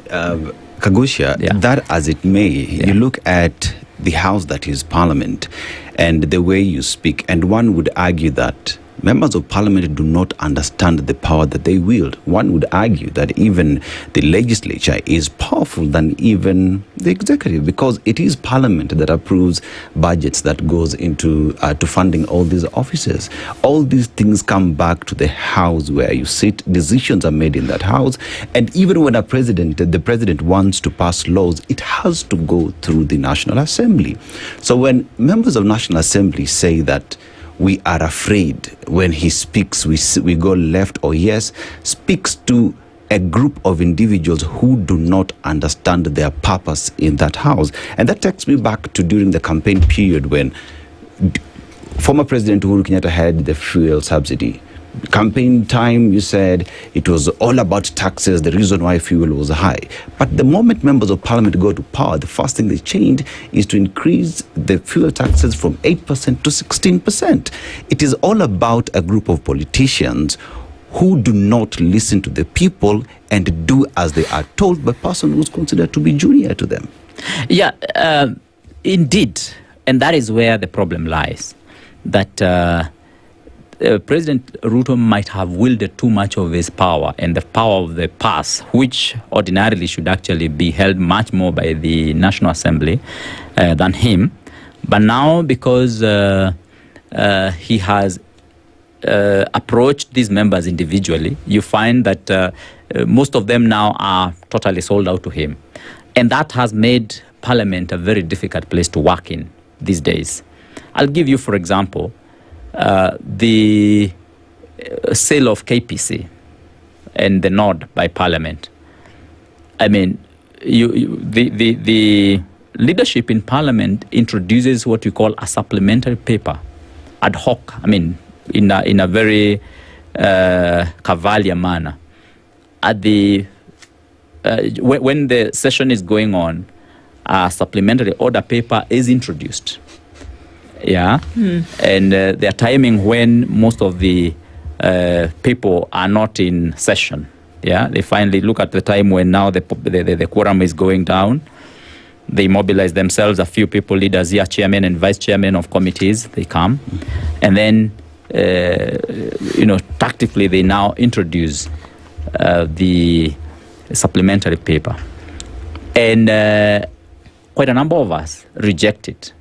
Kagusha, that as it may, you look at the house that is parliament and the way you speak, and one would argue that members of parliament do not understand the power that they wield. One would argue that even the legislature is powerful than even the executive, because it is parliament that approves budgets that goes into to funding all these offices. All these things come back to the house where you sit. Decisions are made in that house, and even when the president wants to pass laws, it has to go through the National Assembly. So when members of National Assembly say that we are afraid when he speaks, we go left or yes, speaks to a group of individuals who do not understand their purpose in that house. And that takes me back to during the campaign period when former President Uhuru Kenyatta had the fuel subsidy. Campaign time, you said it was all about taxes, the reason why fuel was high. But the moment members of parliament go to power, the first thing they changed is to increase the fuel taxes from 8% to 16%. It is all about a group of politicians who do not listen to the people and do as they are told by a person who's considered to be junior to them. Yeah, indeed. And that is where the problem lies. That President Ruto might have wielded too much of his power and the power of the past, which ordinarily should actually be held much more by the National Assembly than him. But now, because he has approached these members individually, you find that most of them now are totally sold out to him. And that has made Parliament a very difficult place to work in these days. I'll give you, for example, the sale of KPC and the nod by Parliament. I mean, the leadership in Parliament introduces what we call a supplementary paper, ad hoc. I mean, in a very cavalier manner. At the when the session is going on, a supplementary order paper is introduced. Yeah, and their timing when most of the people are not in session. Yeah, they finally look at the time when now the quorum is going down. They mobilize themselves, a few people, leaders here, chairman and vice chairman of committees, they come. And then, tactically, they now introduce the supplementary paper. And quite a number of us reject it.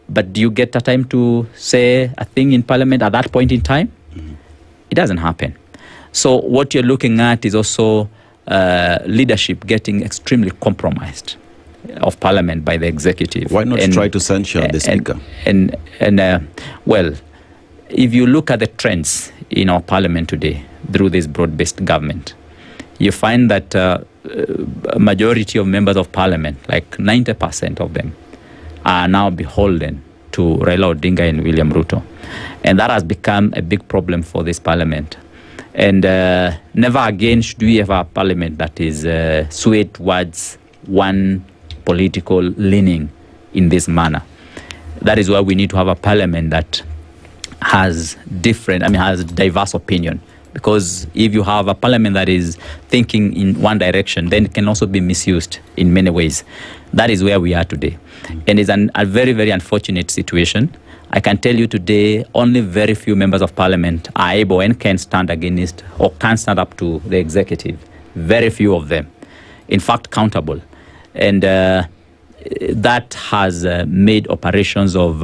But do you get a time to say a thing in Parliament at that point in time? It doesn't happen. So what you're looking at is also leadership getting extremely compromised of Parliament by the executive. Why not try to censure the Speaker? Well, if you look at the trends in our Parliament today through this broad-based government, you find that a majority of members of Parliament, like 90% of them, are now beholden to Raila Odinga and William Ruto. And that has become a big problem for this Parliament. And never again should we have a Parliament that is swayed towards one political leaning in this manner. That is why we need to have a Parliament that has has diverse opinion. Because if you have a Parliament that is thinking in one direction, then it can also be misused in many ways. That is where we are today. And it's a very, very unfortunate situation. I can tell you today, only very few members of parliament are able and can stand against or can stand up to the executive. Very few of them. In fact, countable. And that has made operations of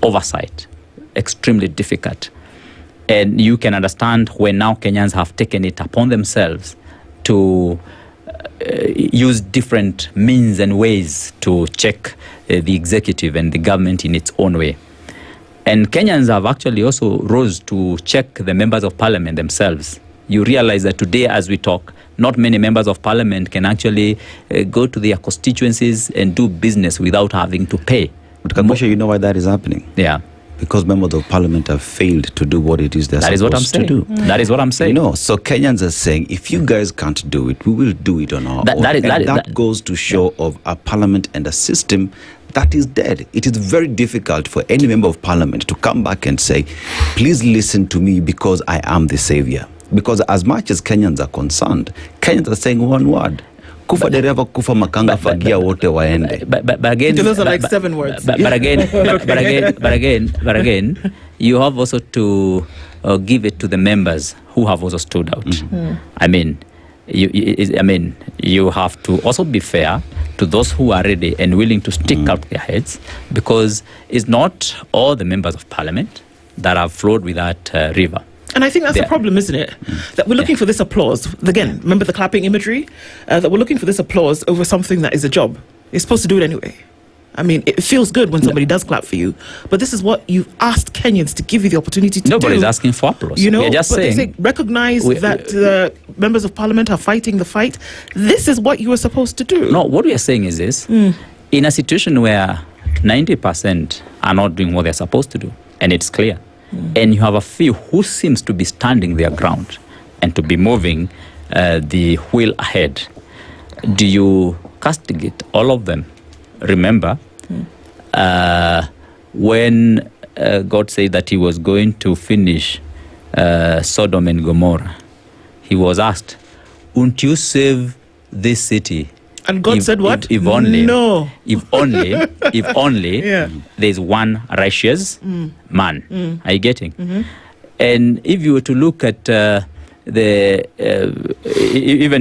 oversight extremely difficult. And you can understand when now Kenyans have taken it upon themselves to use different means and ways to check the executive and the government in its own way. And Kenyans have actually also rose to check the members of parliament themselves. You realize that today as we talk, not many members of parliament can actually go to their constituencies and do business without having to pay. But Kambosha, you know why that is happening? Yeah. Because members of parliament have failed to do what it is they're supposed to do. That is what I'm saying. You know, so Kenyans are saying, if you guys can't do it, we will do it on our own. That goes to show of a parliament and a system that is dead. It is very difficult for any member of parliament to come back and say, please listen to me because I am the savior. Because as much as Kenyans are concerned, Kenyans are saying one word. Kufa dereva, kufa makanga, fagia wote waende. But again, those are like 7 words. But again, you have also to give it to the members who have also stood out. Mm. I mean, you have to also be fair to those who are ready and willing to stick out their heads, because it's not all the members of parliament that have flowed with that river. And I think that's the problem, isn't it? That we're looking for this applause. Again, remember the clapping imagery? That we're looking for this applause over something that is a job. You're supposed to do it anyway. I mean, it feels good when somebody does clap for you, but this is what you've asked Kenyans to give you the opportunity to Nobody's do. asking for applause. You know, We're just but saying, they say, recognize that the members of parliament are fighting the fight. This is what you were supposed to do. No, what we are saying is this. In a situation where 90% are not doing what they're supposed to do, and it's clear, and you have a few who seems to be standing their ground and to be moving the wheel ahead, do you castigate all of them? Remember, when God said that he was going to finish Sodom and Gomorrah, he was asked, won't you save this city? And God said what? If only, no. If only there's one righteous man. Are you getting? Mm-hmm. And if you were to look at even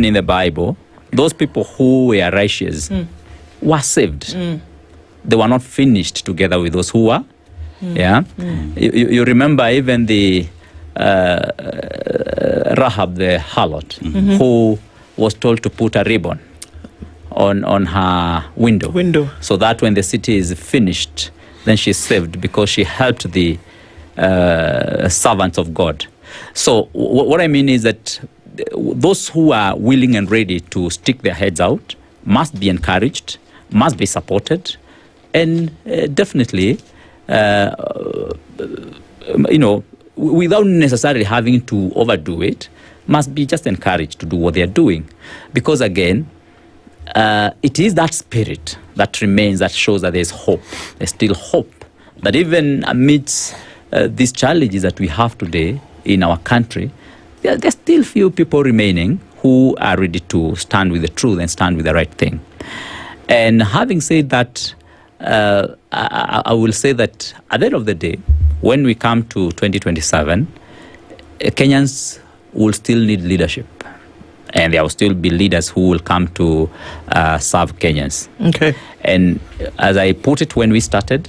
in the Bible, those people who were righteous were saved. They were not finished together with those who were. You remember even the Rahab the harlot, who was told to put a ribbon on her window, so that when the city is finished, then she's saved because she helped the servants of God. So what I mean is that those who are willing and ready to stick their heads out must be encouraged, must be supported, and definitely, without necessarily having to overdo it, must be just encouraged to do what they're doing. Because again, it is that spirit that remains, that shows that there's hope. There's still hope. That even amidst these challenges that we have today in our country, there's still few people remaining who are ready to stand with the truth and stand with the right thing. And having said that, I will say that at the end of the day, when we come to 2027, Kenyans will still need leadership. And there will still be leaders who will come to serve Kenyans. Okay. And as I put it when we started,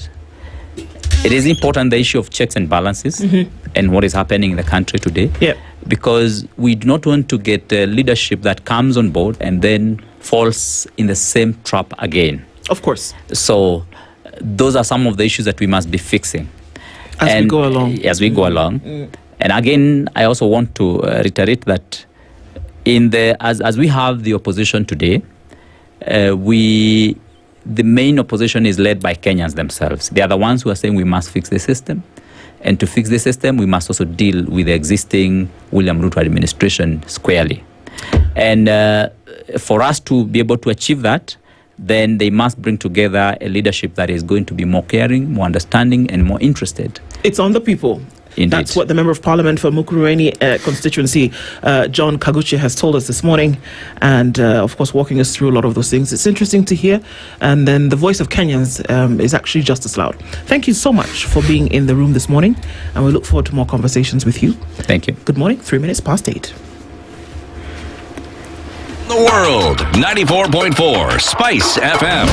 it is important, the issue of checks and balances and what is happening in the country today. Yeah. Because we do not want to get leadership that comes on board and then falls in the same trap again. Of course. So those are some of the issues that we must be fixing. As we go along. As we go along. And again, I also want to reiterate that as we have the opposition today, the main opposition is led by Kenyans themselves. They are the ones who are saying we must fix the system. And to fix the system, we must also deal with the existing William Ruto administration squarely. And for us to be able to achieve that, then they must bring together a leadership that is going to be more caring, more understanding, and more interested. It's on the people. Indeed. That's what the Member of Parliament for Mukurweini constituency, John Kaguchi, has told us this morning. And, of course, walking us through a lot of those things. It's interesting to hear. And then the voice of Kenyans is actually just as loud. Thank you so much for being in the room this morning. And we look forward to more conversations with you. Thank you. Good morning. 3 minutes past 8. The world, 94.4 Spice FM.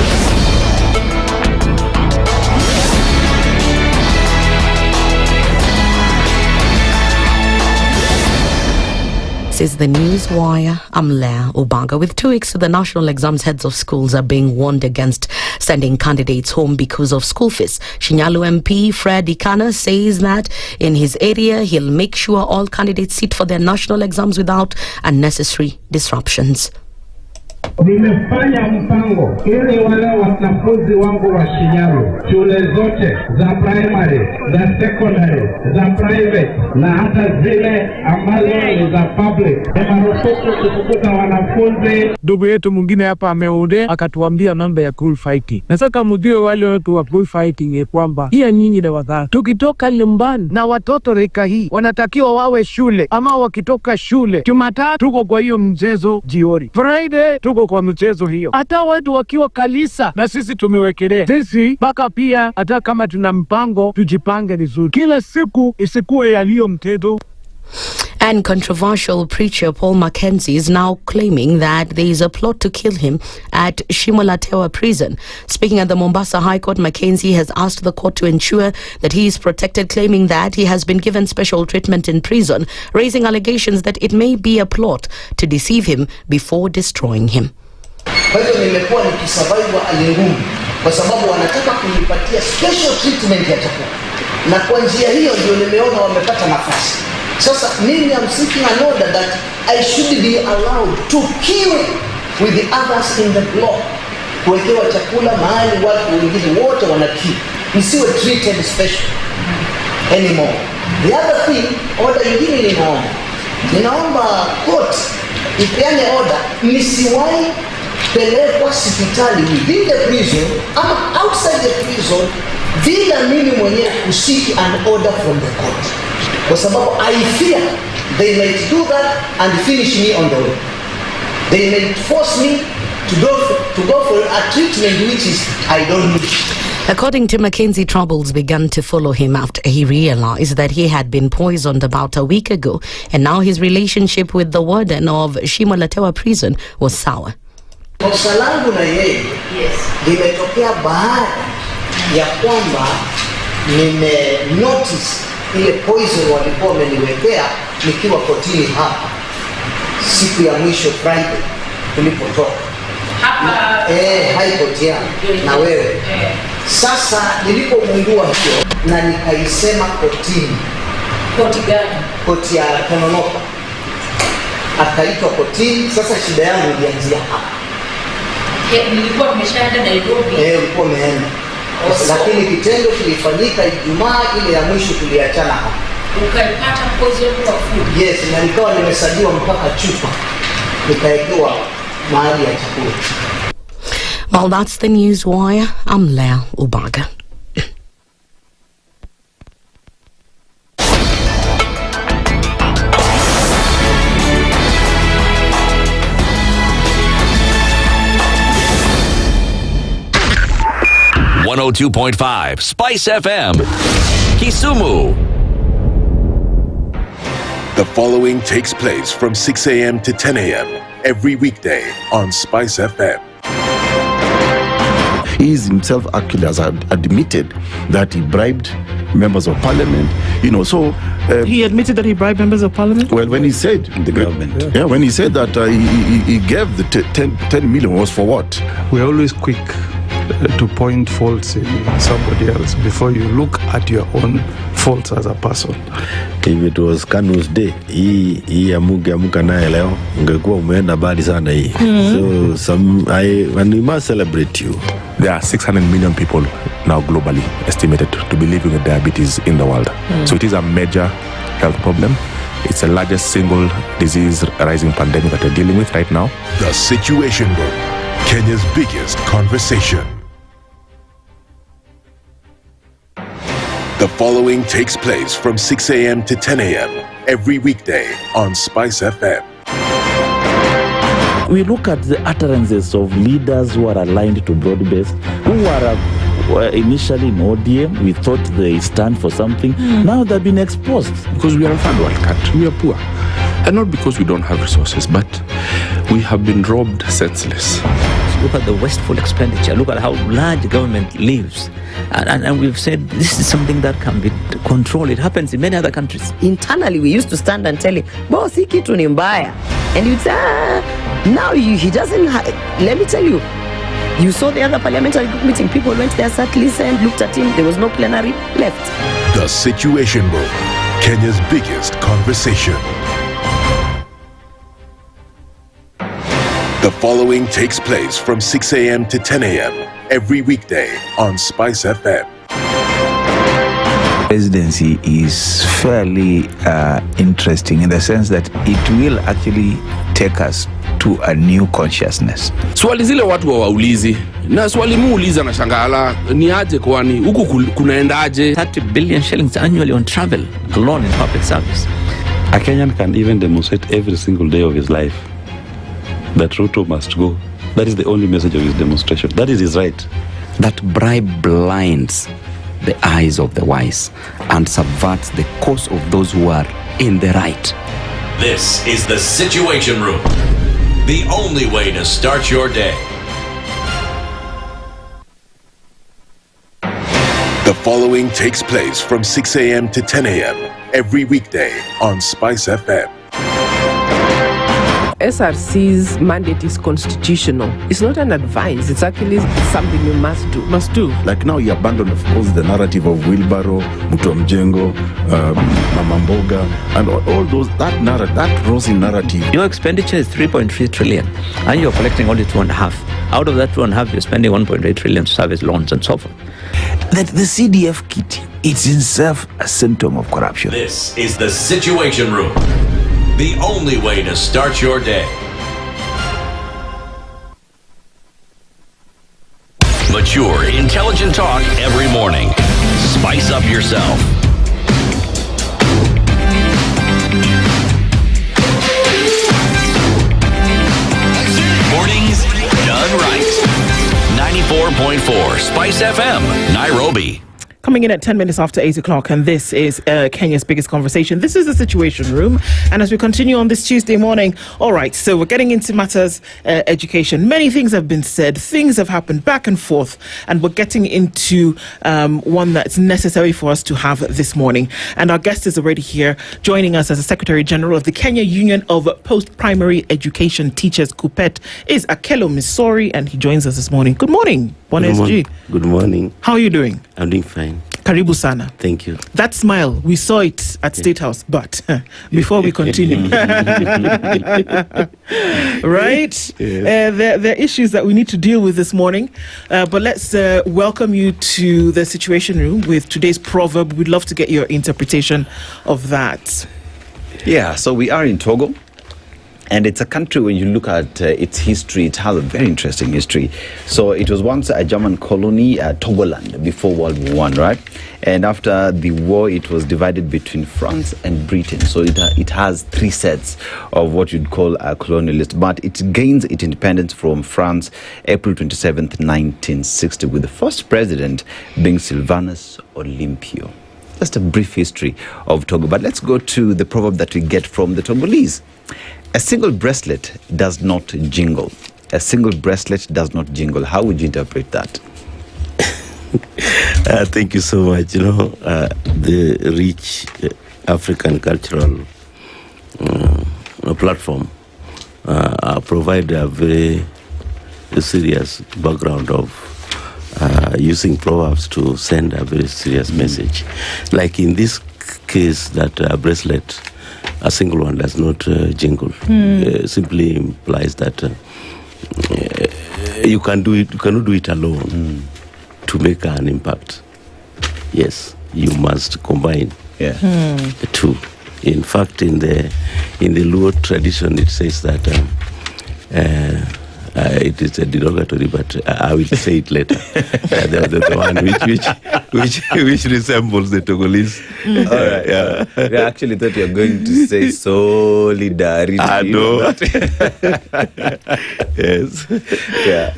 This is the Newswire. I'm Leah Obaga. With 2 weeks to the national exams, heads of schools are being warned against sending candidates home because of school fees. Shinyalu MP Fred Ikana says that in his area, he'll make sure all candidates sit for their national exams without unnecessary disruptions. Nimefanya mpango ili wale wanafunzi wangu wa Shinyalu, shule zote za primary, za secondary, za private na hata zile ambazo ni za public, marufuku kufukuza wanafunzi. Ndugu yetu mwingine hapa ameongea akatuambia mambo ya cool fighting. Nataka mjue wale watu wa cool fighting ya kwamba hii nyinyi ni wazazi. Tukitoka nyumbani na watoto rika hii wanatakiwa wawe shule, ama wakitoka shule Jumatatu tuko kwa hiyo mchezo jioni, Friday tuko kwa mchezo hiyo. Hata watu wakiwa kanisa na sisi tumewekelea sisi mpaka pia, hata kama tuna mpango tujipange vizuri, kila siku isikuwe yaliyo mtedo. And controversial preacher Paul Mackenzie is now claiming that there is a plot to kill him at Shimolatewa prison. Speaking at the Mombasa High Court, Mackenzie has asked the court to ensure that he is protected, claiming that he has been given special treatment in prison, raising allegations that it may be a plot to deceive him before destroying him. Kwa hivyo nimekuwa nikisurvive alingumu kwa sababu wanataka kunipatia special treatment ya chakula, na kwa njia hiyo ndio nimeona wamepata nafasi. Sasa mimi am seeking an order that I should be allowed to kill with the others in the block. Kuwekewa chakula mahali watu wengine wote wanakill, nisiwe treated special anymore. The other thing, order nyingine ninaomba court ipeane order nisiwahi pelekwa hospitali within the prison ama outside the prison bila mimi mwenyewe kusiki an order from the court, kwa sababu I fear they might do that and finish me on the way. They may force me to go for a treatment which is I don't need. According to Mackenzie, troubles began to follow him after he realized that he had been poisoned about a week ago, and now his relationship with the warden of Shimolatewa prison was sour. Kosa langu na yeye limetokea baada ya kwamba nime notice ile poison walikuwa wameniwekea nikiwa kotini hapa siku ya mwisho Friday tulipotoka hapa high court ya na wewe. Sasa nilipomundua hiyo na nikaisema kotini. Koti gani? Koti ya Tononoka. Akaitwa kotini. Sasa shida yangu ilianzia hapa. Nilikuwa tumeshaenda Nairobi. Ulikuwa umeenda. Lakini kitendo kilifanyika Ijumaa ile ya mwisho tuliachana hapa. Ukaipata poison kwa food? Yes, na nikawa nimesajiliwa mpaka chupa. Nikaekewa mahali ya chakula. Well, that's the Newswire. I'm Leah Obaga. .5 Spice FM, Kisumu. The following takes place from 6 a.m. to 10 a.m. every weekday on Spice FM. He is himself actually has admitted that he bribed members of parliament, so... he admitted that he bribed members of parliament? Well, when he said... The government. Yeah, when he said that he gave the 10 million was for what? We're always quick to point faults in somebody else before you look at your own faults as a person. If it was Kanu's day, hii amuka naye leo ungekuwa umeenda bali sana hii. So and we must celebrate you. There are 600 million people now globally estimated to be living with diabetes in the world. So it is a major health problem. It's the largest single disease rising pandemic that we're dealing with right now. The Situation Room, Kenya's biggest conversation. The following takes place from 6 a.m. to 10 a.m. every weekday on SpiceFM. We look at the utterances of leaders who are aligned to broad-based, who were initially in ODM. We thought they stand for something. Now they've been exposed. Because we are a third world country, we are poor. And not because we don't have resources, but we have been robbed senseless. Look at the wasteful expenditure. Look at how large government lives. And we've said this is something that can be controlled. It happens in many other countries. Internally, we used to stand and tell him, boss, hii kitu ni mbaya. And you'd say, now he doesn't let me tell you, you saw the other parliamentary group meeting, people went there, sat, listened, looked at him, there was no plenary, left. The Situation Room, Kenya's biggest conversation. The following takes place from 6 a.m. to 10 a.m. every weekday on SpiceFM. Presidency is fairly interesting in the sense that it will actually take us to a new consciousness. Swali zile watu hawaulizi, na swali muuliza na shangala, ni aje kwani huku kunaendaje? 30 billion shillings annually on travel alone in public service. A Kenyan can even demonstrate every single day of his life that Ruto must go. That is the only message of his demonstration. That is his right. That bribe blinds the eyes of the wise and subverts the cause of those who are in the right. This is the Situation Room, the only way to start your day. The following takes place from 6 a.m. to 10 a.m. every weekday on SpiceFM. SRC's mandate is constitutional. It's not an advice. It's actually something you must do. Must do. Like now you abandon, of course, the narrative of wheelbarrow, Mutomjengo, Mamamboga, and all those, that rosy narrative. Your expenditure is 3.3 trillion, and you're collecting only 2.5. Out of that 2.5, you're spending 1.8 trillion service loans and so forth. That the CDF kit, it's in itself a symptom of corruption. This is the Situation Room, the only way to start your day. Mature, intelligent talk every morning. Spice up yourself. Mornings done right. 94.4 Spice FM, Nairobi. Coming in at 10 minutes after 8 o'clock, and this is Kenya's biggest conversation. This is the Situation Room, and as we continue on this Tuesday morning, all right, so we're getting into matters education. Many things have been said, things have happened back and forth, and we're getting into one that's necessary for us to have this morning. And our guest is already here, joining us as the Secretary General of the Kenya Union of Post-Primary Education Teachers, KUPPET, is Akeloh Misori, and he joins us this morning. Good morning, SG. Good morning. How are you doing? I'm doing fine. Karibu sana. Thank you. That smile, we saw it at State House, but before we continue, right? There are issues that we need to deal with this morning, but let's welcome you to the Situation Room with today's proverb. We'd love to get your interpretation of that. Yeah, so we are in Togo. And it's a country, when you look at its history, it has a very interesting history. So it was once a German colony, Togoland, before World War I, right? And after the war, it was divided between France and Britain. So it has three sets of what you'd call a colonialist. But it gains its independence from France April 27th, 1960, with the first president being Sylvanus Olympio. Just a brief history of Togo. But let's go to the proverb that we get from the Togolese. A single bracelet does not jingle. A single bracelet does not jingle. How would you interpret that? Thank you so much. You know, the rich African cultural platform provide a very serious background of using proverbs to send a very serious message. Like in this case, that bracelet, a single one does not jingle. Simply implies that you can do it. You cannot do it alone to make an impact. Yes, you must combine the two. In fact, in the Luo tradition, it says that It is a derogatory, but I will say it later. The one which resembles the Togolese. All right, yeah. I actually thought you were going to say solidarity. I know. Yes. Yeah.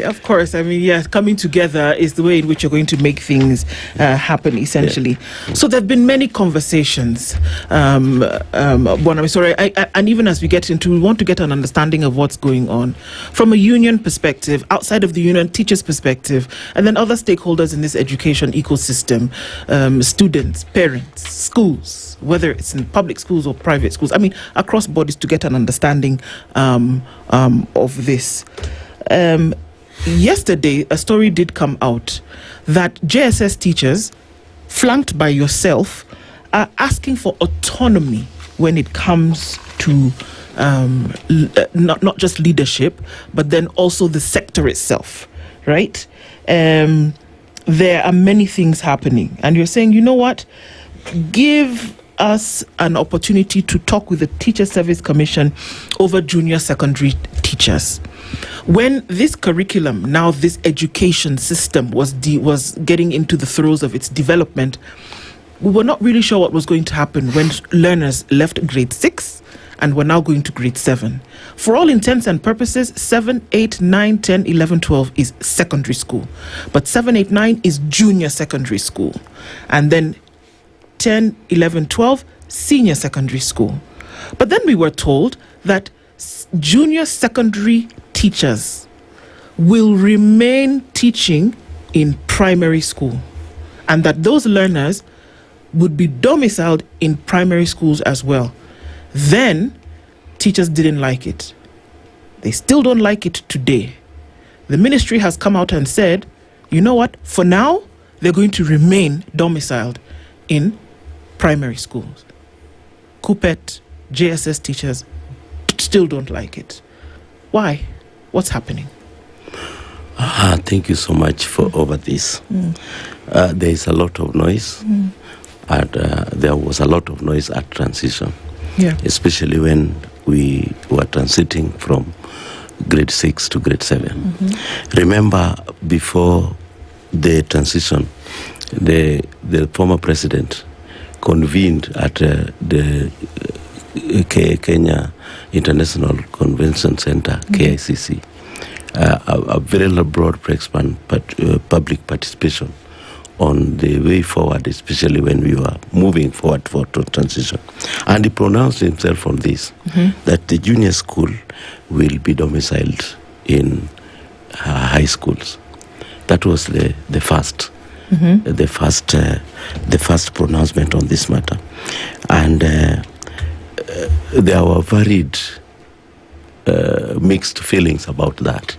Of course. I mean, yes, coming together is the way in which you're going to make things happen, essentially. Yeah. So there have been many conversations. And even as we get into, we want to get an understanding of what's going on from a union perspective, outside of the union, teachers' perspective, and then other stakeholders in this education ecosystem, students, parents, schools, whether it's in public schools or private schools. I mean, across bodies, to get an understanding of this. Yesterday, a story did come out that JSS teachers, flanked by yourself, are asking for autonomy when it comes to not just leadership, but then also the sector itself, right? There are many things happening, and you're saying, you know what, give us an opportunity to talk with the Teacher Service Commission over junior secondary teachers. When this curriculum, now this education system was getting into the throes of its development, we were not really sure what was going to happen when learners left grade 6 and were now going to grade 7. For all intents and purposes, 7, 8, 9, 10, 11, 12 is secondary school. But 7, 8, 9 is junior secondary school. And then 10, 11, 12, senior secondary school. But then we were told that junior secondary teachers will remain teaching in primary school, and that those learners would be domiciled in primary schools as well. Then teachers didn't like it. They still don't like it today. The ministry has come out and said, you know what, for now, they're going to remain domiciled in primary schools. Kupet, JSS teachers still don't like it. Why? What's happening? Thank you so much for over this. There is a lot of noise, and there was a lot of noise at transition, especially when we were transiting from grade 6 to grade 7. Remember, before the transition, the former president convened at the Kenya International Convention Center, KICC, a very broad public participation on the way forward, especially when we were moving forward for transition. And he pronounced himself on this, that the junior school will be domiciled in high schools. That was the first pronouncement on this matter. And there were varied mixed feelings about that.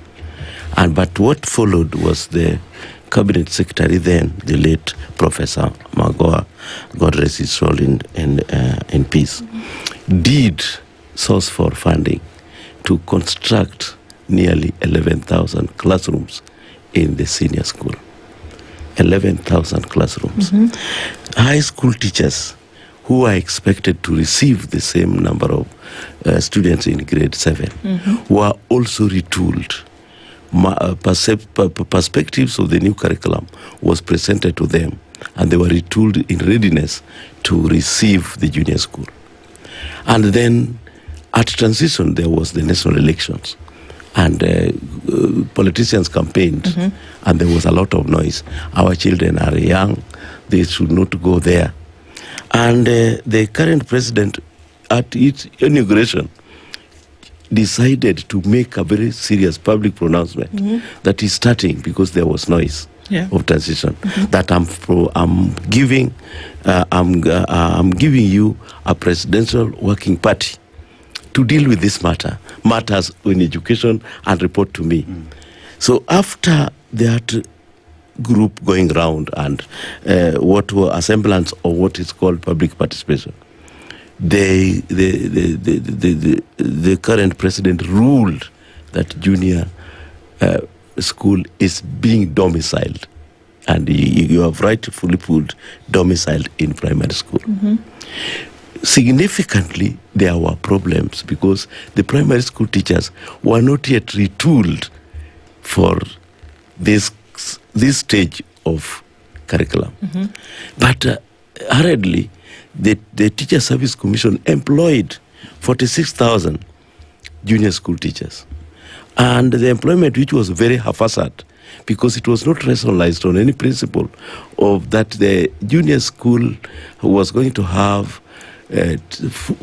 But what followed was the cabinet secretary then, the late Professor Magoha, God rest his soul in peace, did source for funding to construct nearly 11,000 classrooms in the senior school. 11,000 classrooms. High school teachers who are expected to receive the same number of students in grade 7 were also retooled. Perspectives of the new curriculum was presented to them, and they were retooled in readiness to receive the junior school. And then at transition, there was the national elections, and politicians campaigned, and there was a lot of noise. Our children are young, they should not go there. And the current president, at its inauguration, decided to make a very serious public pronouncement that is starting, because there was noise of transition, that I'm giving you a presidential working party to deal with this matters in education, and report to me. So after that group going round and what were assemblance of what is called public participation, the current president ruled that junior school is being domiciled, and you have rightfully put domiciled in primary school. significantly, there were problems because the primary school teachers were not yet retooled for this stage of curriculum. But hurriedly, the Teacher Service Commission employed 46,000 junior school teachers. And the employment, which was very haphazard, because it was not rationalized on any principle of that the junior school was going to have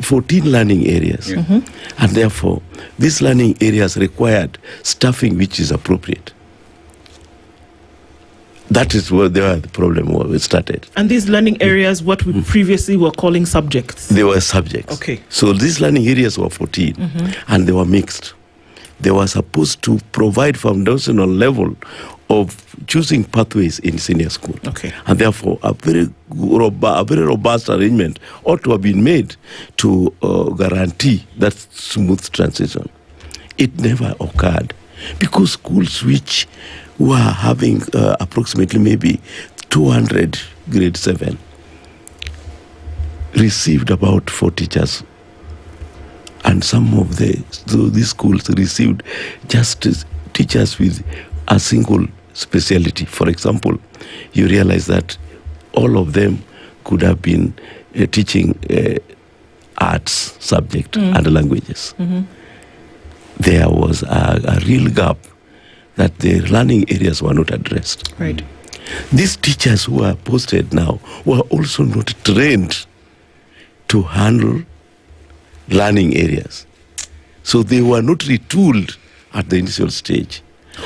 14 learning areas. And therefore, these learning areas required staffing which is appropriate. That is where the problem started. And these learning areas, what we previously were calling subjects? They were subjects. Okay. So these learning areas were 14, and they were mixed. They were supposed to provide foundational level of choosing pathways in senior school. Okay. And therefore, a very robust arrangement ought to have been made to guarantee that smooth transition. It never occurred because schools which were having approximately maybe 200 grade 7 received about 4 teachers. And some of these schools received just teachers with a single specialty. For example, you realize that all of them could have been teaching arts subject and languages. There was a real gap that the learning areas were not addressed. Right. These teachers who are posted now were also not trained to handle learning areas. So they were not retooled at the initial stage.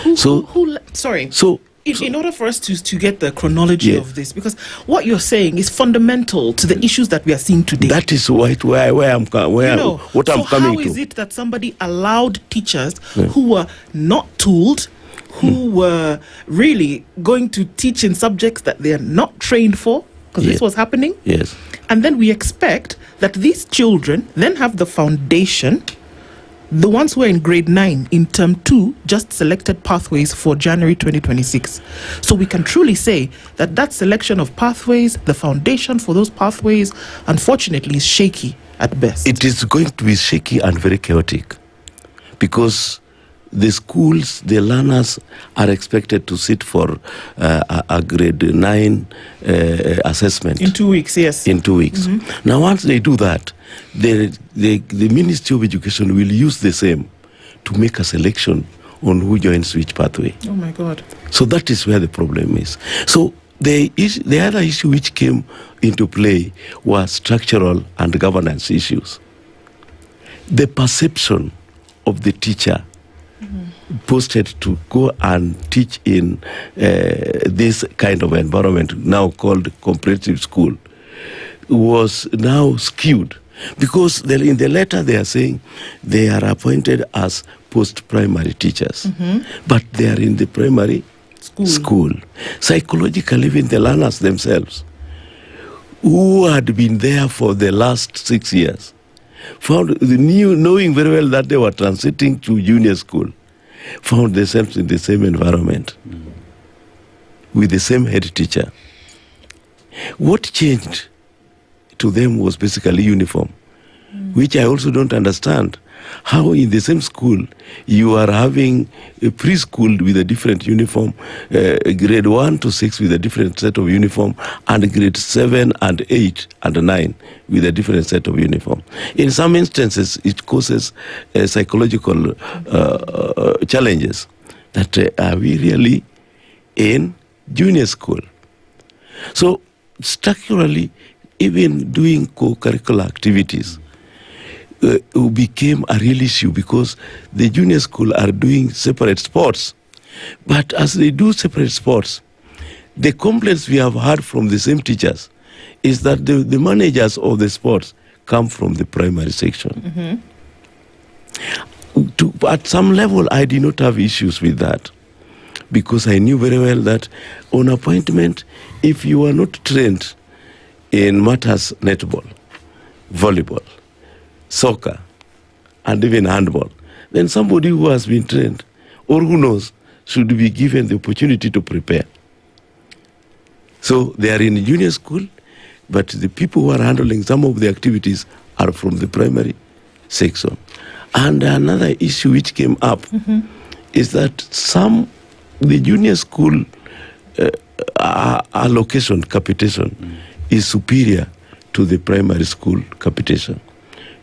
In order for us to get the chronology of this, because what you're saying is fundamental to the issues that we are seeing today. That is where I'm coming to. How is it that somebody allowed teachers who were not tooled, who were really going to teach in subjects that they are not trained for, because this was happening? Yes. And then we expect that these children then have the foundation. The ones who are in grade 9 in term 2 just selected pathways for January 2026. So we can truly say that selection of pathways, the foundation for those pathways, unfortunately is shaky at best. It is going to be shaky and very chaotic because the schools, the learners are expected to sit for a grade 9 assessment. In 2 weeks, yes. In 2 weeks. Now, once they do that, the Ministry of Education will use the same to make a selection on who joins which pathway. Oh, my God. So that is where the problem is. So the other issue which came into play was structural and governance issues. The perception of the teacher posted to go and teach in this kind of environment now called comprehensive school was now skewed because in the letter they are saying they are appointed as post-primary teachers, but they are in the primary school. Psychologically, even the learners themselves who had been there for the last 6 years found knowing very well that they were transiting to junior school, found themselves in the same environment with the same head teacher. What changed to them was basically uniform, which I also don't understand. How in the same school you are having a preschool with a different uniform, grade 1 to 6 with a different set of uniform, and grade 7 and 8 and 9 with a different set of uniform. In some instances, it causes psychological challenges that are we really in junior school? So structurally, even doing co-curricular activities became a real issue because the junior school are doing separate sports. But as they do separate sports, the complaints we have heard from the same teachers is that the managers of the sports come from the primary section. At some level, I did not have issues with that because I knew very well that on appointment, if you are not trained in matters netball, volleyball, soccer, and even handball, then somebody who has been trained or who knows should be given the opportunity to prepare. So they are in junior school, but the people who are handling some of the activities are from the primary section. And another issue which came up is that the junior school allocation capitation is superior to the primary school capitation.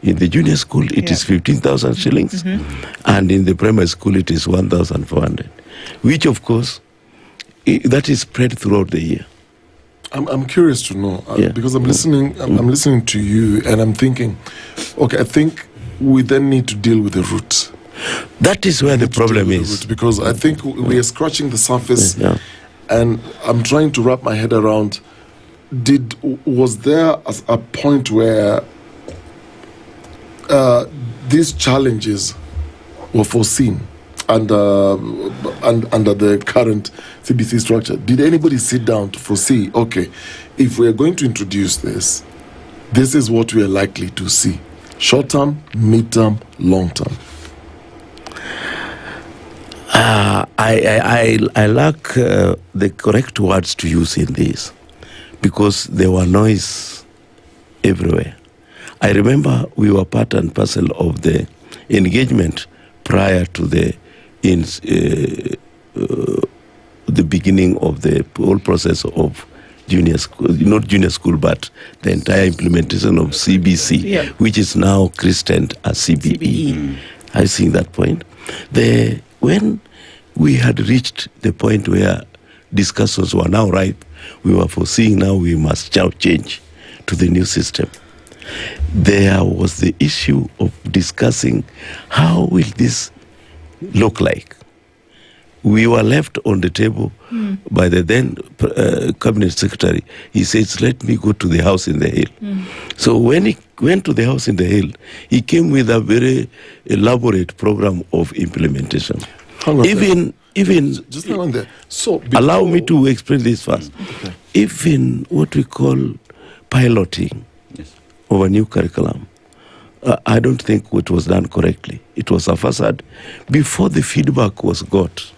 In the junior school, it is 15,000 shillings, and in the primary school, it is 1,400, which, of course, that is spread throughout the year. I'm curious to know because I'm listening. I'm listening to you, and I'm thinking, okay, I think we then need to deal with the root. That is where the problem is, because I think we are scratching the surface, and I'm trying to wrap my head around. Was there a point where these challenges were foreseen under the current CBC structure? Did anybody sit down to foresee, okay, if we are going to introduce this is what we are likely to see? Short term, mid term, long term? I lack the correct words to use in this, because there were noise everywhere. I remember we were part and parcel of the engagement prior to the beginning of the whole process of junior school, not junior school, but the entire implementation of CBC, which is now christened as CBE. I see that point. When we had reached the point where discussions were now ripe, we were foreseeing now we must now change to the new system. There was the issue of discussing how will this look like. We were left on the table by the then cabinet secretary. He says, let me go to the house in the hill. So when he went to the house in the hill, he came with a very elaborate program of implementation. Even just hang on there. So allow me to explain this first. Even what we call piloting of a new curriculum, I don't think it was done correctly. It was a facade. Before the feedback was got,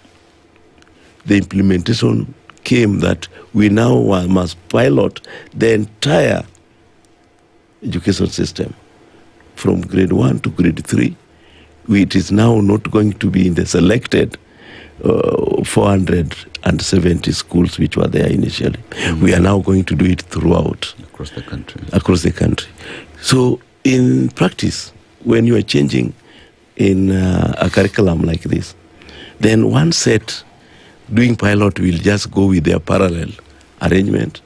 the implementation came that we now must pilot the entire education system from grade 1 to grade 3. It is now not going to be in the selected 470 schools which were there initially. We are now going to do it throughout. Across the country. Across the country. So in practice, when you are changing in a curriculum like this, then one set doing pilot will just go with their parallel arrangement.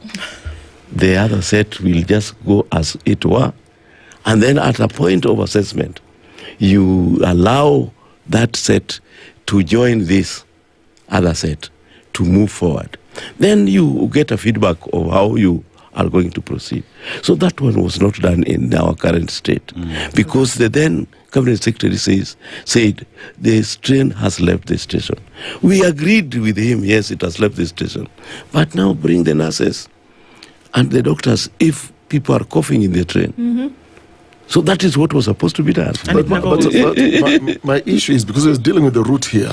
The other set will just go as it were. And then at a point of assessment, you allow that set to join this other set to move forward. Then you get a feedback of how you are going to proceed. So that one was not done in our current state, because the then cabinet secretary said the train has left the station. We agreed with him, yes, it has left the station, but now bring the nurses and the doctors if people are coughing in the train. So that is what was supposed to be done. But my issue is because we're dealing with the root here.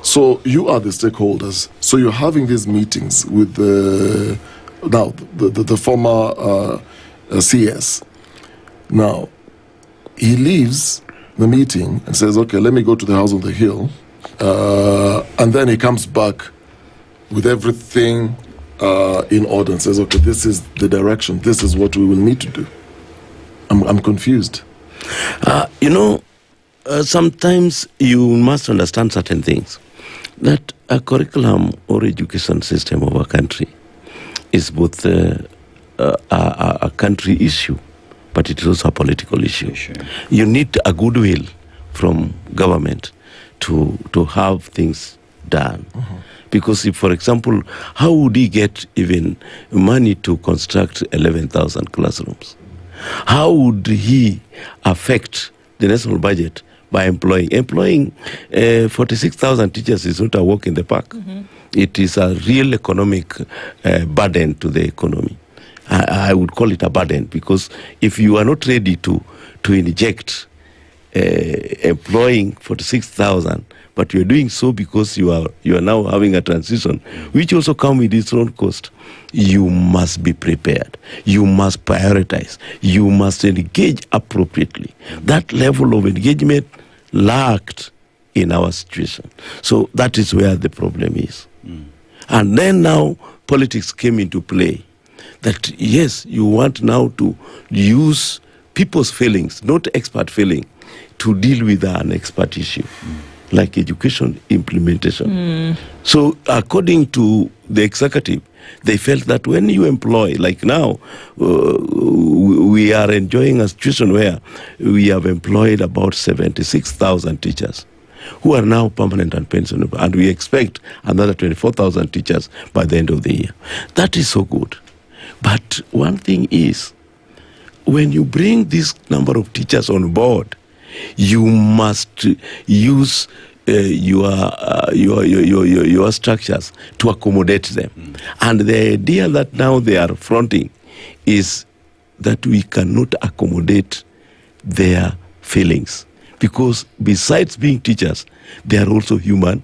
So you are the stakeholders. So you're having these meetings with the former CS. Now, he leaves the meeting and says, okay, let me go to the house on the hill. And then he comes back with everything in order and says, okay, this is the direction. This is what we will need to do. I'm confused. Sometimes you must understand certain things. That a curriculum or education system of a country is both a country issue, but it is also a political issue. You need a goodwill from government to have things done. Because if, for example, how would he get even money to construct 11,000 classrooms? How would he affect the national budget by employing 46,000 teachers is not a walk in the park. It is a real economic burden to the economy. I would call it a burden, because if you are not ready to inject employing 46,000 but you are doing so because you are now having a transition, which also comes with its own cost. You must be prepared. You must prioritize. You must engage appropriately. That level of engagement lacked in our situation. So that is where the problem is. And then now politics came into play. That yes, you want now to use people's feelings, not expert feeling, to deal with an expert issue, like education implementation. So according to the executive, they felt that when you employ, like now, we are enjoying a situation where we have employed about 76,000 teachers who are now permanent and pensionable, and we expect another 24,000 teachers by the end of the year. That is so good. But one thing is, when you bring this number of teachers on board, you must use your structures to accommodate them. And the idea that now they are fronting is that we cannot accommodate their feelings. Because besides being teachers, they are also human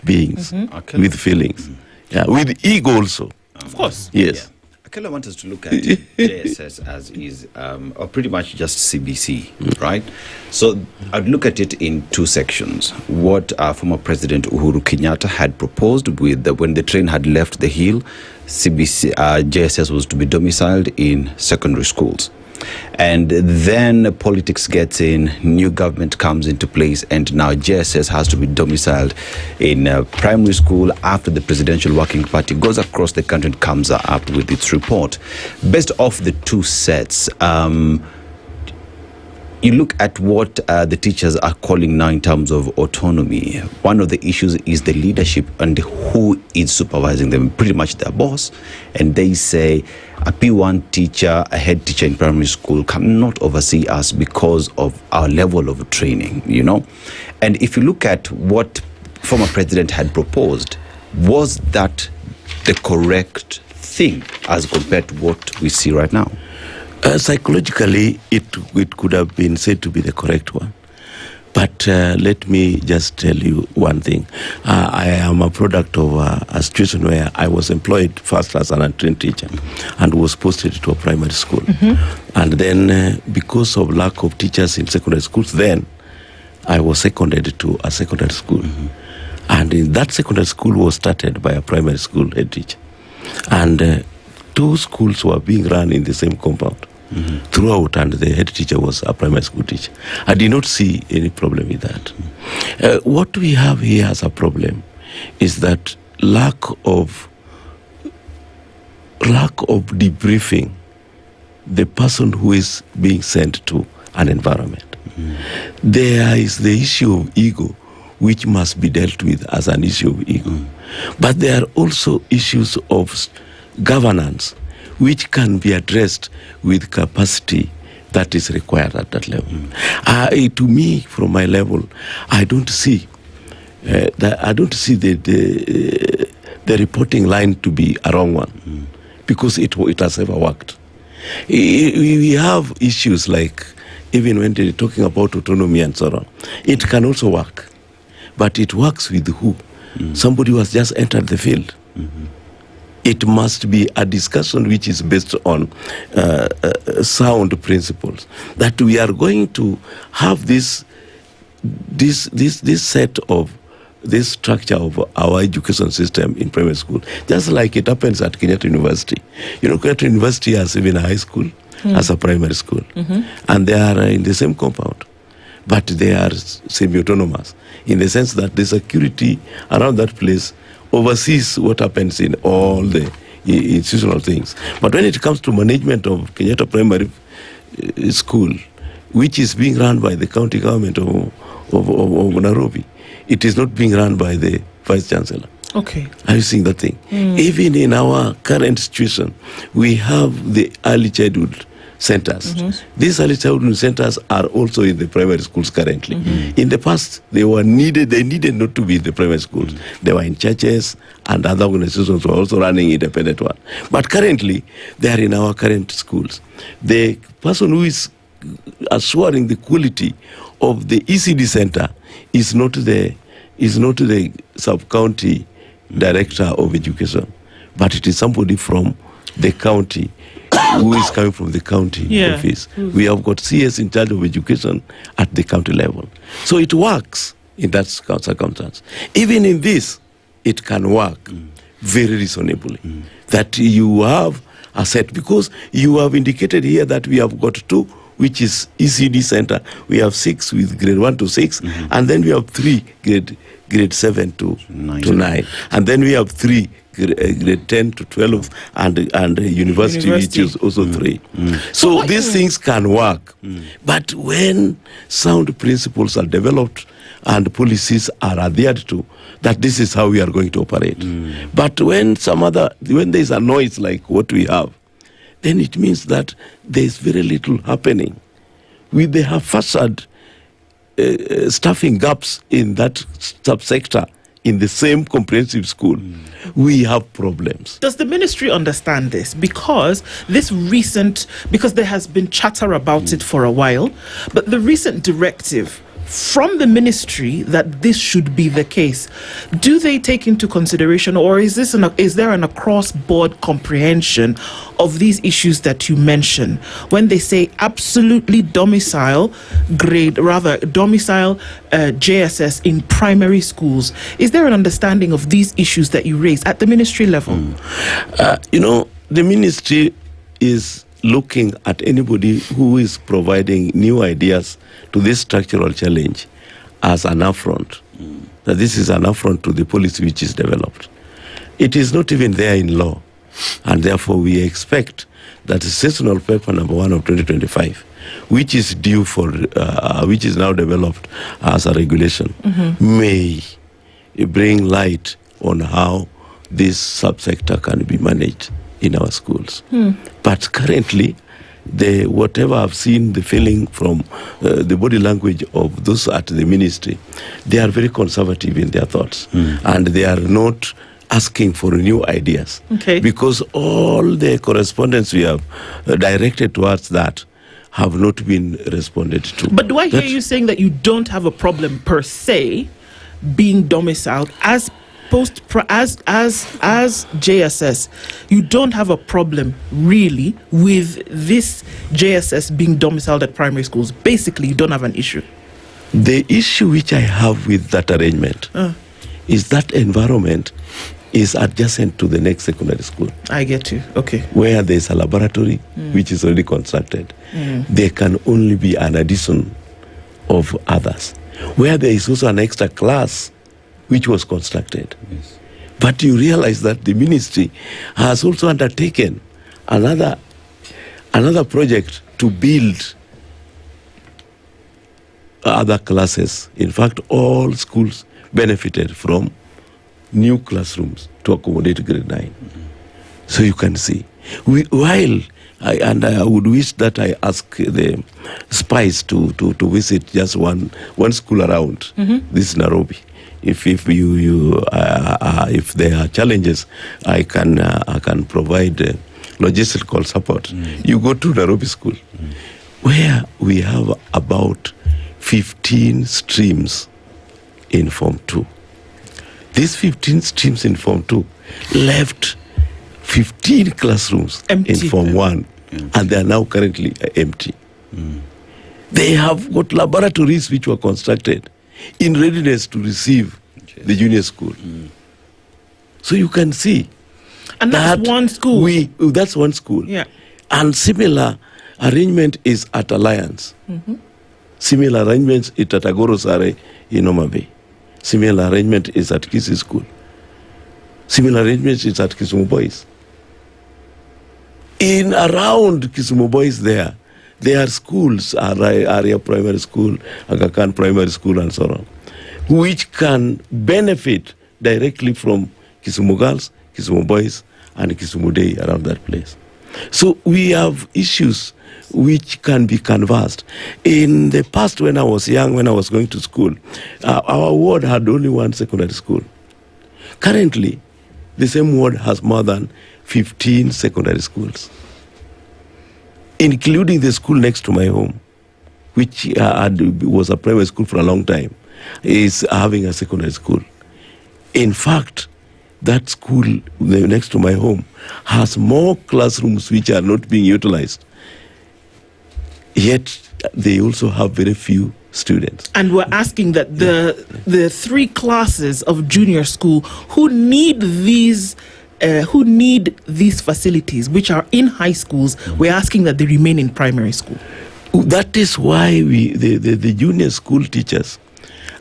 beings with feelings. Yeah, with ego also. Of course. Yes. Akela wants us to look at JSS as is, or pretty much just CBC, right? So I'd look at it in two sections. What former President Uhuru Kenyatta had proposed with when the train had left the hill, JSS was to be domiciled in secondary schools. And then politics gets in, new government comes into place, and now JSS has to be domiciled in primary school after the Presidential Working Party goes across the country and comes up with its report. Based off the two sets, you look at what the teachers are calling now in terms of autonomy. One of the issues is the leadership and who is supervising them, pretty much their boss. And they say a P1 teacher, a head teacher in primary school cannot oversee us because of our level of training, you know. And if you look at what former president had proposed, was that the correct thing as compared to what we see right now? Psychologically, it could have been said to be the correct one. But let me just tell you one thing. I am a product of a situation where I was employed first as an untrained teacher and was posted to a primary school. And then because of lack of teachers in secondary schools, then I was seconded to a secondary school. And in that secondary school was started by a primary school head teacher. And two schools were being run in the same compound throughout, and the head teacher was a primary school teacher. I did not see any problem with that. What we have here as a problem is that lack of debriefing the person who is being sent to an environment. There is the issue of ego, which must be dealt with as an issue of ego. But there are also issues of governance, which can be addressed with capacity that is required at that level. To me, from my level, I don't see the reporting line to be a wrong one, because it has never worked. We have issues like, even when they're talking about autonomy and so on, it can also work, but it works with who? Somebody who has just entered the field. It must be a discussion which is based on sound principles, that we are going to have this set of this structure of our education system in primary school, just like it happens at Kenyatta University. You know, Kenyatta University has even a high school as a primary school, and they are in the same compound, but they are semi-autonomous in the sense that the security around that place oversees what happens in all the institutional things. But when it comes to management of Kenyatta Primary School, which is being run by the county government of Nairobi, it is not being run by the Vice Chancellor. Okay. Are you seeing that thing? Even in our current situation, we have the early childhood centers. These early childhood centers are also in the primary schools currently. In the past, they needed not to be in the primary schools. They were in churches, and other organizations were also running independent one. But currently, they are in our current schools. The person who is assuring the quality of the ECD center is not the is not the sub-county director of education, but it is somebody from the county who is coming from the county office. We have got CS in charge of education at the county level. So it works in that circumstance. Even in this, it can work very reasonably. That you have a set, because you have indicated here that we have got 2, which is ECD center. We have 6 with grade 1 to 6, and then we have 3 grade 7 to 9. And then we have 3 grade 10 to 12 and university, which is also 3. So these things can work. But when sound principles are developed and policies are adhered to, that this is how we are going to operate. But when when there is a noise like what we have, then it means that there is very little happening. With the haphazard staffing gaps in that subsector in the same comprehensive school, we have problems. Does the ministry understand this? Because because there has been chatter about it for a while, but the recent directive from the ministry that this should be the case, do they take into consideration, or is there an across-board comprehension of these issues that you mention when they say absolutely domicile JSS in primary schools? Is there an understanding of these issues that you raise at the ministry level? The ministry is looking at anybody who is providing new ideas to this structural challenge as an affront. That this is an affront to the policy which is developed. It is not even there in law, and therefore we expect that the sessional paper number 1 of 2025, which is due for, which is now developed as a regulation, may bring light on how this subsector can be managed in our schools. But currently, whatever I've seen, the feeling from the body language of those at the ministry, they are very conservative in their thoughts, and they are not asking for new ideas. Because all the correspondence we have directed towards that have not been responded to. But do I hear you saying that you don't have a problem per se being domiciled as JSS? You don't have a problem really with this JSS being domiciled at primary schools. Basically, you don't have an issue. The issue which I have with that arrangement is that environment is adjacent to the next secondary school. I get you. Okay. Where there is a laboratory which is already constructed. There can only be an addition of others. Where there is also an extra class which was constructed. But you realize that the ministry has also undertaken another project to build other classes. In fact, all schools benefited from new classrooms to accommodate grade 9. So you can see. I would wish that I ask the SPICE to visit just one school around this Nairobi. If there are challenges, I can provide logistical support. You go to Nairobi School, where we have about 15 streams in Form 2. These 15 streams in Form 2 left 15 classrooms empty in Form 1, and they are now currently empty. They have got laboratories which were constructed in readiness to receive the junior school. So you can see. And that's one school. That's one school. Yeah. And similar arrangement is at Alliance. Similar arrangements is at Agoro Sare in Homa Bay. Similar arrangement is at Kisii School. Similar arrangement is at Kisumu Boys. In around Kisumu Boys there are schools, Area Primary School, Aga Khan Primary School, and so on, which can benefit directly from Kisumu Girls, Kisumu Boys, and Kisumu Day around that place. So we have issues which can be canvassed. In the past, when I was young, when I was going to school, our ward had only one secondary school. Currently, the same ward has more than 15 secondary schools, including the school next to my home, which was a private school for a long time. is having a secondary school. In fact, that school next to my home has more classrooms which are not being utilized. Yet they also have very few students. And we're asking that the 3 classes of junior school who need these facilities, which are in high schools, we're asking that they remain in primary school. That is why the junior school teachers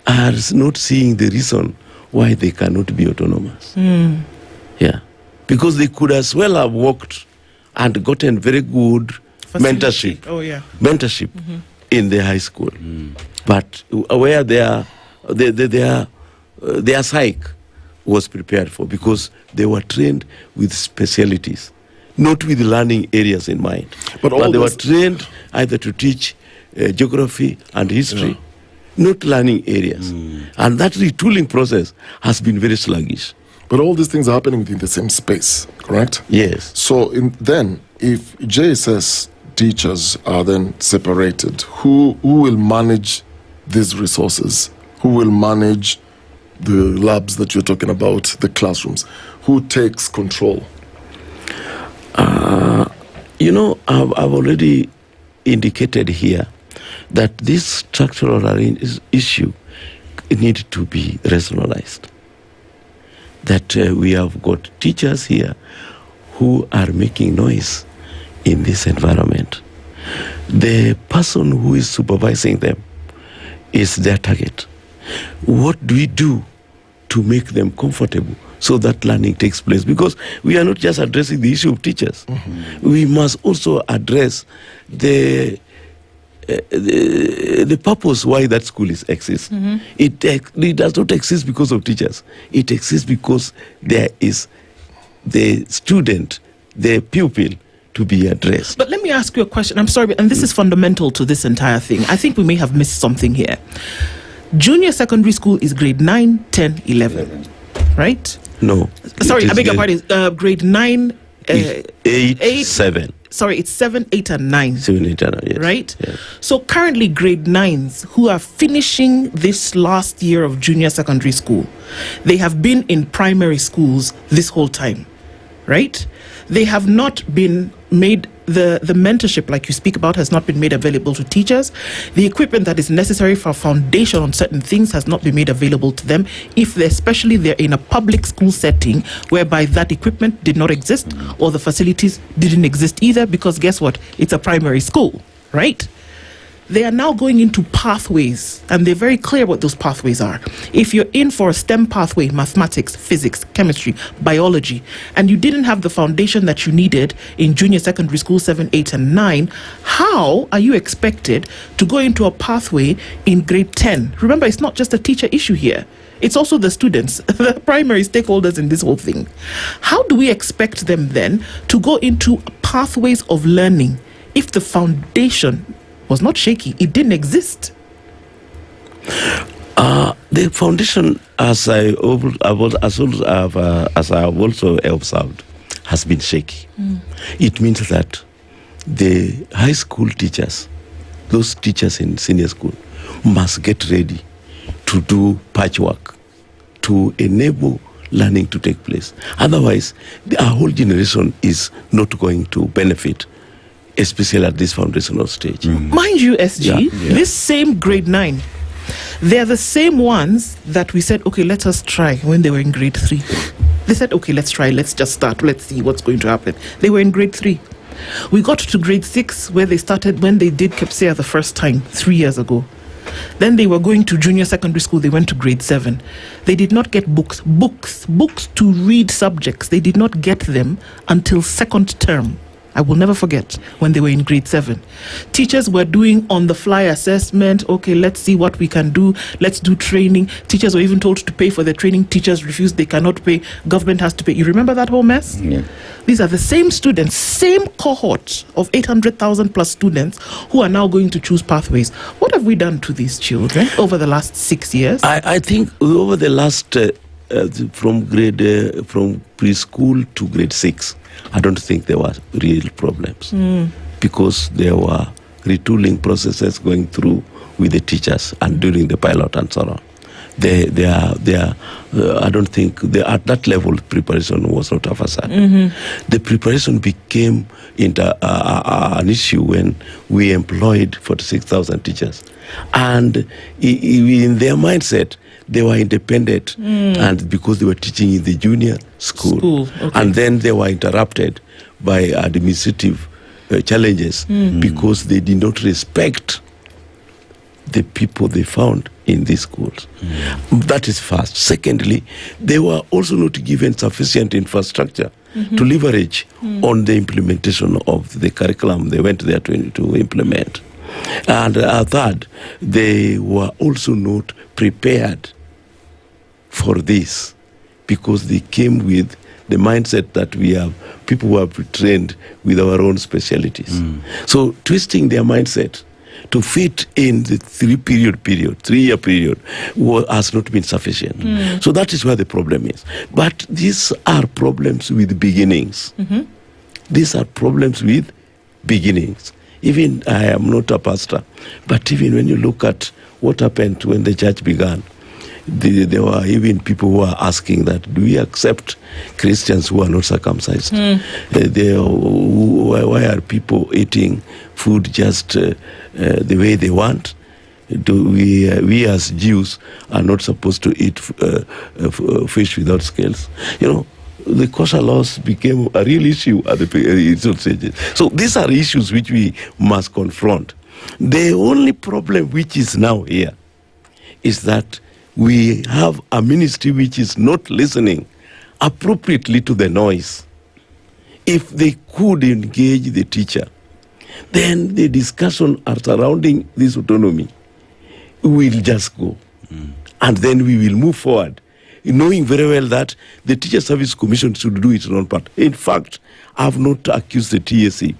are not seeing the reason why they cannot be autonomous. Yeah, because they could as well have worked and gotten very good mentorship. Oh yeah, mentorship in the high school, but where their psyche was prepared for, because they were trained with specialities, not with learning areas in mind, but they were trained either to teach geography and history, not learning areas, and that retooling process has been very sluggish. But all these things are happening within the same space, correct? Yes. So then, if JSS teachers are then separated, who will manage these resources? Who will manage the labs that you're talking about, the classrooms? Who takes control? I've already indicated here that this structural issue needs to be rationalized. That we have got teachers here who are making noise in this environment. The person who is supervising them is their target. What do we do to make them comfortable so that learning takes place? Because we are not just addressing the issue of teachers. We must also address the purpose why that school exists. It does not exist because of teachers. It exists because there is the student, the pupil, to be addressed. But let me ask you a question. I'm sorry, and this is fundamental to this entire thing. I think we may have missed something here. Junior secondary school is grade 9, 10, 11, right? No. Sorry, I beg your pardon. Grade 9, 8, 7. Sorry, it's 7, 8, and 9. 7, 8, and 9, yes. Right? Yes. So currently grade 9s who are finishing this last year of junior secondary school, they have been in primary schools this whole time, right? They have not been made, the mentorship like you speak about has not been made available to teachers. The equipment that is necessary for foundation on certain things has not been made available to them, especially they're in a public school setting whereby that equipment did not exist or the facilities didn't exist either, because guess what? It's a primary school, right? They are now going into pathways, and they're very clear what those pathways are. If you're in for a STEM pathway, mathematics, physics, chemistry, biology, and you didn't have the foundation that you needed in junior secondary school 7, 8, and 9, how are you expected to go into a pathway in grade 10? Remember, it's not just a teacher issue here. It's also the students, the primary stakeholders in this whole thing. How do we expect them then to go into pathways of learning if the foundation was not shaky? It didn't exist. The foundation, as I have also observed, has been shaky. It means that the high school teachers, those teachers in senior school, must get ready to do patchwork to enable learning to take place. Otherwise, our whole generation is not going to benefit, especially at this foundational stage. Mind you, SG, this same grade 9, they're the same ones that we said, okay, let us try when they were in grade 3. They said, okay, let's try, let's just start, let's see what's going to happen. They were in grade 3. We got to grade 6 where they started, when they did KEPSEA the first time, 3 years ago. Then they were going to junior secondary school, they went to grade 7. They did not get books to read subjects. They did not get them until second term. I will never forget when they were in grade 7. Teachers were doing on-the-fly assessment. Okay, let's see what we can do. Let's do training. Teachers were even told to pay for the training. Teachers refused. They cannot pay. Government has to pay. You remember that whole mess? Yeah. These are the same students, same cohort of 800,000 plus students who are now going to choose pathways. What have we done to these children over the last 6 years? I think over the last, from preschool to grade 6, I don't think there were real problems because there were retooling processes going through with the teachers and during the pilot and so on. they are. I don't think at that level preparation was not emphasized. The preparation became an issue when we employed 46,000 teachers, and in their mindset they were independent, and because they were teaching in the junior school. And then they were interrupted by administrative challenges because they did not respect the people they found in these schools. That is first. Secondly, they were also not given sufficient infrastructure to leverage on the implementation of the curriculum they went there to implement. And third, they were also not prepared for this because they came with the mindset that we have people who are trained with our own specialties. So twisting their mindset to fit in the 3-year period has not been sufficient. So that is where the problem is. But these are problems with beginnings. These are problems with beginnings. Even I am not a pastor, but even when you look at what happened when the church began, there were even people who are asking that, do we accept Christians who are not circumcised? Why are people eating food just the way they want? We as Jews are not supposed to eat fish without scales. You know, the kosher laws became a real issue at the initial stages. So these are issues which we must confront. The only problem which is now here is that we have a ministry which is not listening appropriately to the noise. If they could engage the teacher, then the discussion surrounding this autonomy will just go. And then we will move forward, knowing very well that the Teacher Service Commission should do its own part. In fact, I have not accused the TSC,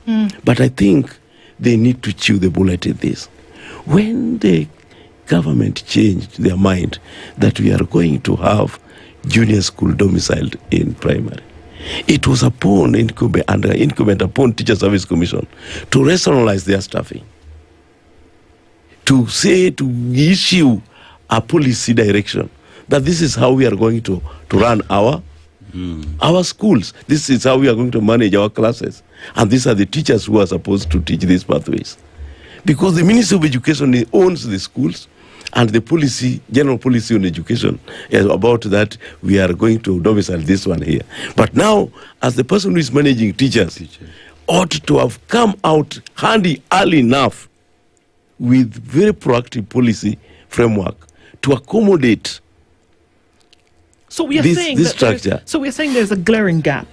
but I think they need to chew the bullet in this. When the government changed their mind that we are going to have junior school domiciled in primary, it was incumbent upon Teacher Service Commission to rationalize their staffing, to issue a policy direction that this is how we are going to run our schools. This is how we are going to manage our classes. And these are the teachers who are supposed to teach these pathways. Because the Ministry of Education owns the schools, and the policy, general policy on education is about that we are going to domicile this one here. But now, as the person who is managing teachers ought to have come out handy early enough with very proactive policy framework to accommodate this structure. So we are saying there's a glaring gap.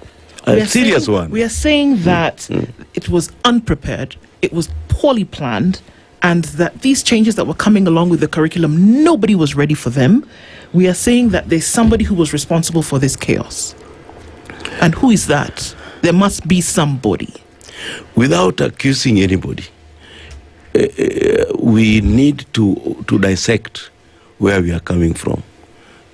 A serious one. We are saying that it was unprepared, it was poorly planned, and that these changes that were coming along with the curriculum, nobody was ready for them. We are saying that there's somebody who was responsible for this chaos. And who is that? There must be somebody. Without accusing anybody, we need to dissect where we are coming from.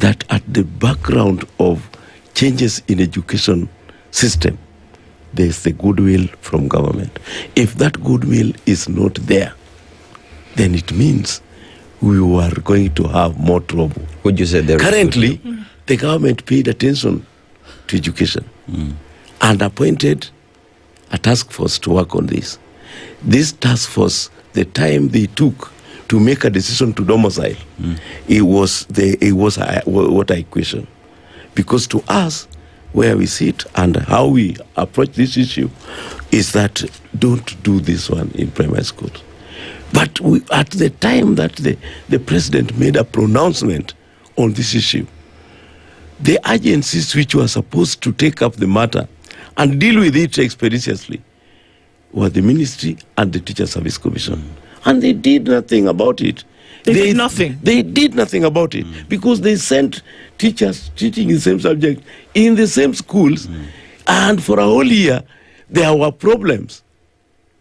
That at the background of changes in education system, there is the goodwill from government. If that goodwill is not there, then it means we are going to have more trouble. Would you say there currently, the government paid attention to education and appointed a task force to work on this. This task force, the time they took to make a decision to domicile, it was what I question. Because to us, where we sit and how we approach this issue is that don't do this one in primary schools. But at the time that the president made a pronouncement on this issue, the agencies which were supposed to take up the matter and deal with it expeditiously were the ministry and the Teacher Service Commission. And they did nothing about it. They did nothing. They did nothing about it because they sent teachers teaching the same subject in the same schools, and for a whole year there were problems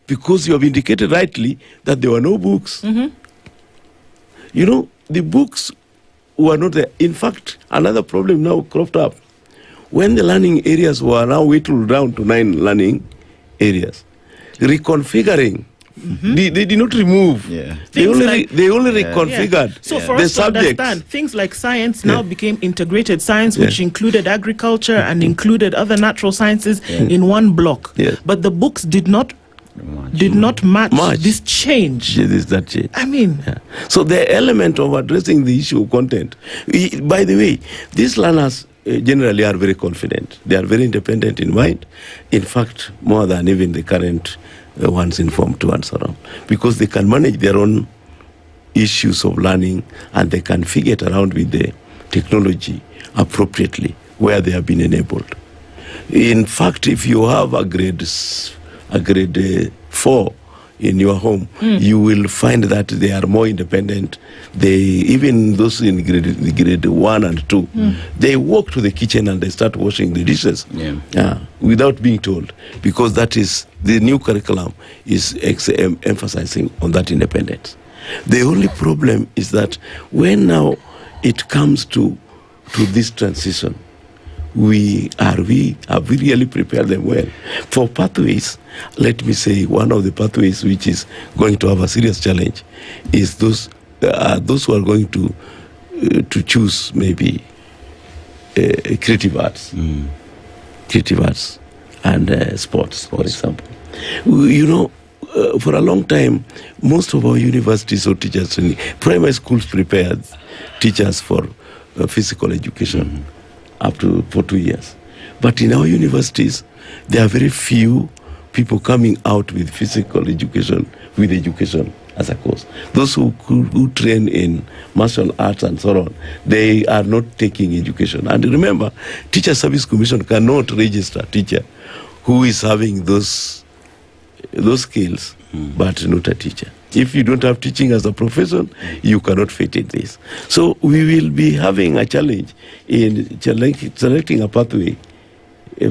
because you have indicated rightly that there were no books. You know, the books were not there. In fact, another problem now cropped up. When the learning areas were now whittled down to 9 learning areas, reconfiguring They did not remove. They Things only like- they only reconfigured So for the us to subjects. understand, things like science now became integrated science, which included agriculture and included other natural sciences in one block. But the books did not match this change. That change. I mean, So the element of addressing the issue of content. By the way, these learners generally are very confident. They are very independent in mind. In fact, more than even the current ones in Form 2 and so on, because they can manage their own issues of learning and they can figure it around with the technology appropriately where they have been enabled. In fact, if you have a grade 4 in your home, you will find that they are more independent. Even those in grade 1 and 2, they walk to the kitchen and they start washing the dishes without being told, because that is the new curriculum is emphasizing on that independence. The only problem is that when now it comes to this transition, have we really prepared them well for pathways? Let me say one of the pathways which is going to have a serious challenge is those who are going to choose maybe creative arts and sports, for example. You know, for a long time, most of our universities or teachers training, primary schools prepared teachers for physical education for 2 years. But in our universities, there are very few people coming out with physical education, with education as a course. Those who train in martial arts and so on, they are not taking education. And remember, Teacher Service Commission cannot register a teacher who is having those skills, but not a teacher. If you don't have teaching as a profession, you cannot fit in this. So we will be having a challenge in selecting a pathway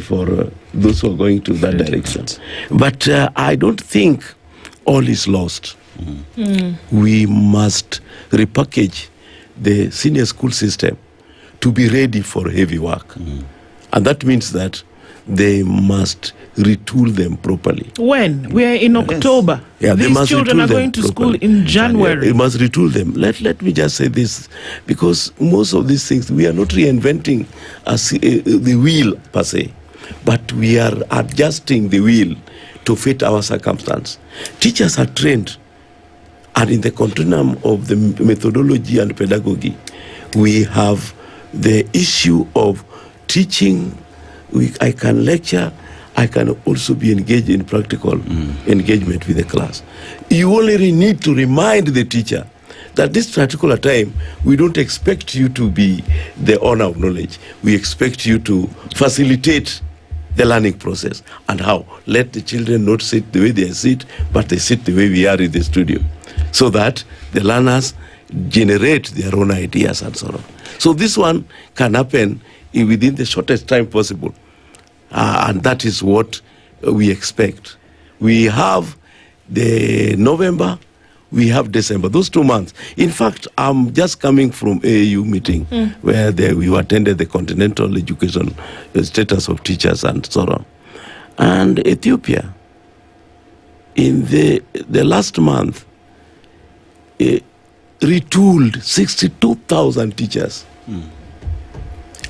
for those who are going to that direction. But I don't think all is lost. We must repackage the senior school system to be ready for heavy work. And that means that they must retool them properly. when we are in October, They these must children retool are them going to school properly. in January. They must retool them. Let me just say this, because most of these things, we are not reinventing the wheel per se, but we are adjusting the wheel to fit our circumstance. Teachers are trained, and in the continuum of the methodology and pedagogy, we have the issue of teaching. I can lecture, I can also be engaged in practical engagement with the class. You only need to remind the teacher that this particular time, we don't expect you to be the owner of knowledge. We expect you to facilitate the learning process. And how? Let the children not sit the way they sit, but they sit the way we are in the studio, so that the learners generate their own ideas and so on. So this one can happen within the shortest time possible. And that is what we expect. We have the November, we have December, those 2 months. In fact, I'm just coming from AAU meeting where we attended the continental education status of teachers and so on. And Ethiopia, in the last month, retooled 62,000 teachers.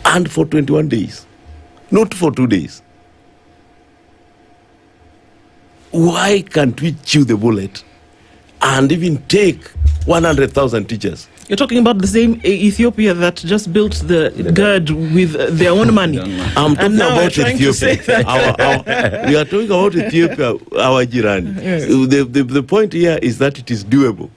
And for 21 days, not for 2 days. Why can't we chew the bullet and even take 100,000 teachers? You're talking about the same Ethiopia that just built the GERD with their own money. I'm talking now about you're trying to say Ethiopia. that. We are talking about Ethiopia, our Jirani. Yes. The point here is that it is doable.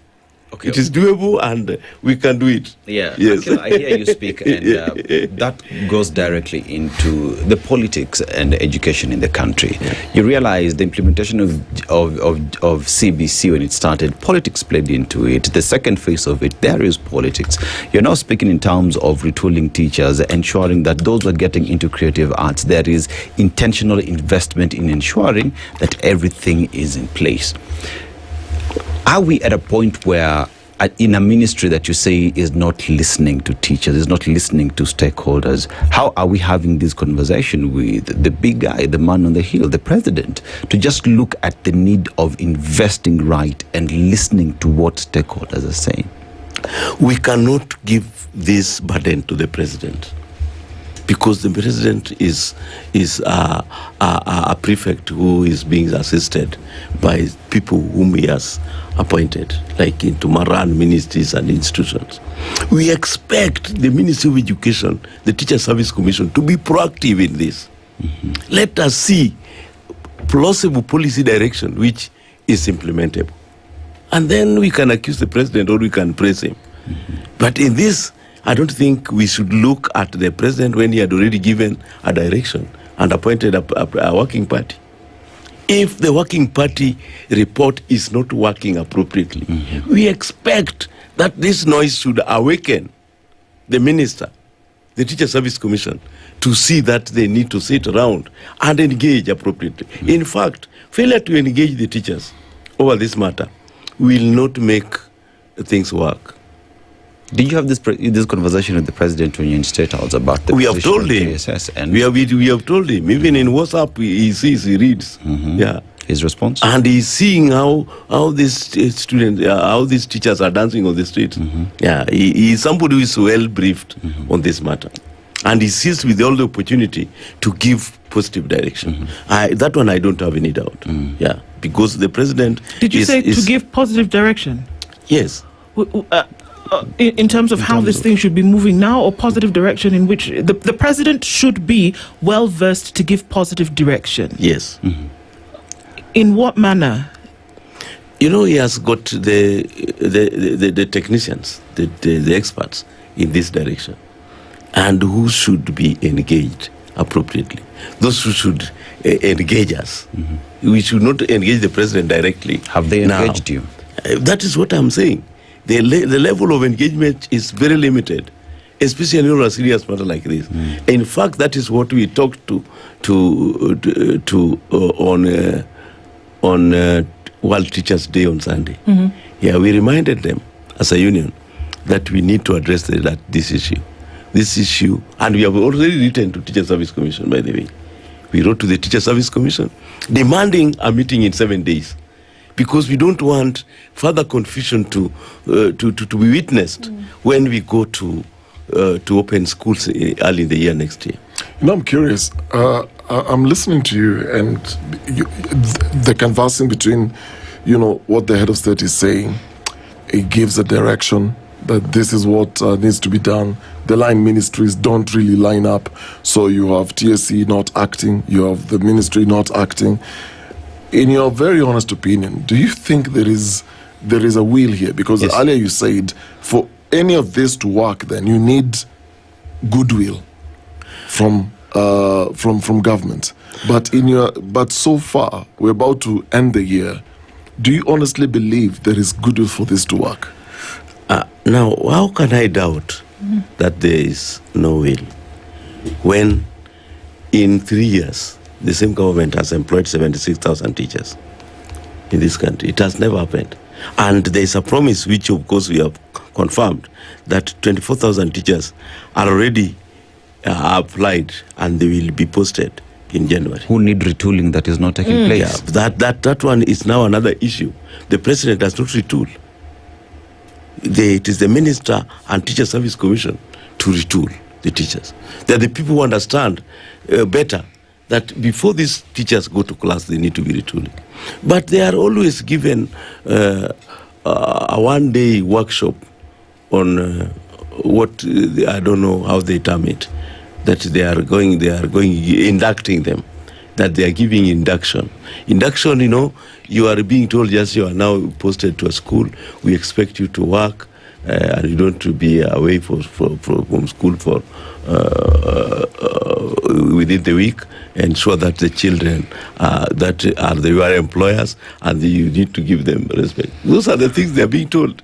Okay. It is doable and we can do it. Yeah, Yes. Akila, I hear you speak, and that goes directly into the politics and education in the country. You realize the implementation of CBC, when it started, politics played into it. The second phase of it, there is politics. You're now speaking in terms of retooling teachers, ensuring that those who are getting into creative arts, there is intentional investment in ensuring that everything is in place. Are we at a point where in a ministry that you say is not listening to teachers, is not listening to stakeholders, how are we having this conversation with the big guy, the man on the hill, the president, to just look at the need of investing right and listening to what stakeholders are saying? We cannot give this burden to the president, because the president is a prefect who is being assisted by people whom he has appointed, like to run ministries and institutions. We expect the Ministry of Education, the Teacher Service Commission, to be proactive in this. Let us see plausible policy direction which is implementable. And then we can accuse the president or we can praise him. But in this, I don't think we should look at the president when he had already given a direction and appointed a working party. If the working party report is not working appropriately, we expect that this noise should awaken the minister, the Teacher Service Commission, to see that they need to sit around and engage appropriately. In fact, failure to engage the teachers over this matter will not make things work. Did you have this conversation with the president when you're in State House about the We have told him. And we have told him. Even in WhatsApp, he sees, he reads. Yeah. His response? And he's seeing how these students, how these teachers are dancing on the street. Yeah, he is somebody who is well briefed on this matter. And he sees with all the opportunity to give positive direction. That one I don't have any doubt. Yeah, because the president... Did you say to give positive direction? Yes. In terms of how this thing should be moving now, or positive direction in which the president should be well versed to give positive direction? Yes. In what manner? You know, he has got the technicians, the experts in this direction, and who should be engaged appropriately. Those who should engage us. We should not engage the president directly. Have they engaged you? That is what I'm saying. The level of engagement is very limited, especially on a serious matter like this. In fact, that is what we talked on World Teachers' Day on Sunday. Yeah, we reminded them as a union that we need to address this issue, and we have already written to Teacher Service Commission, by the way. We wrote to the Teacher Service Commission demanding a meeting in 7 days, because we don't want further confusion to be witnessed when we go to open schools early in the year next year. You know, I'm curious. I'm listening to you, and the conversing between, what the head of state is saying. It gives a direction that this is what needs to be done. The line ministries don't really line up. So you have TSC not acting, you have the ministry not acting. In your very honest opinion, do you think there is a will here? Because earlier you said for any of this to work, then you need goodwill from government. But so far we're about to end the year. Do you honestly believe there is goodwill for this to work? Now, how can I doubt that there is no will when in 3 years the same government has employed 76,000 teachers in this country? It has never happened. And there is a promise, which of course we have confirmed, that 24,000 teachers are already applied and they will be posted in January. Who need retooling that is not taking place? Yeah, that one is now another issue. The president does not retool. It is the minister and Teacher Service Commission to retool the teachers. They are the people who understand better that before these teachers go to class, they need to be retooling. But they are always given a one-day workshop on what, I don't know how they term it, that they are going inducting them, that they are giving induction. Induction, you are being told, yes, you are now posted to a school, we expect you to work, and you don't to be away from school for within the week. Ensure that the children that are your employers, and you need to give them respect. Those are the things they are being told.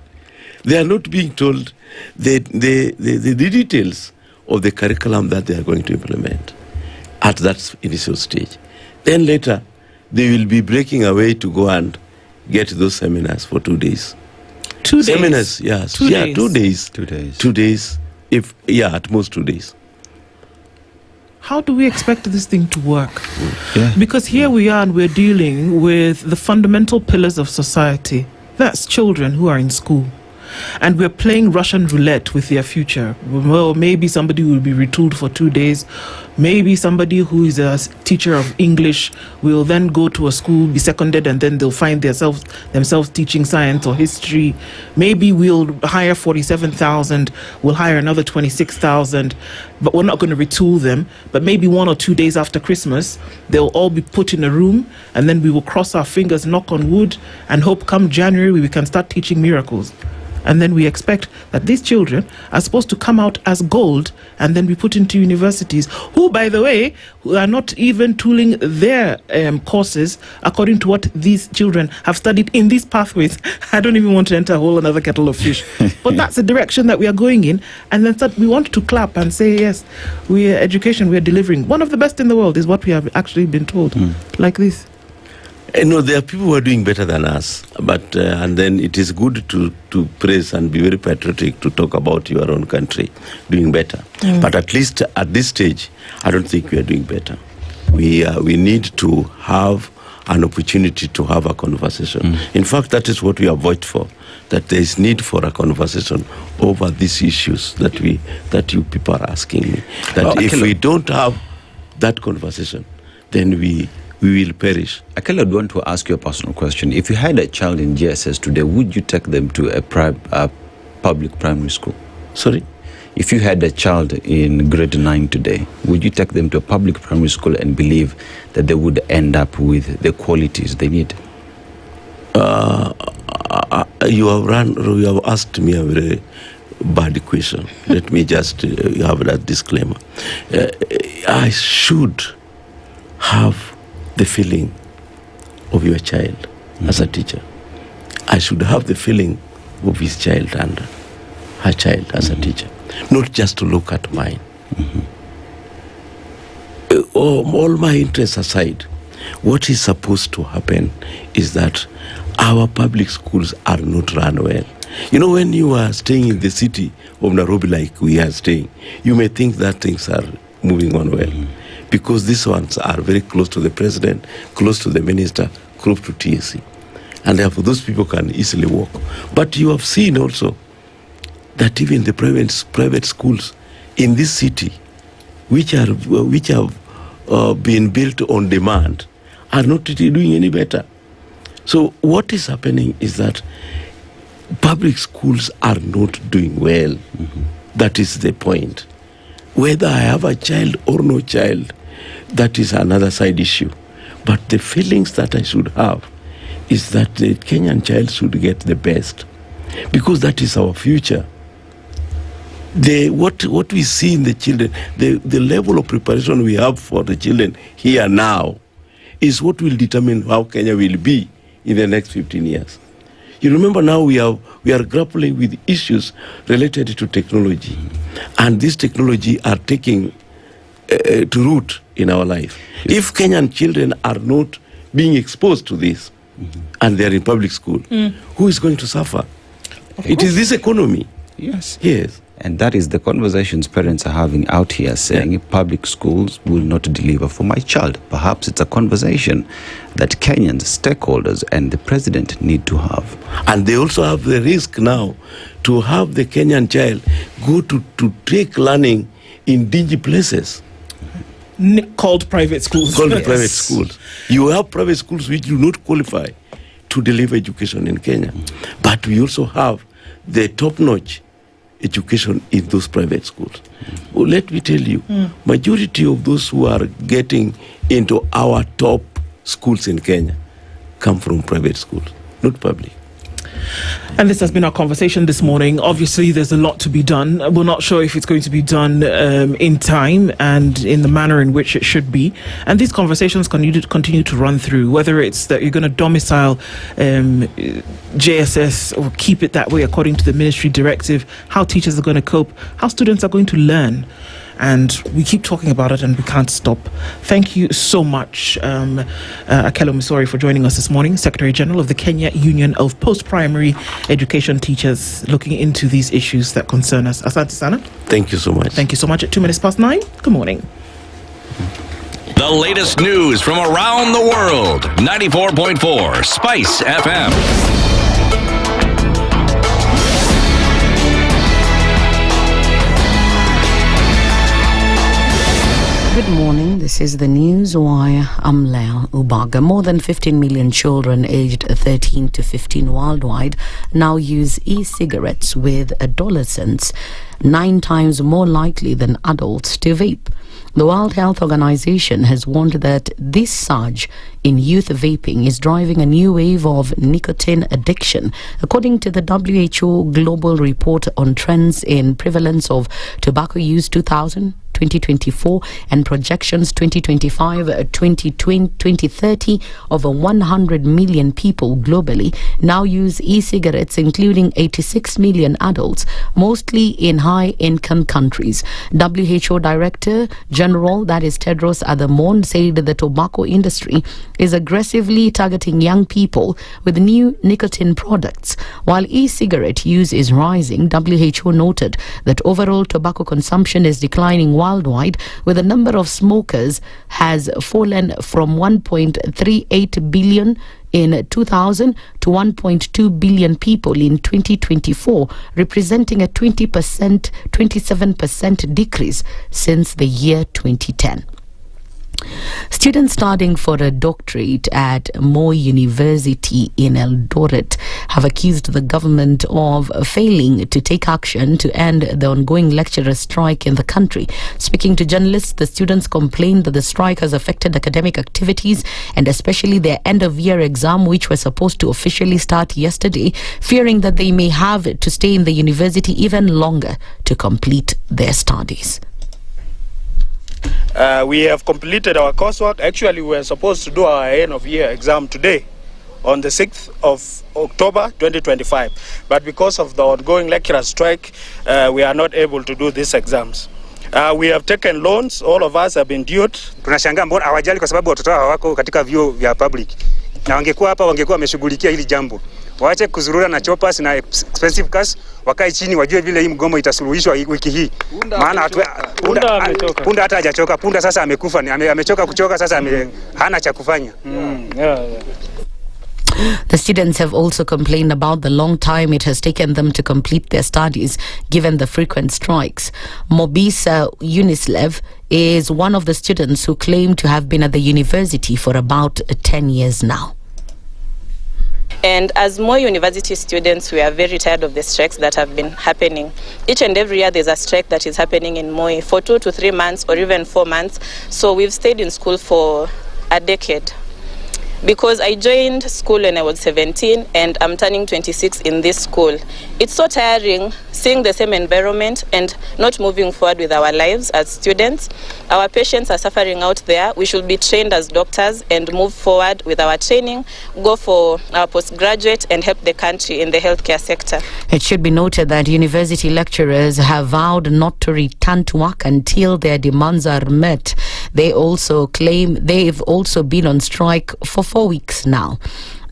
They are not being told the details of the curriculum that they are going to implement at that initial stage. Then later, they will be breaking away to go and get those seminars for 2 days 2 days. Seminars, yes. 2 days. 2 days. 2 days. 2 days. At most 2 days. How do we expect this thing to work? Yeah. Because here we are and we're dealing with the fundamental pillars of society. That's children who are in school. And we're playing Russian roulette with their future. Well, maybe somebody will be retooled for 2 days. Maybe somebody who is a teacher of English will then go to a school, be seconded, and then they'll find themselves teaching science or history. Maybe we'll hire 47,000, we'll hire another 26,000, but we're not going to retool them. But maybe 1 or 2 days after Christmas, they'll all be put in a room, and then we will cross our fingers, knock on wood, and hope come January we can start teaching miracles. And then we expect that these children are supposed to come out as gold and then be put into universities, who, by the way, who are not even tooling their courses according to what these children have studied in these pathways. I don't even want to enter a whole another kettle of fish. But that's the direction that we are going in. And then we want to clap and say, yes, education we are delivering. One of the best in the world is what we have actually been told, like this. No, there are people who are doing better than us, but and then it is good to praise and be very patriotic to talk about your own country doing better. But at least at this stage, I don't think we are doing better. We need to have an opportunity to have a conversation. In fact, that is what we have voted for, that there is need for a conversation over these issues that you people are asking me. That if we don't have that conversation, then we will perish. Akela, I'd want to ask you a personal question. If you had a child in GSS today, would you take them to a public primary school? Sorry? If you had a child in grade 9 today, would you take them to a public primary school and believe that they would end up with the qualities they need? You have asked me a very bad question. Let me just have that disclaimer. I should have the feeling of your child as a teacher. I should have the feeling of his child and her child as a teacher, not just to look at mine. All my interests aside, what is supposed to happen is that our public schools are not run well. You know, when you are staying in the city of Nairobi like we are staying, you may think that things are moving on well. Because these ones are very close to the president, close to the minister, close to TSC. And therefore those people can easily walk. But you have seen also that even the private schools in this city, which have been built on demand, are not doing any better. So what is happening is that public schools are not doing well. That is the point. Whether I have a child or no child, that is another side issue. But the feelings that I should have is that the Kenyan child should get the best, because that is our future. What we see in the children, the level of preparation we have for the children here now is what will determine how Kenya will be in the next 15 years. You remember now we are grappling with issues related to technology, and this technology are taking to root in our life. If Kenyan children are not being exposed to this, and they are in public school, who is going to suffer? It is this economy. Yes. Yes. And that is the conversations parents are having out here, saying public schools will not deliver for my child. Perhaps it's a conversation that Kenyans, stakeholders, and the president need to have. And they also have the risk now to have the Kenyan child go to take learning in dingy places. Called private schools. Private schools. You have private schools which do not qualify to deliver education in Kenya. But we also have the top-notch education in those private schools. Well, let me tell you, majority of those who are getting into our top schools in Kenya come from private schools, not public. And this has been our conversation this morning. Obviously, there's a lot to be done. We're not sure if it's going to be done in time and in the manner in which it should be. And these conversations continue to run through, whether it's that you're going to domicile JSS or keep it that way according to the ministry directive, how teachers are going to cope, how students are going to learn. and we keep talking about it and we can't stop. Thank you so much, Akello Misori, for joining us this morning, Secretary General of the Kenya Union of Post-Primary Education Teachers, looking into these issues that concern us. Asante sana. Thank you so much. Thank you so much. At 9:02. Good morning. The latest news from around the world. 94.4 Spice FM. Good morning. This is the News Wire. I'm Lea Ubaga. More than 15 million children aged 13 to 15 worldwide now use e-cigarettes, with adolescents 9 times more likely than adults to vape. The World Health Organization has warned that this surge in youth vaping is driving a new wave of nicotine addiction. According to the WHO Global Report on Trends in Prevalence of Tobacco Use 2024 and projections 2025-2030, over 100 million people globally now use e-cigarettes, including 86 million adults, mostly in high-income countries. WHO Director General, that is Tedros Adhanom, said the tobacco industry is aggressively targeting young people with new nicotine products. While e-cigarette use is rising, WHO noted that overall tobacco consumption is declining worldwide, with the number of smokers has fallen from 1.38 billion in 2000 to 1.2 billion people in 2024, representing a 27% decrease since the year 2010. Students studying for a doctorate at Moi University in Eldoret have accused the government of failing to take action to end the ongoing lecturer strike in the country. Speaking to journalists, the students complained that the strike has affected academic activities and especially their end-of-year exam, which was supposed to officially start yesterday, fearing that they may have to stay in the university even longer to complete their studies. We have completed our coursework. Actually, we were supposed to do our end-of-year exam today on the 6th of October 2025. But because of the ongoing lecturer strike, we are not able to do these exams. We have taken loans. All of us have been due. Tunashangaa mbona hawajali kwa sababu watoto hawako katika vyuo vya public. Na wangekuwa hapa wangekuwa wameshughulikia hili jambo. Waache kuzurura na choppers na expensive cars, wakae chini wajue vile hii mgomo itasuluhishwa wiki hii. Maana punda hata hajachoka, punda sasa amekufa, amechoka kuchoka sasa hana cha kufanya. The students have also complained about the long time it has taken them to complete their studies, given the frequent strikes. Mobisa Unislev is one of the students who claim to have been at the university for about 10 years now. And as Moi University students, we are very tired of the strikes that have been happening. Each and every year there's a strike that is happening in Moi for 2 to 3 months or even 4 months. So we've stayed in school for a decade. Because I joined school when I was 17 and I'm turning 26 in this school. It's so tiring seeing the same environment and not moving forward with our lives as students. Our patients are suffering out there. We should be trained as doctors and move forward with our training, go for our postgraduate and help the country in the healthcare sector. It should be noted that university lecturers have vowed not to return to work until their demands are met. They also claim they've also been on strike for 4 weeks now.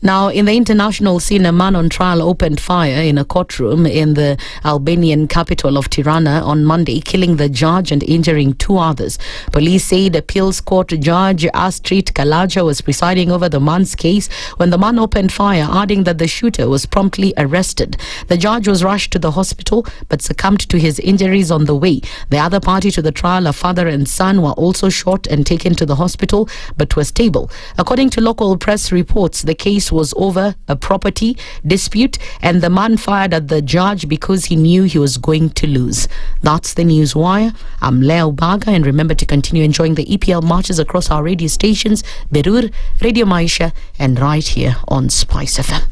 Now, in the international scene, a man on trial opened fire in a courtroom in the Albanian capital of Tirana on Monday, killing the judge and injuring 2 others. Police said appeals court judge Astrid Kalaja was presiding over the man's case when the man opened fire, adding that the shooter was promptly arrested. The judge was rushed to the hospital but succumbed to his injuries on the way. The other party to the trial, a father and son, were also shot and taken to the hospital but were stable. According to local press reports, the case was over a property dispute and the man fired at the judge because he knew he was going to lose. That's the News Wire. I'm Lea Ubaga, and remember to continue enjoying the EPL matches across our radio stations, Berur, Radio Maisha, and right here on Spice FM.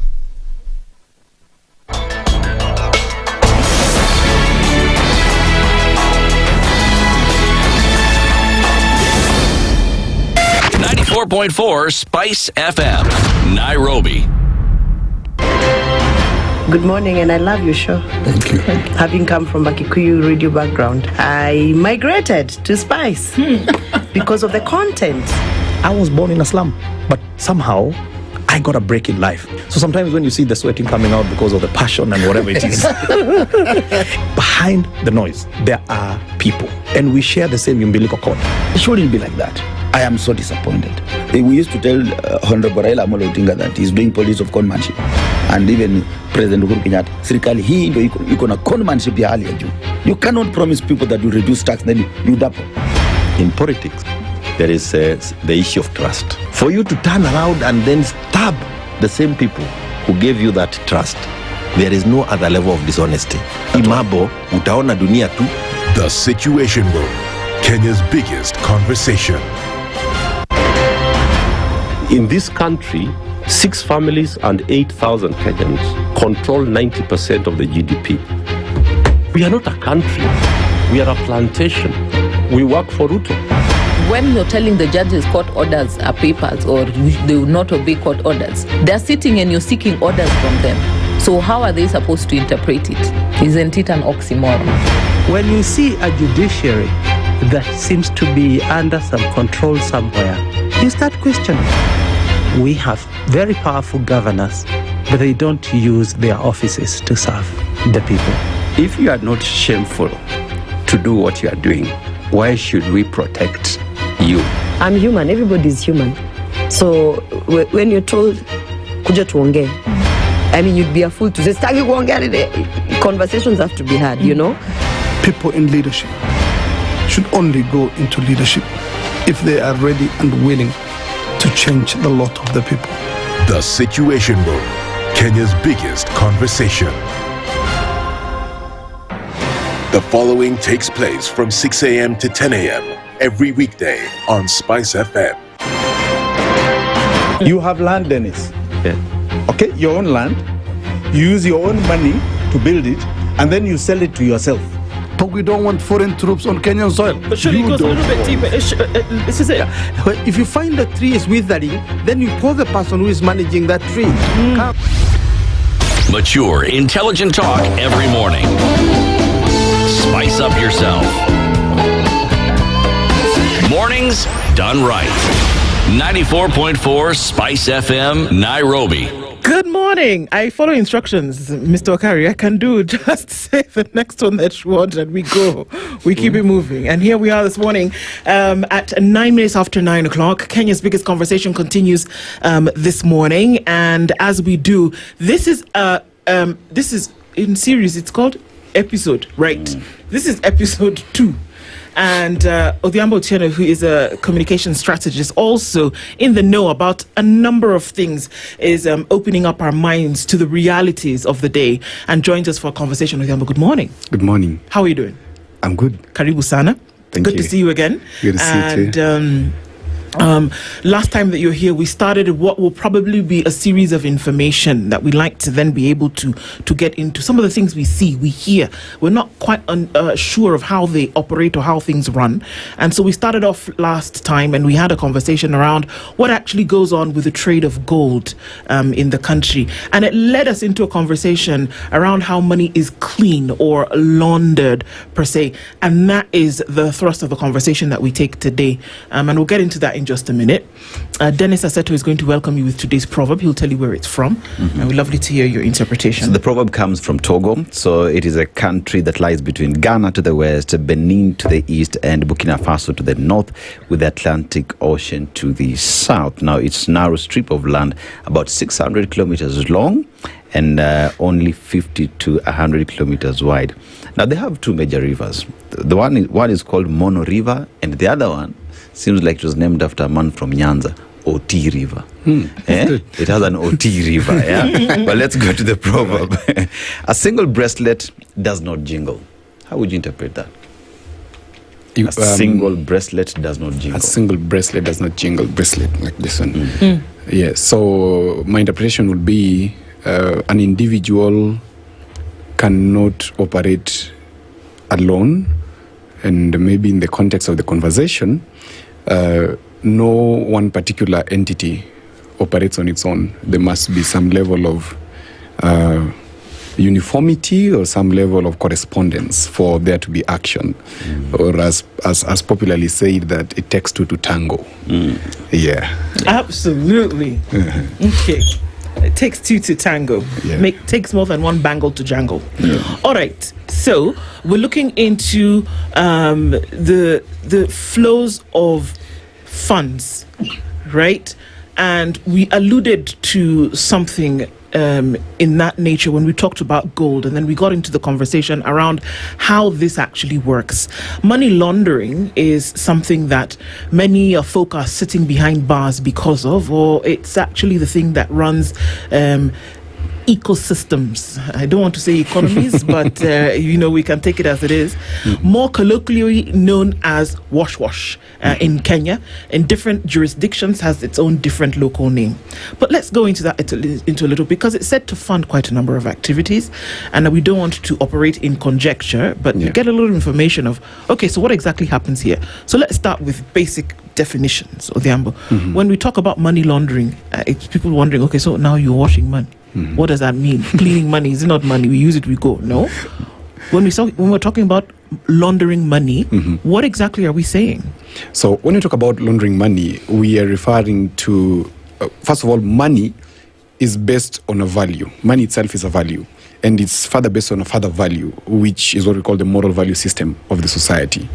.4 Spice FM, Nairobi. Good morning, and I love your show. Thank you. Having come from a Kikuyu radio background, I migrated to Spice because of the content. I was born in a slum, but somehow I got a break in life. So sometimes when you see the sweating coming out because of the passion and whatever it is, behind the noise, there are people. And we share the same umbilical cord. It shouldn't be like that. I am so disappointed. We used to tell Honorable Raila Amolo Odinga that he's doing politics of conmanship. And even President Uhuru Kenyatta, serikali hii ndio iko na conmanship ya hali ya juu. You cannot promise people that you reduce tax, then you double. In politics, there is the issue of trust. For you to turn around and then stab the same people who gave you that trust, there is no other level of dishonesty. Imabo, utaona dunia tu. The Situation Room, Kenya's biggest conversation. In this country, 6 families and 8,000 Kenyans control 90% of the GDP. We are not a country. We are a plantation. We work for Ruto. When you're telling the judges court orders are papers or they will not obey court orders, they're sitting and you're seeking orders from them. So how are they supposed to interpret it? Isn't it an oxymoron? When you see a judiciary that seems to be under some control somewhere, you start questioning. We have very powerful governors, but they don't use their offices to serve the people. If you are not shameful to do what you are doing, why should we protect you? I'm human. Everybody's human. So when you're told, kuja tuongee, I mean, you'd be a fool to say, stagi kuongea. Conversations have to be had, you know? People in leadership should only go into leadership if they are ready and willing to change the lot of the people. The Situation Room, Kenya's biggest conversation. The following takes place from 6 a.m. to 10 a.m. every weekday on Spice FM. You have land, Dennis. Yeah. Okay, your own land. You use your own money to build it, and then you sell it to yourself. But we don't want foreign troops on Kenyan soil. But surely it goes a little bit deeper. If you find the tree is withering, then you call the person who is managing that tree. Mature, intelligent talk every morning. Spice up yourself. Mornings done right. 94.4 Spice FM, Nairobi. Good morning. I follow instructions, Mr. Okari. I can do just say the next one that you want and we go. We keep it moving. And here we are this morning at 9 minutes after 9 o'clock. Kenya's biggest conversation continues this morning. And as we do, this is in series. It's called Episode, right? This is episode 2. And Odhiambo Otieno, who is a communication strategist, also in the know about a number of things, is opening up our minds to the realities of the day and joins us for a conversation. Odhiambo, good morning. Good morning. How are you doing? I'm good. Karibu sana. Thank good you. to see you again. Good to see you too. Last time that you're here, we started what will probably be a series of information that we like to then be able to get into. Some of the things we see, we hear, we're not quite sure of how they operate or how things run. And so we started off last time and we had a conversation around what actually goes on with the trade of gold in the country. And it led us into a conversation around how money is clean or laundered per se. And that is the thrust of the conversation that we take today. And we'll get into that in just a minute. Dennis Aseto is going to welcome you with today's proverb. He'll tell you where it's from. And we'd lovely to hear your interpretation. So the proverb comes from Togo. So it is a country that lies between Ghana to the west, Benin to the east, and Burkina Faso to the north, with the Atlantic Ocean to the south. Now, it's a narrow strip of land, about 600 kilometers long and only 50 to 100 kilometers wide. Now, they have two major rivers. The one is called Mono River, and the other one seems like it was named after a man from Nyanza, OT River. It has an OT river, yeah? But let's go to the proverb. A single bracelet does not jingle. How would you interpret that? A single bracelet does not jingle. A single bracelet does not jingle. Bracelet like this one. Yeah, so my interpretation would be an individual cannot operate alone, and maybe in the context of the conversation, no one particular entity operates on its own. There must be some level of uniformity or some level of correspondence for there to be action, or as popularly said, that it takes two to tango. Yeah, absolutely. Okay, it takes two to tango. Takes more than one bangle to jangle. All right, so we're looking into the flows of funds, right? And we alluded to something in that nature when we talked about gold, and then we got into the conversation around how this actually works. Money laundering is something that many folk are sitting behind bars because of, or it's actually the thing that runs ecosystems. I don't want to say economies, but we can take it as it is. More colloquially known as wash in Kenya. In different jurisdictions has its own different local name. But let's go into that into a little, because it's said to fund quite a number of activities, and we don't want to operate in conjecture, but get a little information of, okay, so what exactly happens here? So let's start with basic definitions, Odhiambo. When we talk about money laundering, it's people wondering, okay, so now you're washing money. What does that mean? Cleaning money, is it not money? We use it, we go. No. When we're talking about laundering money, what exactly are we saying? So when we talk about laundering money, we are referring to, first of all, money is based on a value. Money itself is a value, and it's further based on a further value, which is what we call the moral value system of the society.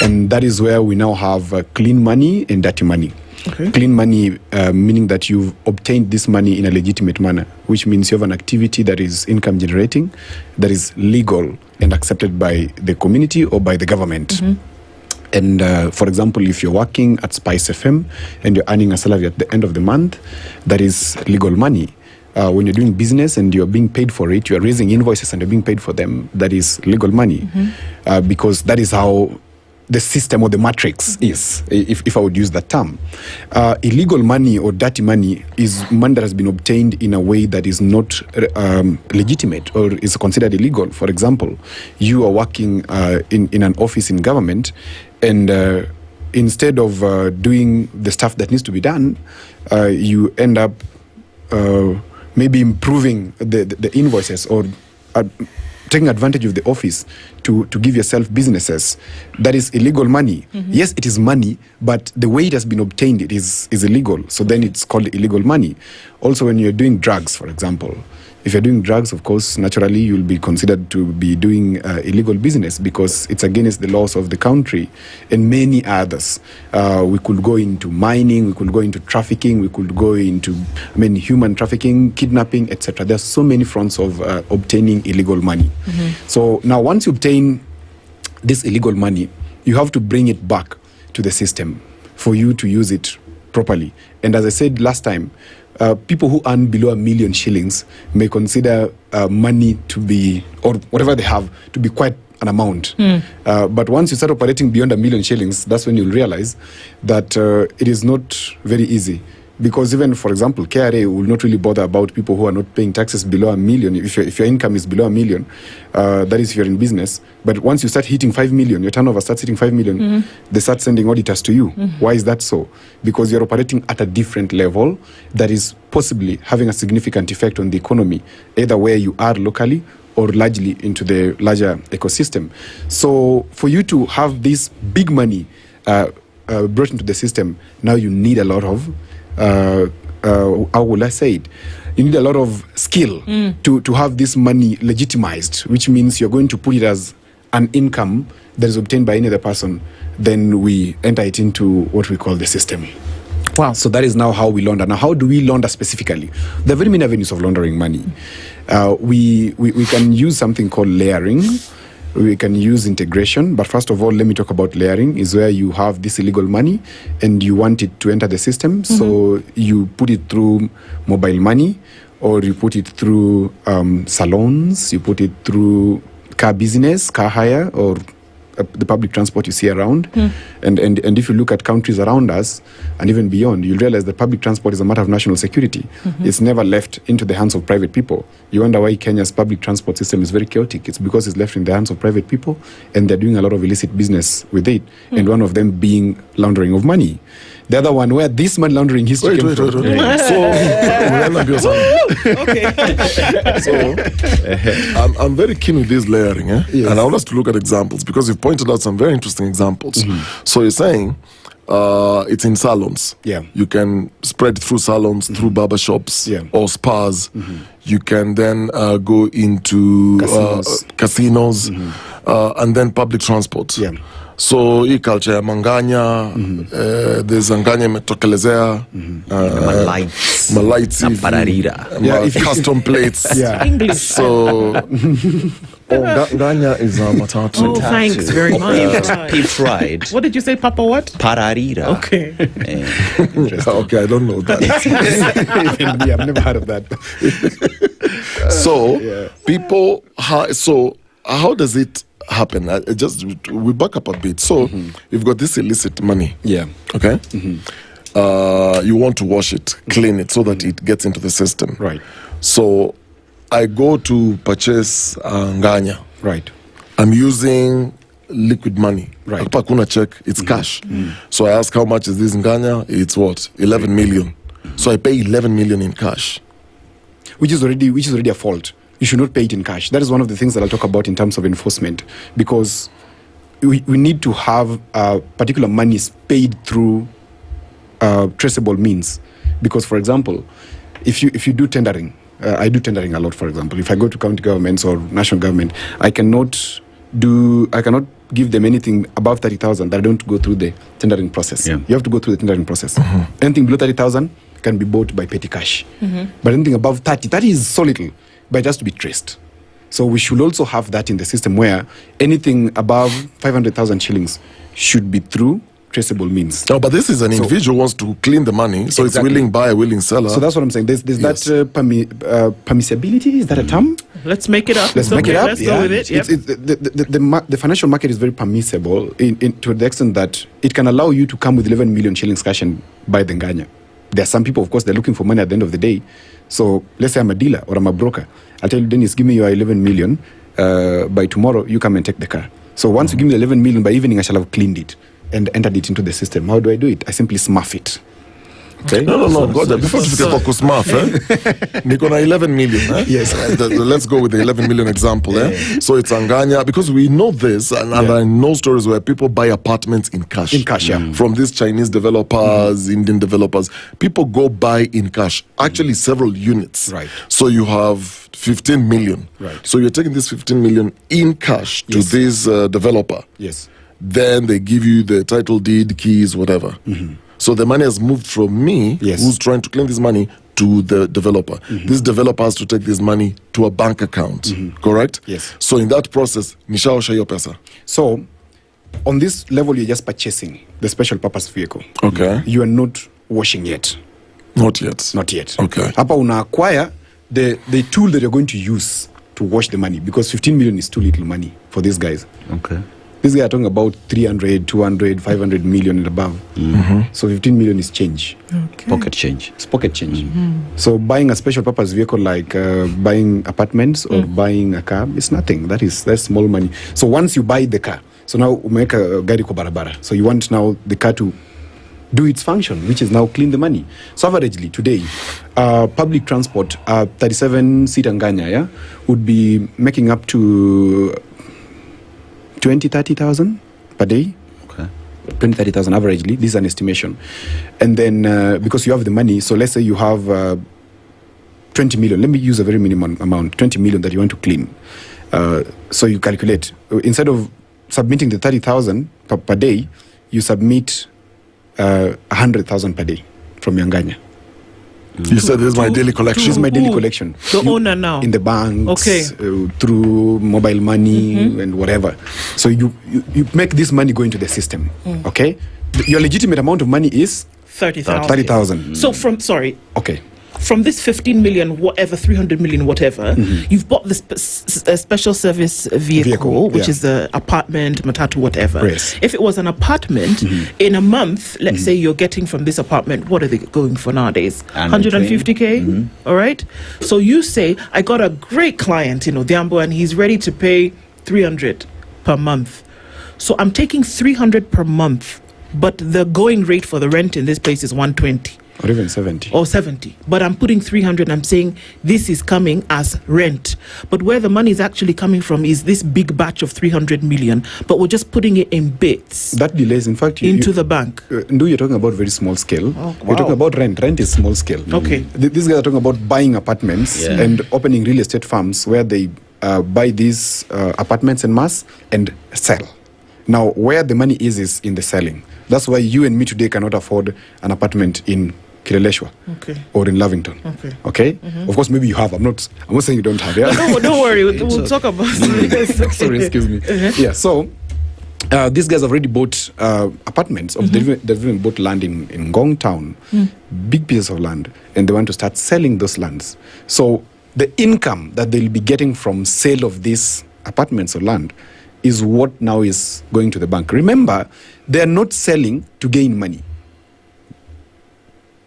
And that is where we now have clean money and dirty money. Okay. Clean money, meaning that you've obtained this money in a legitimate manner, which means you have an activity that is income generating, that is legal and accepted by the community or by the government. And for example, if you're working at SpiceFM and you're earning a salary at the end of the month, that is legal money. When you're doing business and you're being paid for it, you're raising invoices and you're being paid for them, that is legal money. Because that is how the system or the matrix is, if I would use that term. Illegal money or dirty money is money that has been obtained in a way that is not legitimate or is considered illegal. For example, you are working in an office in government, and instead of doing the stuff that needs to be done, you end up maybe improving the invoices or taking advantage of the office to give yourself businesses. That is illegal money. Yes, it is money, but the way it has been obtained, it is illegal. So then it's called illegal money. Also, when you're doing drugs, for example, if you're doing drugs, of course, naturally, you'll be considered to be doing illegal business because it's against the laws of the country and many others. We could go into mining, we could go into trafficking, we could go into human trafficking, kidnapping, etc. There's so many fronts of obtaining illegal money. So now once you obtain this illegal money, you have to bring it back to the system for you to use it properly. And as I said last time, people who earn below 1 million shillings may consider money to be, or whatever they have, to be quite an amount. But once you start operating beyond 1 million shillings, that's when you'll realize that it is not very easy. Because even, for example, KRA will not really bother about people who are not paying taxes below 1 million. If your income is below 1 million, that is if you're in business. But once you start hitting 5 million, your turnover starts hitting 5 million, they start sending auditors to you. Why is that so? Because you're operating at a different level that is possibly having a significant effect on the economy, either where you are locally or largely into the larger ecosystem. So for you to have this big money brought into the system, now you need a lot of how will I say it? You need a lot of skill to have this money legitimized, which means you're going to put it as an income that is obtained by any other person. Then we enter it into what we call the system. Wow. So that is now how we launder. Now, how do we launder specifically? There are very many avenues of laundering money. We can use something called layering. We can use integration, but first of all, let me talk about layering, is where you have this illegal money and you want it to enter the system. So you put it through mobile money, or you put it through salons, you put it through car business, car hire, or the public transport you see around. And if you look at countries around us and even beyond, you'll realize that public transport is a matter of national security. It's never left into the hands of private people. You wonder why Kenya's public transport system is very chaotic. It's because it's left in the hands of private people, and they're doing a lot of illicit business with it, and one of them being laundering of money. The other one, where this money laundering history came from. So, I'm very keen with this layering, and I want us to look at examples because you've pointed out some very interesting examples. So you're saying it's in salons. Yeah. You can spread through salons, through barber shops or spas. You can then go into casinos and then public transport. Yeah. So hii culture ya manganya, there's nganya imetokelezea, malights na pararira. Custom plates. English. So nganya is matatu. Oh, thanks very much. Pete fried. What did you say, Papa? What? Pararira. Okay. Okay, I don't know that. I've never heard of that. So people, how does it happen? We back up a bit. So you've got this illicit money. Yeah. Okay. You want to wash it, clean it, so that it gets into the system. Right. So I go to purchase nganya. Right. I'm using liquid money. Right. Hapa kuna check, it's cash. So I ask, how much is this nganya? It's what? 11 million. So I pay 11 million in cash. Which is already a fault. You should not pay it in cash. That is one of the things that I'll talk about in terms of enforcement, because we need to have particular monies paid through traceable means. Because, for example, if you do tendering, I do tendering a lot. For example, if I go to county governments or national government, I cannot give them anything above 30,000 that I don't go through the tendering process. You have to go through the tendering process. Anything below 30,000 can be bought by petty cash. But anything above 30 is so little, but it has to be traced. So we should also have that in the system where anything above 500,000 shillings should be through traceable means. No, but this is an individual who wants to clean the money, so it's willing buyer, willing seller. So that's what I'm saying. There's that permissibility. Is that a term? Let's make it up. Let's make it up. Let's go with it. Yep. The financial market is very permissible to the extent that it can allow you to come with 11 million shillings cash and buy the nganya. There are some people, of course, they're looking for money at the end of the day. So let's say I'm a dealer or I'm a broker. I'll tell you, Dennis, give me your 11 million. By tomorrow, you come and take the car. So once you give me the 11 million, by evening, I shall have cleaned it and entered it into the system. How do I do it? I simply smurf it. Okay? No. God, before you forget about smurf, Niko na 11 million. Yes. Let's go with the 11 million example. So it's Anganya, because we know this, and I know stories where people buy apartments in cash. In cash, From these Chinese developers, Indian developers. People go buy in cash. Actually, several units. Right. So you have 15 million. Right. So you're taking this 15 million in cash to this developer. Yes. Then they give you the title deed, keys, whatever. So the money has moved from me, who's trying to claim this money, to the developer. This developer has to take this money to a bank account, correct? Yes. So in that process, nishaosha hiyo pesa. So on this level, you're just purchasing the special purpose vehicle. Okay. You are not washing yet. Not yet. Not yet. Okay. Hapa una acquire the tool that you're going to use to wash the money, because 15 million is too little money for these guys. Okay. These guys are talking about 300, 200, 500 million and above. So 15 million is change. Okay. Pocket change. It's pocket change. So buying a special purpose vehicle like buying apartments or buying a car is nothing. That's small money. So once you buy the car, so now make a gari kwa barabara. So you want now the car to do its function, which is now clean the money. So averagely today, public transport, 37-seat nganya, would be making up to 20,000-30,000 per day. Okay. 20,000-30,000 averagely. This is an estimation. And then because you have the money, so let's say you have 20 million. Let me use a very minimum amount, 20 million that you want to clean. So you calculate. Instead of submitting the 30,000 per day, you submit 100,000 per day from Yanganya. You said this is my daily collection. This is my daily collection. The owner now. In the banks, Okay. Through mobile money and whatever. So you make this money go into the system. Your legitimate amount of money is 30,000. 30,000. So from Okay. from this 15 million, whatever, 300 million, whatever, you've bought this special service vehicle, which is the apartment, matatu, whatever. Yes. If it was an apartment, in a month, let's say you're getting from this apartment, what are they going for nowadays? 150K? All right. So you say, I got a great client, Diambo, and he's ready to pay 300 per month. So I'm taking 300 per month, but the going rate for the rent in this place is 120. Or even 70. Or 70. But I'm putting 300 and I'm saying this is coming as rent. But where the money is actually coming from is this big batch of 300 million, but we're just putting it in bits. That delays, in fact, into the bank. You're talking about very small scale. Oh, wow. You're talking about rent. Rent is small scale. Okay. These guys are talking about buying apartments and opening real estate firms where they buy these apartments en masse and sell. Now, where the money is in the selling. That's why you and me today cannot afford an apartment in Kileleshwa or in Lavington. Okay? Of course, maybe you have. I'm not saying you don't have. Yeah? No, don't worry. We'll talk about it. Sorry, excuse me. Yeah, so these guys have already bought apartments. They've even bought land in Ngong town, big pieces of land, and they want to start selling those lands. So the income that they'll be getting from sale of these apartments or land is what now is going to the bank. Remember, they're not selling to gain money.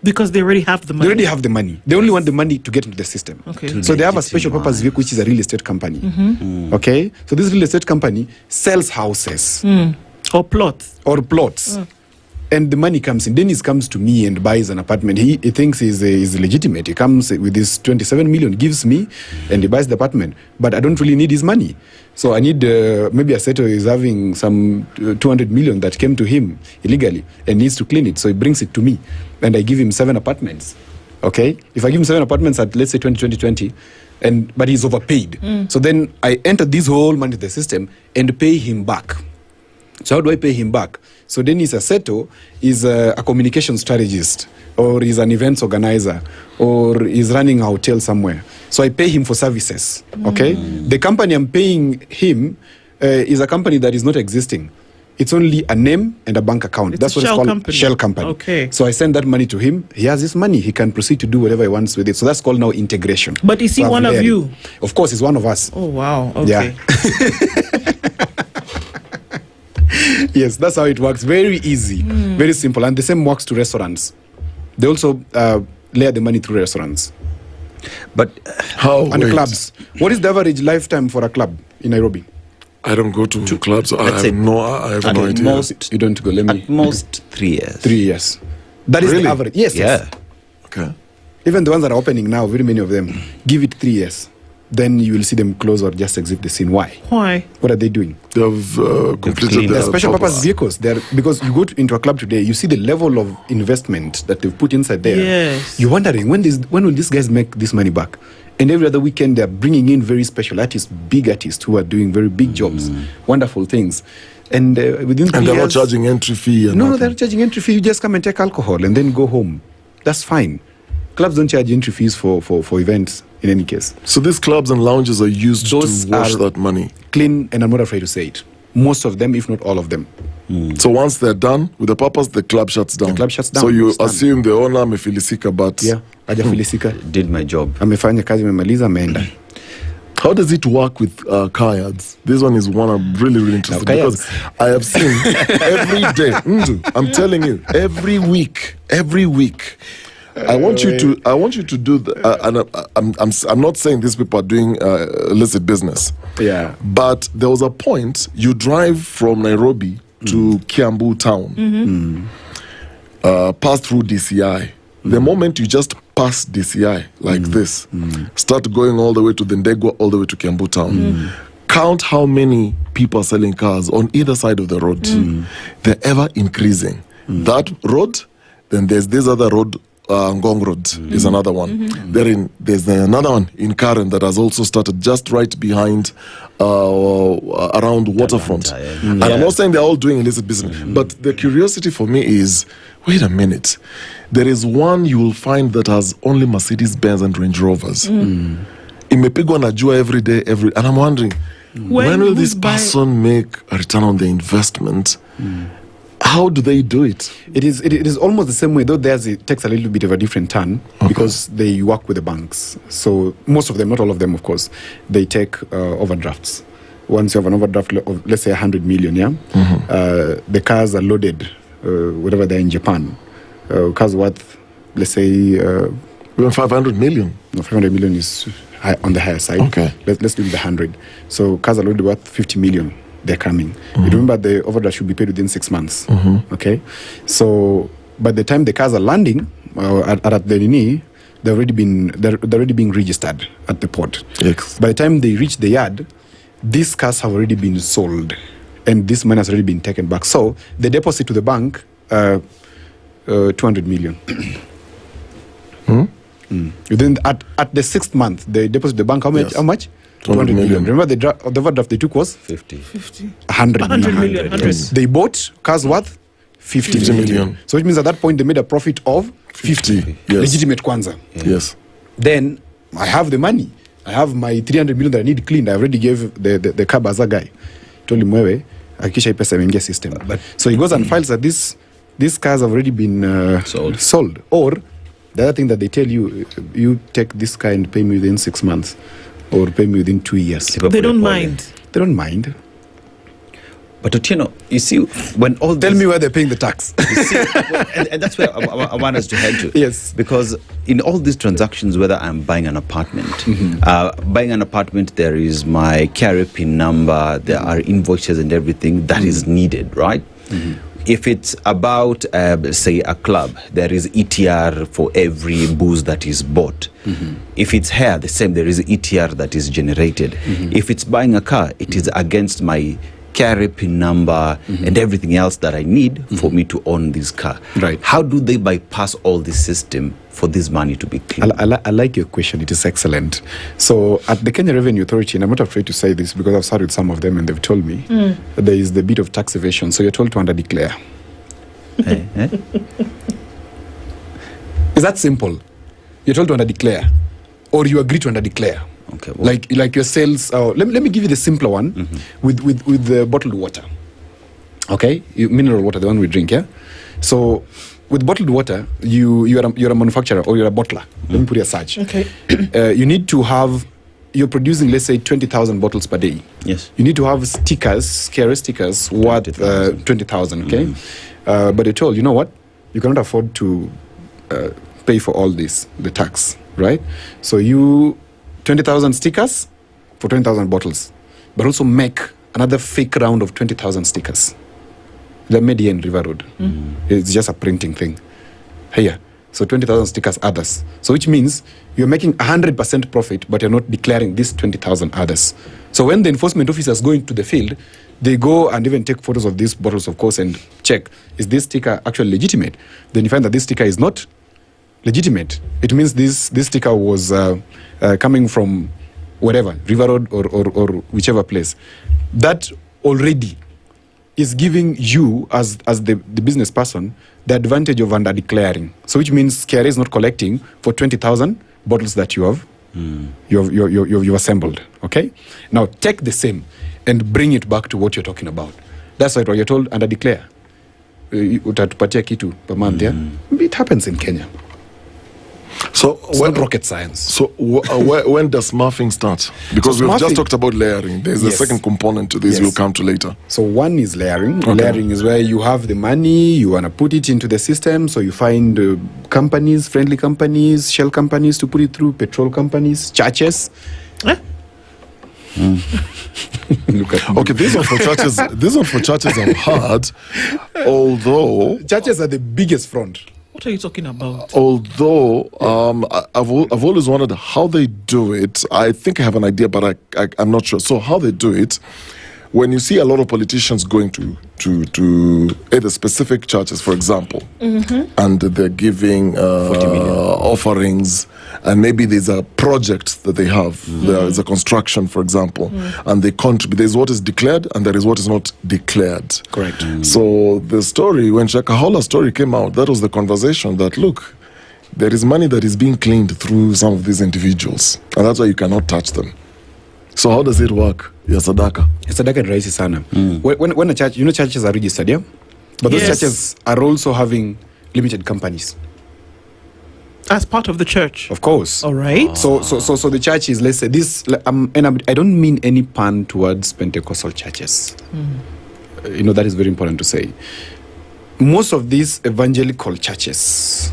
Because they already have the money. They already have the money. They only want the money to get into the system. Okay. So they have a special purpose vehicle, which is a real estate company. Okay? So this real estate company sells houses. Or plots. And the money comes in. Dennis comes to me and buys an apartment. He thinks he's legitimate. He comes with this 27 million, gives me, and he buys the apartment. But I don't really need his money. So I need, maybe Aseto is having some 200 million that came to him illegally and needs to clean it. So he brings it to me. And I give him 7 apartments. Okay? If I give him 7 apartments at, let's say, 2020, but he's overpaid. So then I enter this whole money to the system and pay him back. So how do I pay him back? So Dennis Aseto is a communication strategist, or is an events organizer, or is running a hotel somewhere. So I pay him for services, okay? The company I'm paying him is a company that is not existing. It's only a name and a bank account. That's what it's called, shell company. Okay. So I send that money to him. He has his money. He can proceed to do whatever he wants with it. So that's called now integration. But is he one of you? Of course, he's one of us. Oh, wow. Okay. Yeah. Yes, that's how it works. Very easy, very simple. And the same works to restaurants. They also layer the money through restaurants. But and clubs. What is the average lifetime for a club in Nairobi? I don't go to clubs. I have no idea. Most, you don't go. At most 3 years. 3 years. That is the average. Yes. Yes. Okay. Even the ones that are opening now, very many of them, give it 3 years. Then you will see them close or just exit the scene. Why? Why? What are they doing? They have completed their special purpose vehicles. Because you go into a club today, you see the level of investment that they've put inside there. Yes. You're wondering, when will these guys make this money back? And every other weekend, they're bringing in very special artists, big artists who are doing very big jobs, wonderful things. And within 3 years... And they're not charging entry fee? No, they're not charging entry fee. You just come and take alcohol and then go home. That's fine. Clubs don't charge entry fees for events in any case. So these clubs and lounges are used to wash that money? Clean, and I'm not afraid to say it. Most of them, if not all of them. So once they're done with the purpose, the club shuts down? The club shuts down. So you assume the owner amefilisika, but... Yeah, hajafilisika. Did my job. Amefanya kazi, amemaliza, ameenda. How does it work with car yards? This one is one I'm really interested in, because I have seen every day. I'm telling you, every week. I want you to do the, I'm not saying these people are doing illicit business. Yeah. But there was a point you drive from Nairobi to Kiambu town, pass through DCI. The moment you just pass DCI like this, start going all the way to the Ndegwa, all the way to Kiambu town, count how many people are selling cars on either side of the road. They're ever increasing. That road, then there's this other road, Ngong Road is another one. There's another one in Karen that has also started just right behind, around Waterfront. And I'm not saying they're all doing illicit business, but the curiosity for me is, wait a minute, there is one you will find that has only Mercedes-Benz and Range Rovers. Imepigwa na jua every day, and I'm wondering, when will this person make a return on the investment? How do they do it? It is almost the same way, though it takes a little bit of a different turn because they work with the banks. So most of them, not all of them, of course, they take overdrafts. Once you have an overdraft of, let's say, 100 million, the cars are loaded, whatever they're in Japan. Cars worth, let's say... even 500 million? No, 500 million is on the higher side. Okay. Let's do the 100. So cars are loaded worth 50 million. They're coming. You remember the overdraft should be paid within 6 months. Okay, so by the time the cars are landing at the Nini, they're already being registered at the port. Yes. By the time they reach the yard, these cars have already been sold, and this money has already been taken back. So the deposit to the bank, 200 million. Within at the 6th month, they deposit the bank. How much? Yes. How much? 200 million. Remember the overdraft they took was 50. 100 million. Yes. They bought cars worth 50 million. So it means at that point they made a profit of 50. Yes. Legitimate kwanza. Yes. Then I have the money. I have my 300 million that I need cleaned. I already gave the car bazaar guy. Told him, wewe, hakikisha pesa imeingia system. So he goes and files that these cars have already been sold. Or the other thing that they tell you, you take this car and pay me within 6 months. Or pay me within 2 years. They don't mind. They don't mind. But Otieno, you see, when all tell me where they're paying the tax. and that's where I want us to head to. Yes. Because in all these transactions, whether I'm buying an apartment, there is my carrier PIN number, there are invoices and everything that is needed, right? If it's about, say, a club, there is ETR for every booze that is bought. If it's hair, the same, there is ETR that is generated. If it's buying a car, it is against my carrier PIN number and everything else that I need for me to own this car. Right. How do they bypass all this system for this money to be clean? I like your question. It is excellent. So at the Kenya Revenue Authority, and I'm not afraid to say this because I've sat with some of them and they've told me that there is the bit of tax evasion. So you're told to under-declare. Is that simple? You're told to under-declare, or you agree to under-declare. Okay. Well, like your sales. Let me give you the simpler one with the bottled water. Okay, mineral water, the one we drink. Yeah. So with bottled water, you're a manufacturer or you're a bottler. Let me put it as such. Okay. You need to have. You're producing, let's say, 20,000 bottles per day. Yes. You need to have stickers, carrier stickers, worth 20,000. Okay. But they told, you know what? You cannot afford to pay for all this, the tax, right? So 20,000 stickers for 20,000 bottles, but also make another fake round of 20,000 stickers. They're made here in River Road. It's just a printing thing. Here. So 20,000 stickers others. So which means you're making 100% profit, but you're not declaring these 20,000 others. So when the enforcement officers go into the field, they go and even take photos of these bottles, of course, and check, is this sticker actually legitimate? Then you find that this sticker is not legitimate. It means this sticker was coming from whatever, River Road or whichever place. That already is giving you, as the business person, the advantage of under-declaring. So which means KRA is not collecting for 20,000 bottles that you have you've assembled. Okay? Now take the same and bring it back to what you're talking about. That's why you're told under-declare. Utatupatia kitu per month, yeah? It happens in Kenya. So it's not rocket science. So when does smurfing start? Because So we've just smurfing- talked about layering. There's a Yes. second component to this Yes. we'll come to later. So one is layering. Okay. Layering is where you have the money, you want to put it into the system. So you find companies, friendly companies, shell companies to put it through, petrol companies, churches. Look at Okay, this one for churches. This one for churches I've heard, although churches are the biggest front. What are you talking about? Although I've always wondered how they do it. I think I have an idea, but I'm not sure. So how they do it, when you see a lot of politicians going to either specific churches, for example, and they're giving offerings, and maybe there's a project that they have, there is a construction, for example, and they contribute. There's what is declared and there is what is not declared. Correct. So the story, when Shakahola's story came out, that was the conversation that, look, there is money that is being cleaned through some of these individuals, and that's why you cannot touch them. So how does it work? Sadaka. Sadaka ni rahisi sana. When a church, churches are registered, yeah? But those Yes. churches are also having limited companies. As part of the church. Of course. All right. So the church is, let's say this, and I don't mean any pun towards Pentecostal churches. That is very important to say. Most of these evangelical churches,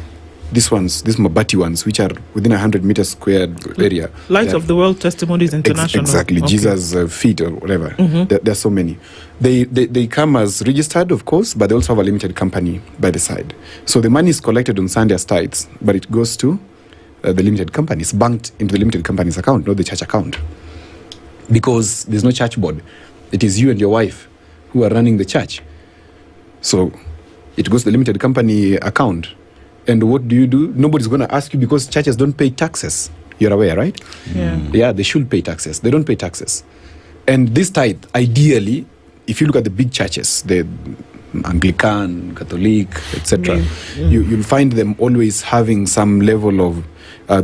these Mabati ones, which are within 100 meters squared area. Light of the World Testimonies International. Exactly, Okay. Jesus' feet or whatever. Mhm. There are so many. They come as registered, of course, but they also have a limited company by the side. So the money is collected on Sunday as tithes, but it goes to the limited company. It's banked into the limited company's account, not the church account. Because there's no church board. It is you and your wife who are running the church. So it goes to the limited company account. And what do? Nobody's going to ask you because churches don't pay taxes. You're aware, right? Yeah. Yeah, they should pay taxes. They don't pay taxes. And this tithe, ideally, if you look at the big churches, the Anglican, Catholic, etc., you'll find them always having some level of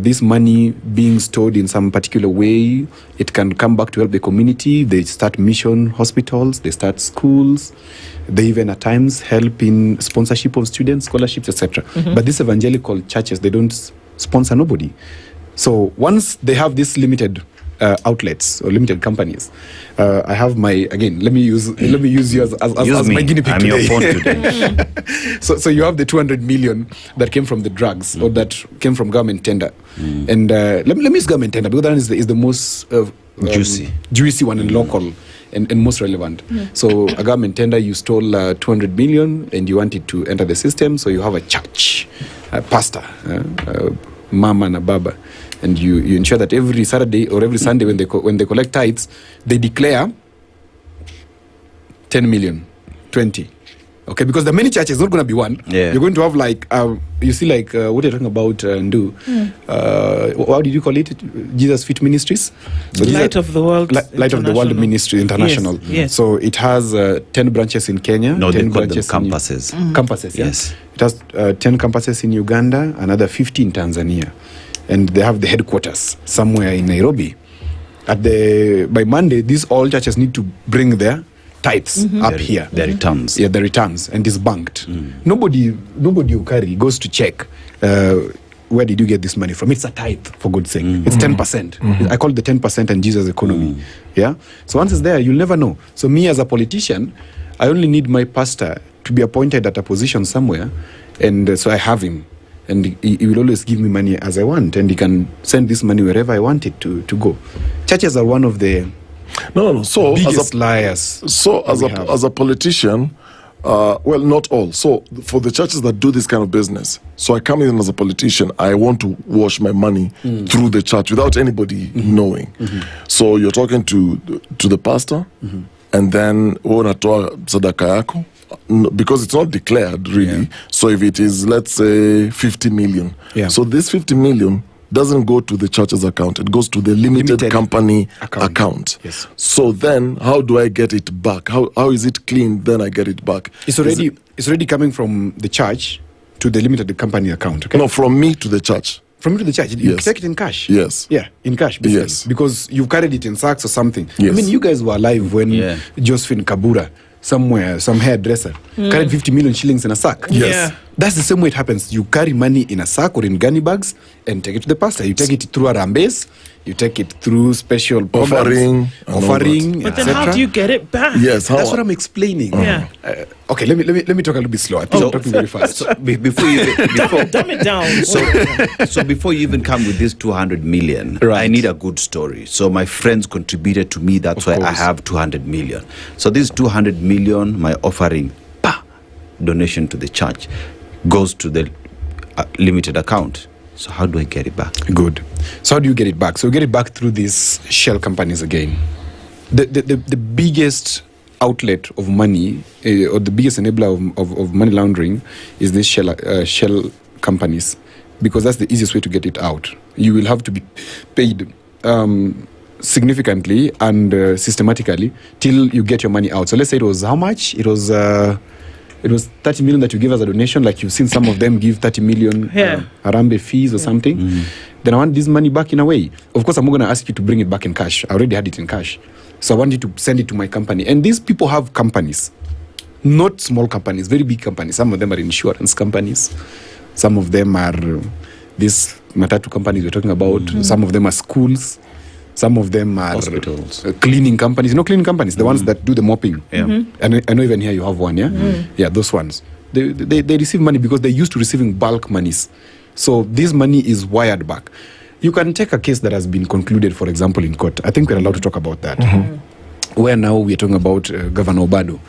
this money being stored in some particular way. It can come back to help the community. They start mission hospitals, they start schools. They even at times help in sponsorship of students, scholarships, etc. But these evangelical churches, they don't sponsor nobody. So once they have these limited outlets or limited companies, I have again. Let me use you as my guinea pig I'm today. your phone today. So you have the 200 million that came from the drugs or that came from government tender, and let me use government tender because that is the most juicy one and local. And most relevant. So a government tender, you stole 200 million and you want it to enter the system. So you have a church, a pastor, mama and a baba, and you ensure that every Saturday or every Sunday when they collect tithes, they declare 10 million, 20. Okay, because the many churches, not going to be one. Yeah. You're going to have what you're talking about, Ndu. What did you call it? Jesus Fit Ministries? So Light of the World. Light of the World Ministry International. Yes. So it has 10 branches in Kenya. No, 10 they call them branches campuses. Campuses, yeah? Yes. It has 10 campuses in Uganda, another 50 in Tanzania. And they have the headquarters somewhere in Nairobi. By Monday, these all churches need to bring their tithes up here. Their returns. Yeah, the returns. And it's banked. Nobody Okari goes to check where did you get this money from. It's a tithe, for God's sake. It's 10%. I call it the 10% and Jesus economy. Yeah. So once it's there, you'll never know. So me as a politician, I only need my pastor to be appointed at a position somewhere, and so I have him. And he will always give me money as I want, and he can send this money wherever I want it to go. Churches are one of the So biggest liars. So as a politician, well, not all. So for the churches that do this kind of business, so I come in as a politician, I want to wash my money through the church without anybody knowing. So you're talking to the pastor, and then unatoa sadaka yako, because it's not declared really. So if it is, let's say, 50 million, so this 50 million doesn't go to the church's account. It goes to the limited company account. Yes. So then how do I get it back? How is it clean? Then I get it back. It's already coming from the church to the limited company account. Okay? No, from me to the church. From you to the church. You take it in cash. Yes. Yeah, in cash. Basically. Yes. Because you've carried it in sacks or something. Yes. I mean, you guys were alive when Josephine Kabura, somewhere, some hairdresser, carried 50 million shillings in a sack. Yes. Yeah. That's the same way it happens. You carry money in a sack or in gunny bags and take it to the pastor. You take it through a rambes, you take it through special offering, But then how do you get it back? Yes, that's what I'm explaining. Yeah. Okay, let me talk a little bit slower. I'm talking very fast. So before you dumb it down. So before you even come with this 200 million, I need a good story. So my friends contributed to me. That's why I have 200 million. So this 200 million, my offering, donation to the church, goes to the limited account. So how do I get it back? Good. So how do you get it back? So you get it back through these shell companies again. The biggest outlet of money, or the biggest enabler of money laundering, is these shell companies, because that's the easiest way to get it out. You will have to be paid significantly and systematically till you get your money out. So let's say it was how much? It was 30 million that you give as a donation, like you've seen some of them give 30 million Harambe fees or something. Then I want this money back in a way. Of course, I'm not going to ask you to bring it back in cash. I already had it in cash. So I want you to send it to my company. And these people have companies. Not small companies, very big companies. Some of them are insurance companies. Some of them are these matatu companies we're talking about. Some of them are schools. Some of them are hospitals, cleaning companies. Cleaning companies, the ones that do the mopping. Yeah. And I know even here you have one, yeah? Yeah, those ones. They receive money because they're used to receiving bulk monies. So this money is wired back. You can take a case that has been concluded, for example, in court. I think we're allowed to talk about that. Where now we're talking about Governor Obado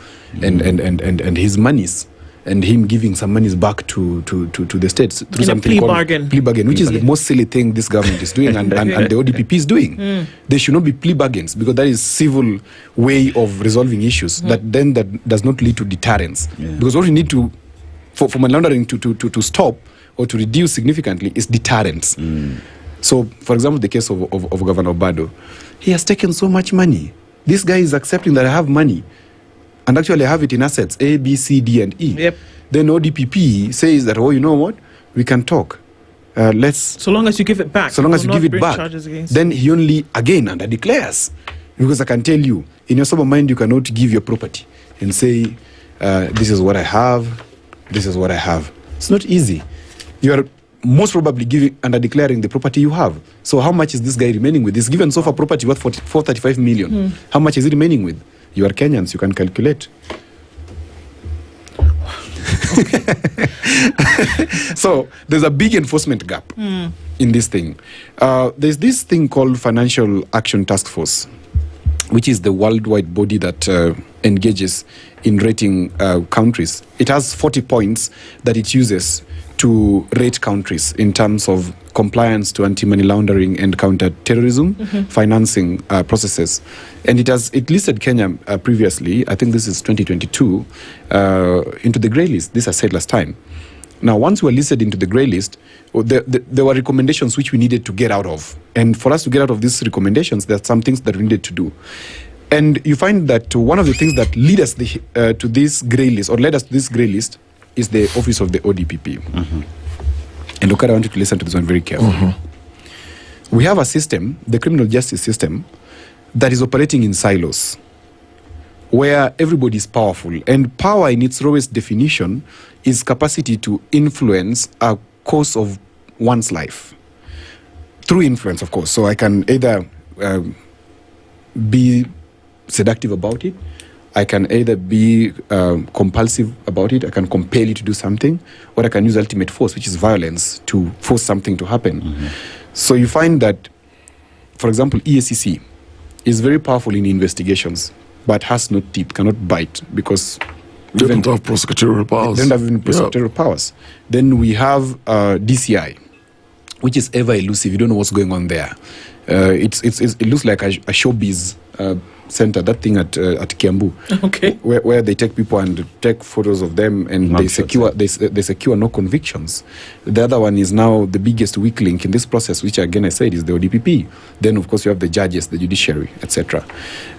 and his monies, and him giving some monies back to the states through In something a called plea bargain, which is the most silly thing this government is doing and the ODPP is doing. There should not be plea bargains because that is civil way of resolving issues that does not lead to deterrence. Because what we need to for money laundering to stop or to reduce significantly is deterrence. So, for example, the case of Governor Obado, he has taken so much money. This guy is accepting that I have money, and actually I have it in assets A, B, C, D, and E. Yep. Then ODPP says that, oh, you know what? We can talk. So long as you give it back. So long as you will give not it bring back. charges against Then he only again under declares, because I can tell you, in your sober mind, you cannot give your property and say, this is what I have. This is what I have. It's not easy. You are most probably giving under declaring the property you have. So how much is this guy remaining with? He's given so far property worth 435 million. How much is he remaining with? You are Kenyans, you can calculate. So there's a big enforcement gap in this thing. There's this thing called Financial Action Task Force, which is the worldwide body that engages in rating countries. It has 40 points that it uses to rate countries in terms of compliance to anti-money laundering and counter-terrorism financing processes. And it listed Kenya previously, I think this is 2022, into the grey list. This I said last time. Now, once we were listed into the grey list, there were recommendations which we needed to get out of. And for us to get out of these recommendations, there are some things that we needed to do. And you find that one of the things that lead us to this grey list, or led us to this grey list, is the office of the ODPP. And Okari, I want you to listen to this one very carefully. We have a system, the criminal justice system, that is operating in silos, where everybody is powerful. And power, in its rawest definition, is capacity to influence a course of one's life. Through influence, of course. So I can either be seductive about it, I can either be compulsive about it, I can compel you to do something, or I can use ultimate force, which is violence, to force something to happen. So you find that, for example, EACC is very powerful in investigations, but has no teeth, cannot bite, because they don't have prosecutorial powers. They don't have even prosecutorial powers. Then we have DCI, which is ever elusive. You don't know what's going on there. It looks like a showbiz center, that thing at Kiambu, where they take people and take photos of them, and they secure no convictions. The other one is now the biggest weak link in this process, which again I said is the ODPP. Then of course you have the judges, the judiciary, etc.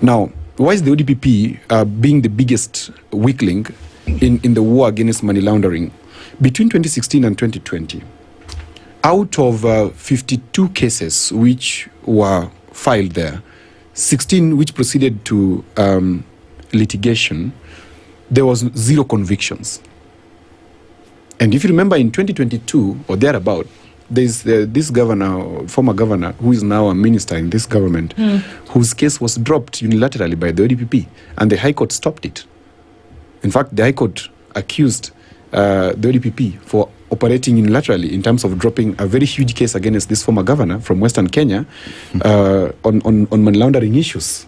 Now, why is the ODPP being the biggest weak link in the war against money laundering? Between 2016 and 2020, out of 52 cases which were filed there, 16 which proceeded to litigation, there was 0 convictions. And if you remember, in 2022 or thereabout, there's this governor, former governor, who is now a minister in this government, whose case was dropped unilaterally by the ODPP, and the High Court stopped it. In fact, the High Court accused the ODPP for operating unilaterally in terms of dropping a very huge case against this former governor from Western Kenya on money laundering issues.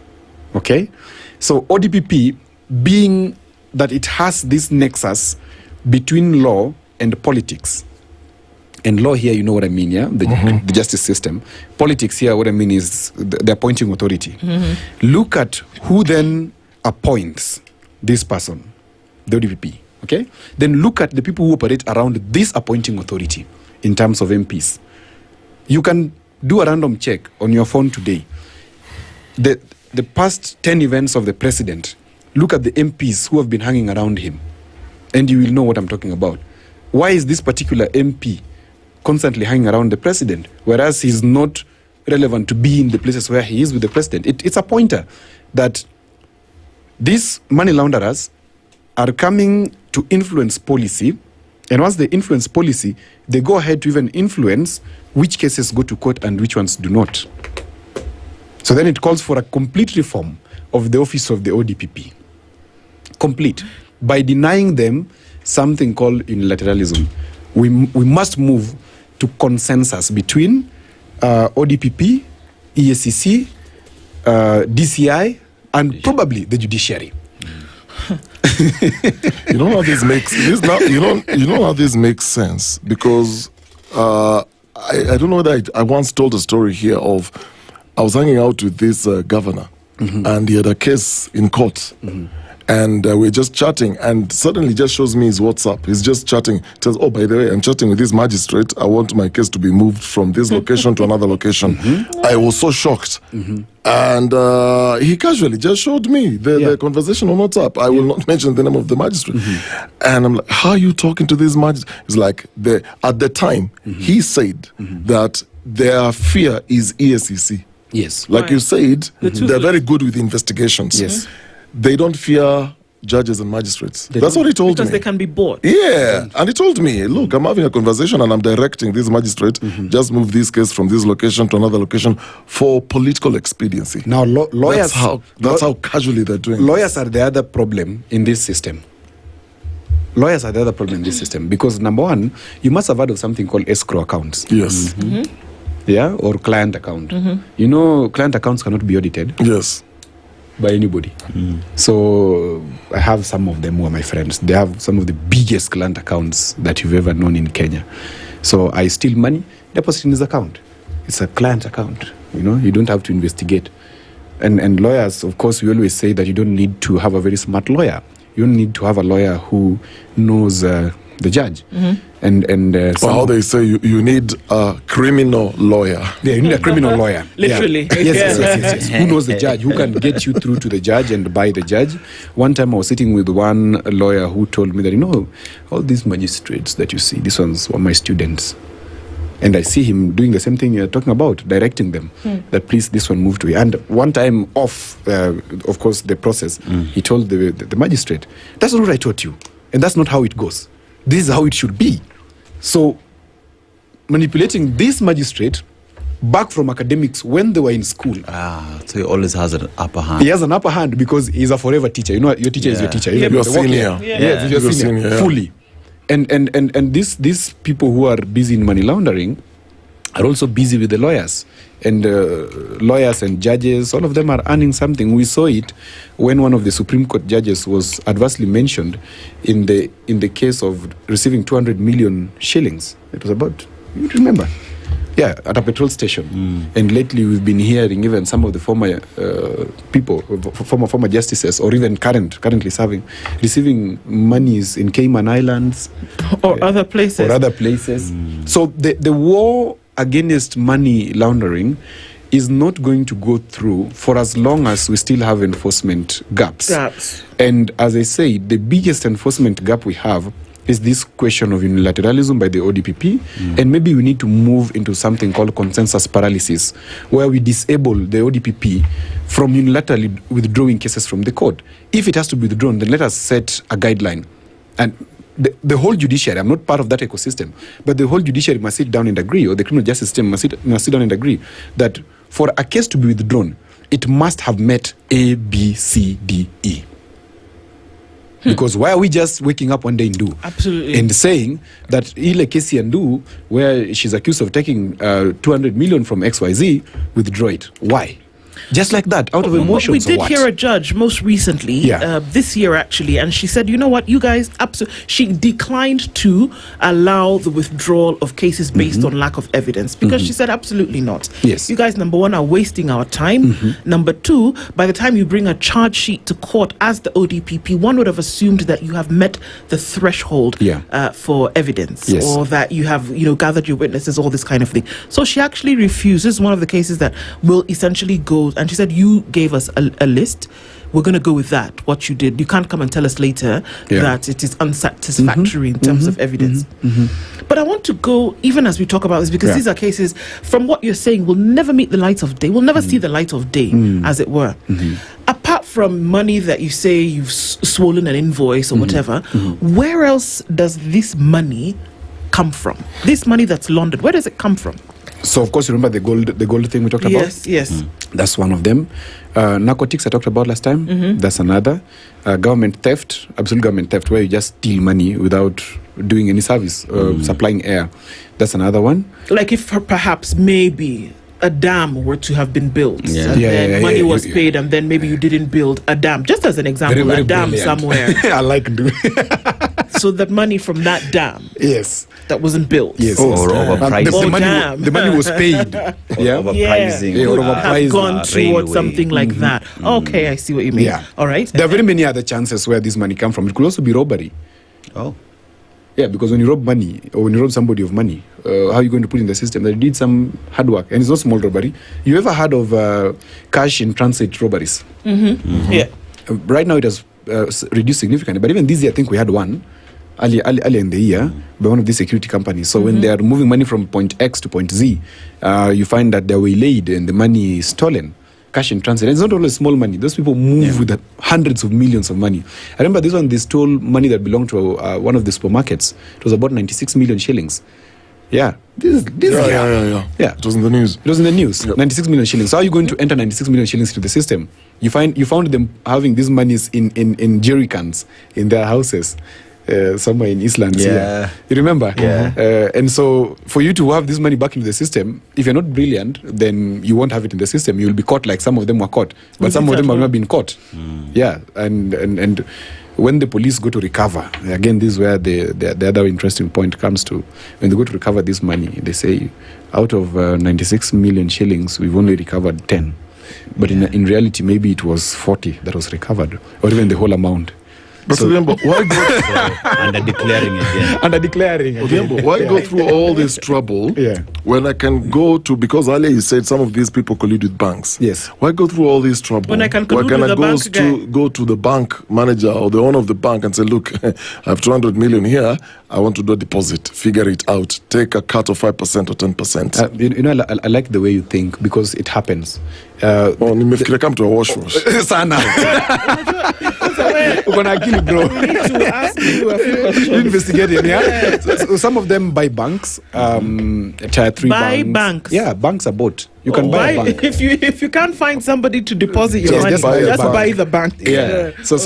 Okay? So ODPP, being that it has this nexus between law and politics, and law here, you know what I mean, yeah? The justice system. Politics here, what I mean is the appointing authority. Look at who then appoints this person, the ODPP. Okay? Then look at the people who operate around this appointing authority in terms of MPs. You can do a random check on your phone today. The past 10 events of the president, look at the MPs who have been hanging around him, and you will know what I'm talking about. Why is this particular MP constantly hanging around the president, whereas he's not relevant to be in the places where he is with the president? It's a pointer that these money launderers are coming to influence policy. And once they influence policy, they go ahead to even influence which cases go to court and which ones do not. So then it calls for a complete reform of the office of the ODPP. Complete. By denying them something called unilateralism. We must move to consensus between ODPP, EACC, DCI, and probably the judiciary. You know how this makes how this makes sense, because I don't know that I once told a story here of I was hanging out with this governor, and he had a case in court. And we're just chatting, and suddenly just shows me his WhatsApp. He's just chatting. Says, "Oh, by the way, I'm chatting with this magistrate. I want my case to be moved from this location to another location." I was so shocked. And he casually just showed me the conversation on WhatsApp. I will not mention the name of the magistrate. And I'm like, "How are you talking to this magistrate?" It's like, at the time, he said that their fear is EACC. Yes. Like you said, they're very good with investigations. Yes. They don't fear judges and magistrates. That's what he told me. Because they can be bought. Yeah. And he told me, look, I'm having a conversation and I'm directing this magistrate, just move this case from this location to another location for political expediency. Now, lawyers... That's how casually they're doing Lawyers are the other problem in this system. Lawyers are the other problem in this system. Because, number one, you must have heard of something called escrow accounts. Yes. Yeah? Or client account. You know, client accounts cannot be audited. Yes. By anybody. So I have some of them who are my friends. They have some of the biggest client accounts that you've ever known in Kenya. So I steal money, deposit in his account. It's a client account. You know, you don't have to investigate. And lawyers, of course, we always say that you don't need to have a very smart lawyer. You don't need to have a lawyer who knows the judge. How they say you need a criminal lawyer. Yeah, you need a criminal lawyer. Literally. Yeah. Yes. Who knows the judge? Who can get you through to the judge and buy the judge? One time I was sitting with one lawyer who told me that, you know, all these magistrates that you see, these ones were my students. And I see him doing the same thing you're talking about, directing them, that please, this one move to you. And one time off, of course, the process, he told the magistrate, that's not what I taught you. And that's not how it goes. This is how it should be. So, manipulating this magistrate back from academics when they were in school. So he always has an upper hand. He has an upper hand because he's a forever teacher. You know, your teacher is your teacher. Your senior. Yes, your senior. Fully. And these people who are busy in money laundering are also busy with the lawyers. And lawyers and judges, all of them are earning something. We saw it when one of the Supreme Court judges was adversely mentioned in the case of receiving 200 million shillings. It was about, you remember? Yeah, at a petrol station. And lately we've been hearing even some of the former people, former justices, or even currently serving, receiving monies in Cayman Islands. Or other places. So the war against money laundering is not going to go through for as long as we still have enforcement gaps. And as I say, the biggest enforcement gap we have is this question of unilateralism by the ODPP, and maybe we need to move into something called consensus paralysis, where we disable the ODPP from unilaterally withdrawing cases from the court. If it has to be withdrawn, then let us set a guideline. And the whole judiciary, I'm not part of that ecosystem, but the whole judiciary must sit down and agree, or the criminal justice system must sit down and agree that for a case to be withdrawn, it must have met A, B, C, D, E. Because why are we just waking up one day and do? Absolutely. And saying that Ile Kesi Andu, where she's accused of taking 200 million from XYZ, withdraw it. Why? Just like that, out of emotions. We did hear a judge most recently, this year actually, and she said, you know what, you guys, she declined to allow the withdrawal of cases based on lack of evidence, because she said, absolutely not. Yes. You guys, number one, are wasting our time. Number two, by the time you bring a charge sheet to court as the ODPP, one would have assumed that you have met the threshold for evidence, or that you have, gathered your witnesses, all this kind of thing. So she actually refuses one of the cases that will essentially go. And she said, you gave us a list. We're going to go with that, what you did. You can't come and tell us later that it is unsatisfactory in terms of evidence. But I want to go, even as we talk about this, because these are cases, from what you're saying, will never meet the light of day. We'll never see the light of day, as it were. Apart from money that you say you've swollen an invoice or whatever, where else does this money come from? This money that's laundered, where does it come from? So of course, you remember the gold thing we talked about? Yes. That's one of them. Narcotics I talked about last time. That's another. Government theft, absolute government theft, where you just steal money without doing any service, supplying air. That's another one. Like if perhaps maybe a dam were to have been built, and then money was paid, and then maybe you didn't build a dam. Just as an example, Very, very a dam brilliant. somewhere. I like doing. So that money from that dam, that wasn't built, or overpricing. The money was paid. Have gone towards something like that. Okay, I see what you mean. Yeah. All right. There are very many other chances where this money come from. It could also be robbery. Oh. Yeah, because when you rob money, or when you rob somebody of money, how are you going to put in the system? They did some hard work, and it's not small robbery. You ever heard of cash in transit robberies? Yeah. Right now it has reduced significantly, but even this year I think we had one earlier in the year by one of these security companies. So when they are moving money from point X to point Z, you find that they were waylaid and the money is stolen. Cash in transit. And it's not always small money. Those people move with hundreds of millions of money. I remember this one, they stole money that belonged to one of the supermarkets. It was about 96 million shillings. Yeah. This Yeah. It was in the news. It was in the news. 96 million shillings. So how are you going to enter 96 million shillings into the system? You found them having these monies in jerry cans in their houses. Somewhere in East Lands. Yeah. You remember? Yeah. And so for you to have this money back into the system, if you're not brilliant, then you won't have it in the system. You'll be caught like some of them were caught. But some of them have not been caught. Yeah. And when the police go to recover, again, this is where the other interesting point comes to. When they go to recover this money, they say, out of 96 million shillings, we've only recovered 10. But in reality, maybe it was 40 that was recovered, or even the whole amount. But remember, why go under declaring again? Under declaring again. Remember, why go through all this trouble when I can go to, because earlier you said some of these people collude with banks. Yes. Why go through all this trouble? When I can collude Why with the bank guy? go to the bank manager or the owner of the bank and say, look, I have 200 million here. I want to do a deposit. Figure it out. Take a cut of 5% or 10%. You know, I like the way you think because it happens. Nimefikiria come to a wash. Sana. Uko na akili, bro. We need to ask you a few questions. Investigating, yeah. So some of them buy banks, tier 3 Buy banks. banks. Yeah, banks are bought. You can buy a bank. If you can't find somebody to deposit your Yes, money, just buy a just bank. buy the bank. Yeah. So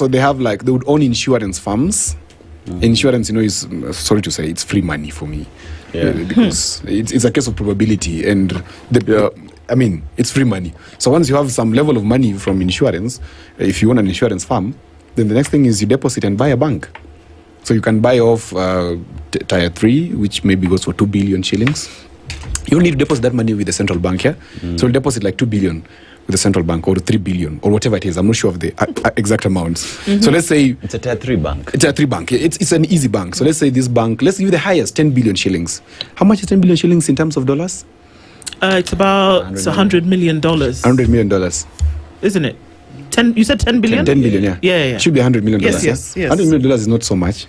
they have they would own insurance firms. Insurance, is sorry to say, it's free money for me. Yeah. Because it's a case of probability, and I mean, it's free money. So once you have some level of money from insurance, if you own an insurance firm, then the next thing is you deposit and buy a bank. So you can buy off tier 3, which maybe goes for 2 billion shillings. You need to deposit that money with the central bank here. So you'll deposit like 2 billion with the central bank, or 3 billion, or whatever it is. I'm not sure of the exact amounts. So let's say it's a tier 3 bank. It's a tier 3 bank. It's an easy bank. So let's say this bank, let's give the highest 10 billion shillings. How much is 10 billion shillings in terms of dollars? It's about $100 million. $100 million. Isn't it? 10. You said 10 billion? 10 billion, yeah. Yeah. Should be $100 million. Yes. $100 million is not so much.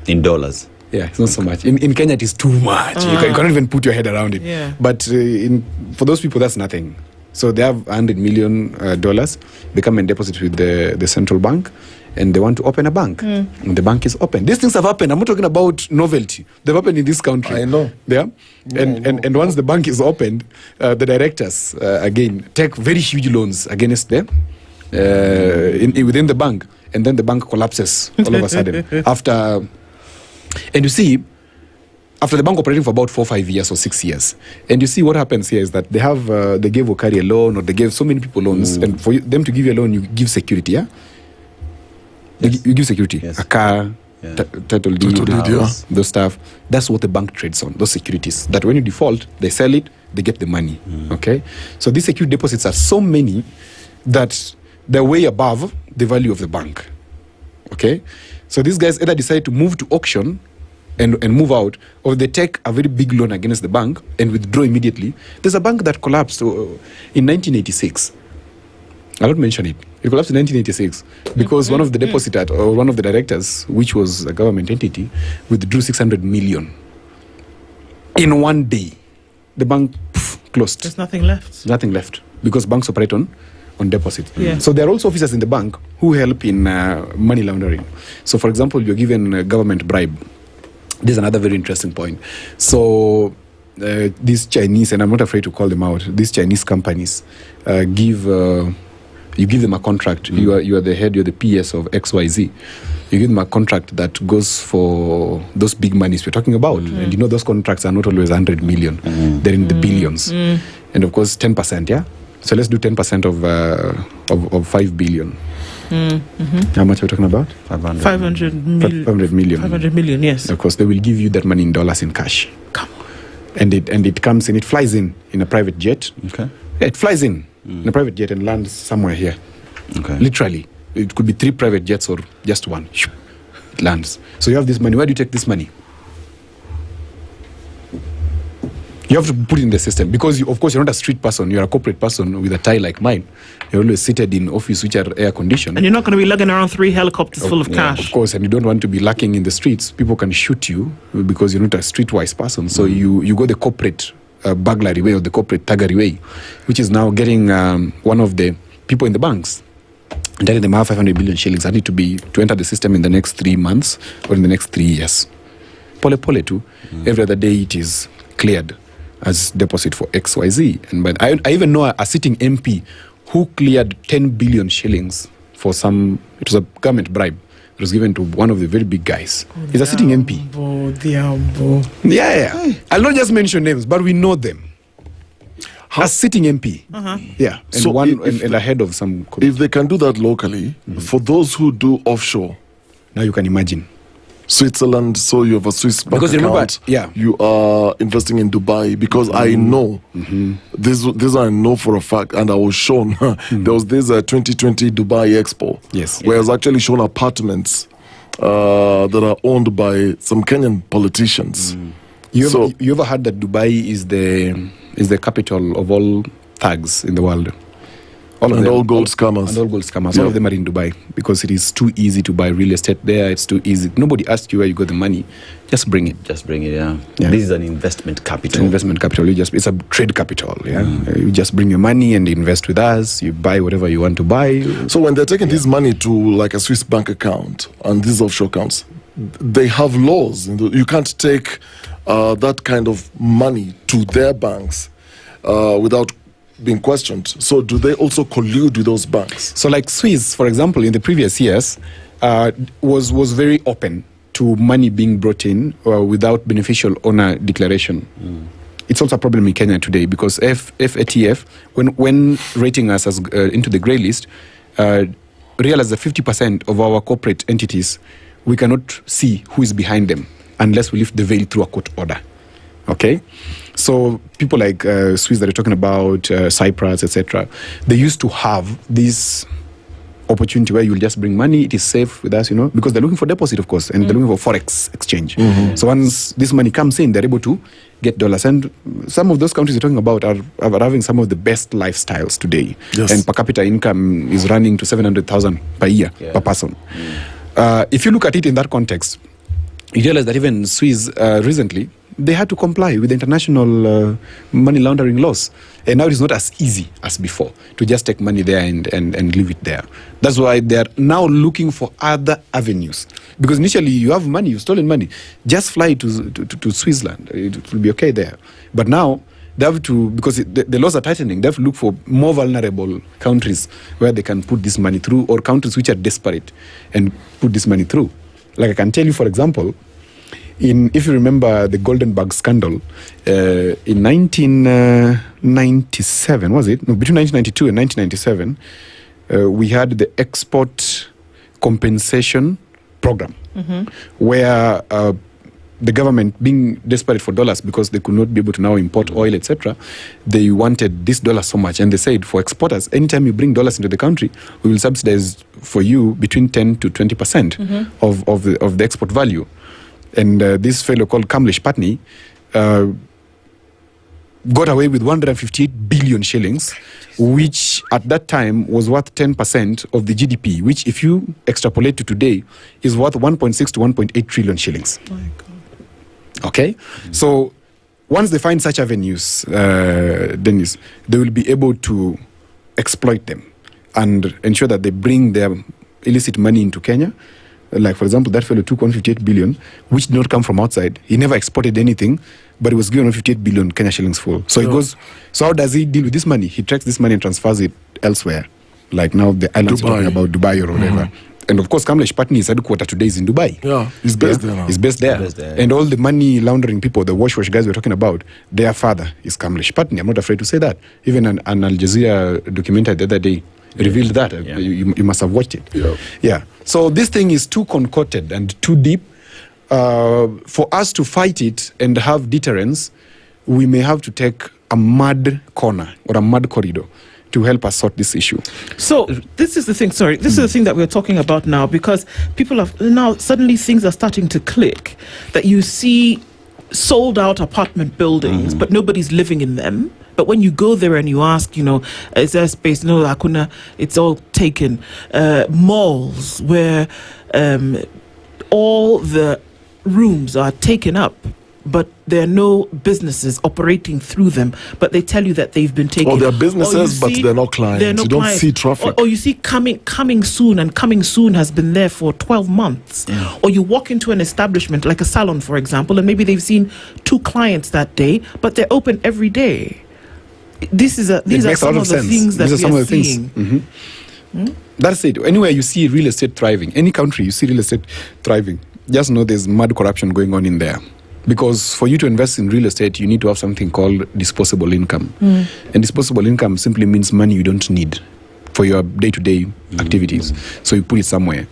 In dollars. Yeah, it's not so much. In Kenya, it is too much. You cannot even put your head around it. Yeah. But for those people, that's nothing. So they have $100 million. They come and deposit with the central bank, and they want to open a bank. And the bank is open. These things have happened. I'm not talking about novelty. They've happened in this country. I know. Yeah. And once the bank is opened, the directors, again, take very huge loans against them within the bank. And then the bank collapses all of a sudden. And you see, after the bank operating for about 4 or 5 years or 6 years, and you see what happens here is that they gave Okari a loan, or they gave so many people loans, and for them to give you a loan, you give security, yeah? Yes. You give security, a car, title deed, those stuff. That's what the bank trades on, those securities. That when you default, they sell it, they get the money, okay? So these security deposits are so many that they're way above the value of the bank, okay? So these guys either decide to move to auction and move out, or they take a very big loan against the bank and withdraw immediately. There's a bank that collapsed in 1986. I'll not mention it. It collapsed in 1986 because one of the depositors, or one of the directors, which was a government entity, withdrew 600 million. In one day, the bank closed. There's nothing left. Nothing left because banks operate on on deposit. Yeah. So there are also officers in the bank who help in money laundering. So, for example, you're given a government bribe. This is another very interesting point. So these Chinese, and I'm not afraid to call them out, these Chinese companies you give them a contract. You are the head, you're the PS of XYZ. You give them a contract that goes for those big monies we're talking about. And you know those contracts are not always 100 million. They're in the billions. And of course 10%, yeah? So let's do 10% of 5 billion. How much are we talking about? 500 million. 500 million. 500 million, yes. Of course, they will give you that money in dollars in cash. Come on. And it comes in, it flies in a private jet. Okay. Yeah, it flies in a private jet and lands somewhere here. Okay. Literally. It could be 3 private jets or just one. It lands. So you have this money. Where do you take this money? You have to put it in the system because, of course, you're not a street person. You're a corporate person with a tie like mine. You're always seated in office which are air conditioned. And you're not going to be lugging around 3 helicopters full of cash. Of course, and you don't want to be lacking in the streets. People can shoot you because you're not a streetwise person. So you go the corporate burglary way or the corporate thuggery way, which is now getting one of the people in the banks and telling them I have 500 billion shillings. I need to enter the system in the next 3 months or in the next 3 years. Pole too. Every other day it is cleared as deposit for XYZ. And but I even know a sitting MP who cleared 10 billion shillings for it was a government bribe. It was given to one of the very big guys. He's a sitting MP. Yeah. I'll not just mention names, but we know them. A sitting MP. Yeah. And So and ahead of some... If they can do that locally, for those who do offshore... Now you can imagine. Switzerland, so you have a Swiss bank Because account. You are investing in Dubai because I know this I know for a fact, and I was shown there was this 2020 Dubai Expo. Yes, where I was actually shown apartments that are owned by some Kenyan politicians. You ever heard that Dubai is the capital of all thugs in the world? All gold scammers. And all gold scammers. All of them are in Dubai because it is too easy to buy real estate there. It's too easy. Nobody asks you where you got the money. Just bring it. Yeah. This is an investment capital. It's an investment capital. It's a trade capital. Yeah. You just bring your money and invest with us. You buy whatever you want to buy. So when they're taking this money to like a Swiss bank account and these offshore accounts, they have laws. You can't take that kind of money to their banks without being questioned. So do they also collude with those banks? So like Swiss, for example, in the previous years, was very open to money being brought in without beneficial owner declaration. It's also a problem in Kenya today because FATF, when rating us as into the grey list, realized that 50% of our corporate entities, we cannot see who is behind them unless we lift the veil through a court order. Okay? So people like Swiss that are talking about, Cyprus, etc., they used to have this opportunity where you'll just bring money, it is safe with us, because they're looking for deposit, of course, and they're looking for forex exchange. So once this money comes in, they're able to get dollars. And some of those countries you're talking about are having some of the best lifestyles today. Yes. And per capita income is running to 700,000 per year, per person. If you look at it in that context, you realize that even Swiss recently, they had to comply with the international money laundering laws. And now it's not as easy as before to just take money there and leave it there. That's why they're now looking for other avenues. Because initially you have money, you've stolen money. Just fly to Switzerland. It will be okay there. But now they have to, because the laws are tightening, they have to look for more vulnerable countries where they can put this money through, or countries which are desperate and put this money through. Like I can tell you, for example, if you remember the Golden Bag scandal, in 1997, was it? No, between 1992 and 1997, we had the export compensation program, where the government, being desperate for dollars because they could not be able to now import oil, etc., they wanted this dollar so much, and they said for exporters, anytime you bring dollars into the country, we will subsidize for you between 10 to 20% of the export value. And this fellow called Kamlesh Patni got away with 158 billion shillings, which at that time was worth 10% of the GDP, which if you extrapolate to today is worth 1.6 to 1.8 trillion shillings. Oh my God. Okay? So once they find such avenues, Dennis, they will be able to exploit them. and ensure that they bring their illicit money into Kenya. Like, for example, that fellow took 158 billion, which did not come from outside. He never exported anything, but he was given 158 billion Kenya shillings full. So he goes, so how does he deal with this money? He tracks this money and transfers it elsewhere. Like now the islands are talking about Dubai or whatever. And of course, Kamlesh Patni's headquarters today is in Dubai. Yeah, he's based there now. He's based there. And all the money laundering people, the wash guys we're talking about, their father is Kamlesh Patni. I'm not afraid to say that. Even an Al Jazeera documentary the other day revealed that. You must have watched it. Yeah. So this thing is too concocted and too deep. For us to fight it and have deterrence, we may have to take a mud corner or a mud corridor to help us sort this issue. So this is the thing, this is the thing that we're talking about now, because people have now suddenly things are starting to click, that you see sold out apartment buildings, but nobody's living in them. But when you go there and you ask, is there space? No, hakuna, it's all taken. Malls where all the rooms are taken up, but there are no businesses operating through them, but they tell you that they've been taken. Or they're businesses, but they're not clients. You don't see traffic. Or you see coming soon, and coming soon has been there for 12 months. Or you walk into an establishment, like a salon, for example, and maybe they've seen 2 clients that day, but they're open every day. These are some of the things that we are seeing. That's it. Anywhere you see real estate thriving, any country you see real estate thriving, just know there's mad corruption going on in there. Because for you to invest in real estate, you need to have something called disposable income. And disposable income simply means money you don't need for your day-to-day activities. So you put it somewhere.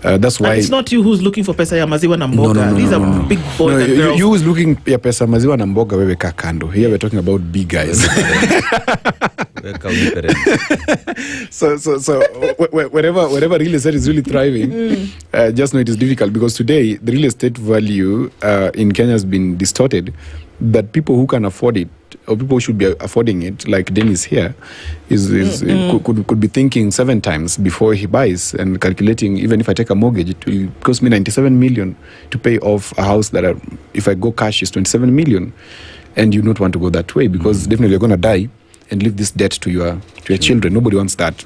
That's why... And it's not you who's looking for pesa ya maziwa na mboga. These are big boys and girls. You who's looking ya pesa maziwa na mboga wewe kakando. Here we're talking about big guys. So wherever real estate is really thriving, just know it is difficult, because today the real estate value in Kenya has been distorted, that people who can afford it, or people who should be affording it, like Dennis here, could be thinking 7 times before he buys, and calculating, even if I take a mortgage, it will cost me 97 million to pay off a house that, if I go cash, is 27 million. And you don't want to go that way, because definitely you're going to die and leave this debt to your children. Nobody wants that.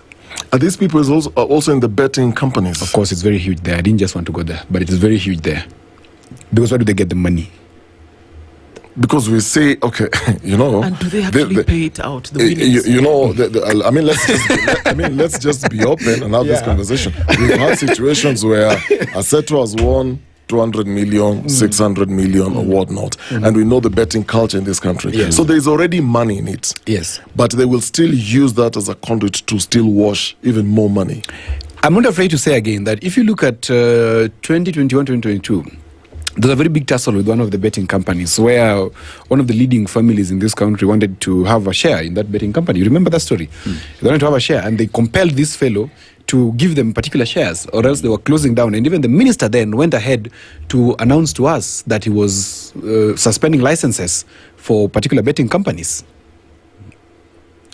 Are these people also in the betting companies? Of course, it's very huge there. I didn't just want to go there, but it is very huge there. Because where do they get the money? Because we say, okay, and do they actually pay it out? The winnings? I mean, let's just be open and have this conversation. We've had situations where Aseto has won 200 million, 600 million, or whatnot, and we know the betting culture in this country. So there is already money in it. Yes, but they will still use that as a conduit to still wash even more money. I'm not afraid to say again that if you look at 2021, 2022. There's a very big tussle with one of the betting companies, where one of the leading families in this country wanted to have a share in that betting company. You remember that story? They wanted to have a share, and they compelled this fellow to give them particular shares, or else they were closing down. And even the minister then went ahead to announce to us that he was suspending licenses for particular betting companies.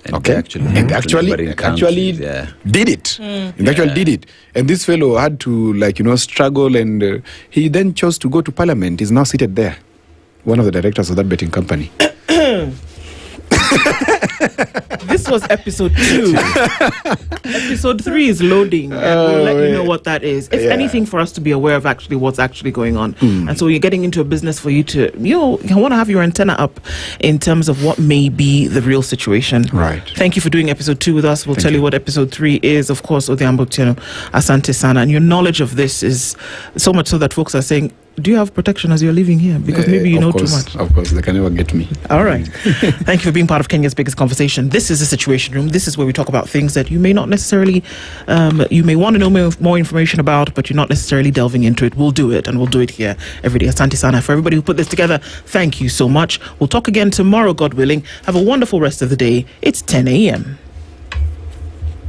And they actually did it. They actually did it. And this fellow had to struggle, and he then chose to go to parliament. He's now seated there, one of the directors of that betting company. This was episode 2. Episode 3 is loading, and we'll let you know what that is. If anything, for us to be aware of actually what's actually going on. And so you're getting into a business for you to, you want to have your antenna up in terms of what may be the real situation. Right. Thank you for doing episode 2 with us. We'll tell you what episode 3 is. Of course, Odhiambo Tieno, Asante Sana. And your knowledge of this is so much so that folks are saying, do you have protection as you're living here? Because maybe you know too much. Of course, they can never get me. All right. Thank you for being part of Kenya's biggest conversation. This is the Situation Room. This is where we talk about things that you may not necessarily, you may want to know more information about, but you're not necessarily delving into it. We'll do it, and we'll do it here every day. Asante Sana. For everybody who put this together, thank you so much. We'll talk again tomorrow, God willing. Have a wonderful rest of the day. It's 10 a.m.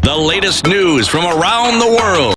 The latest news from around the world.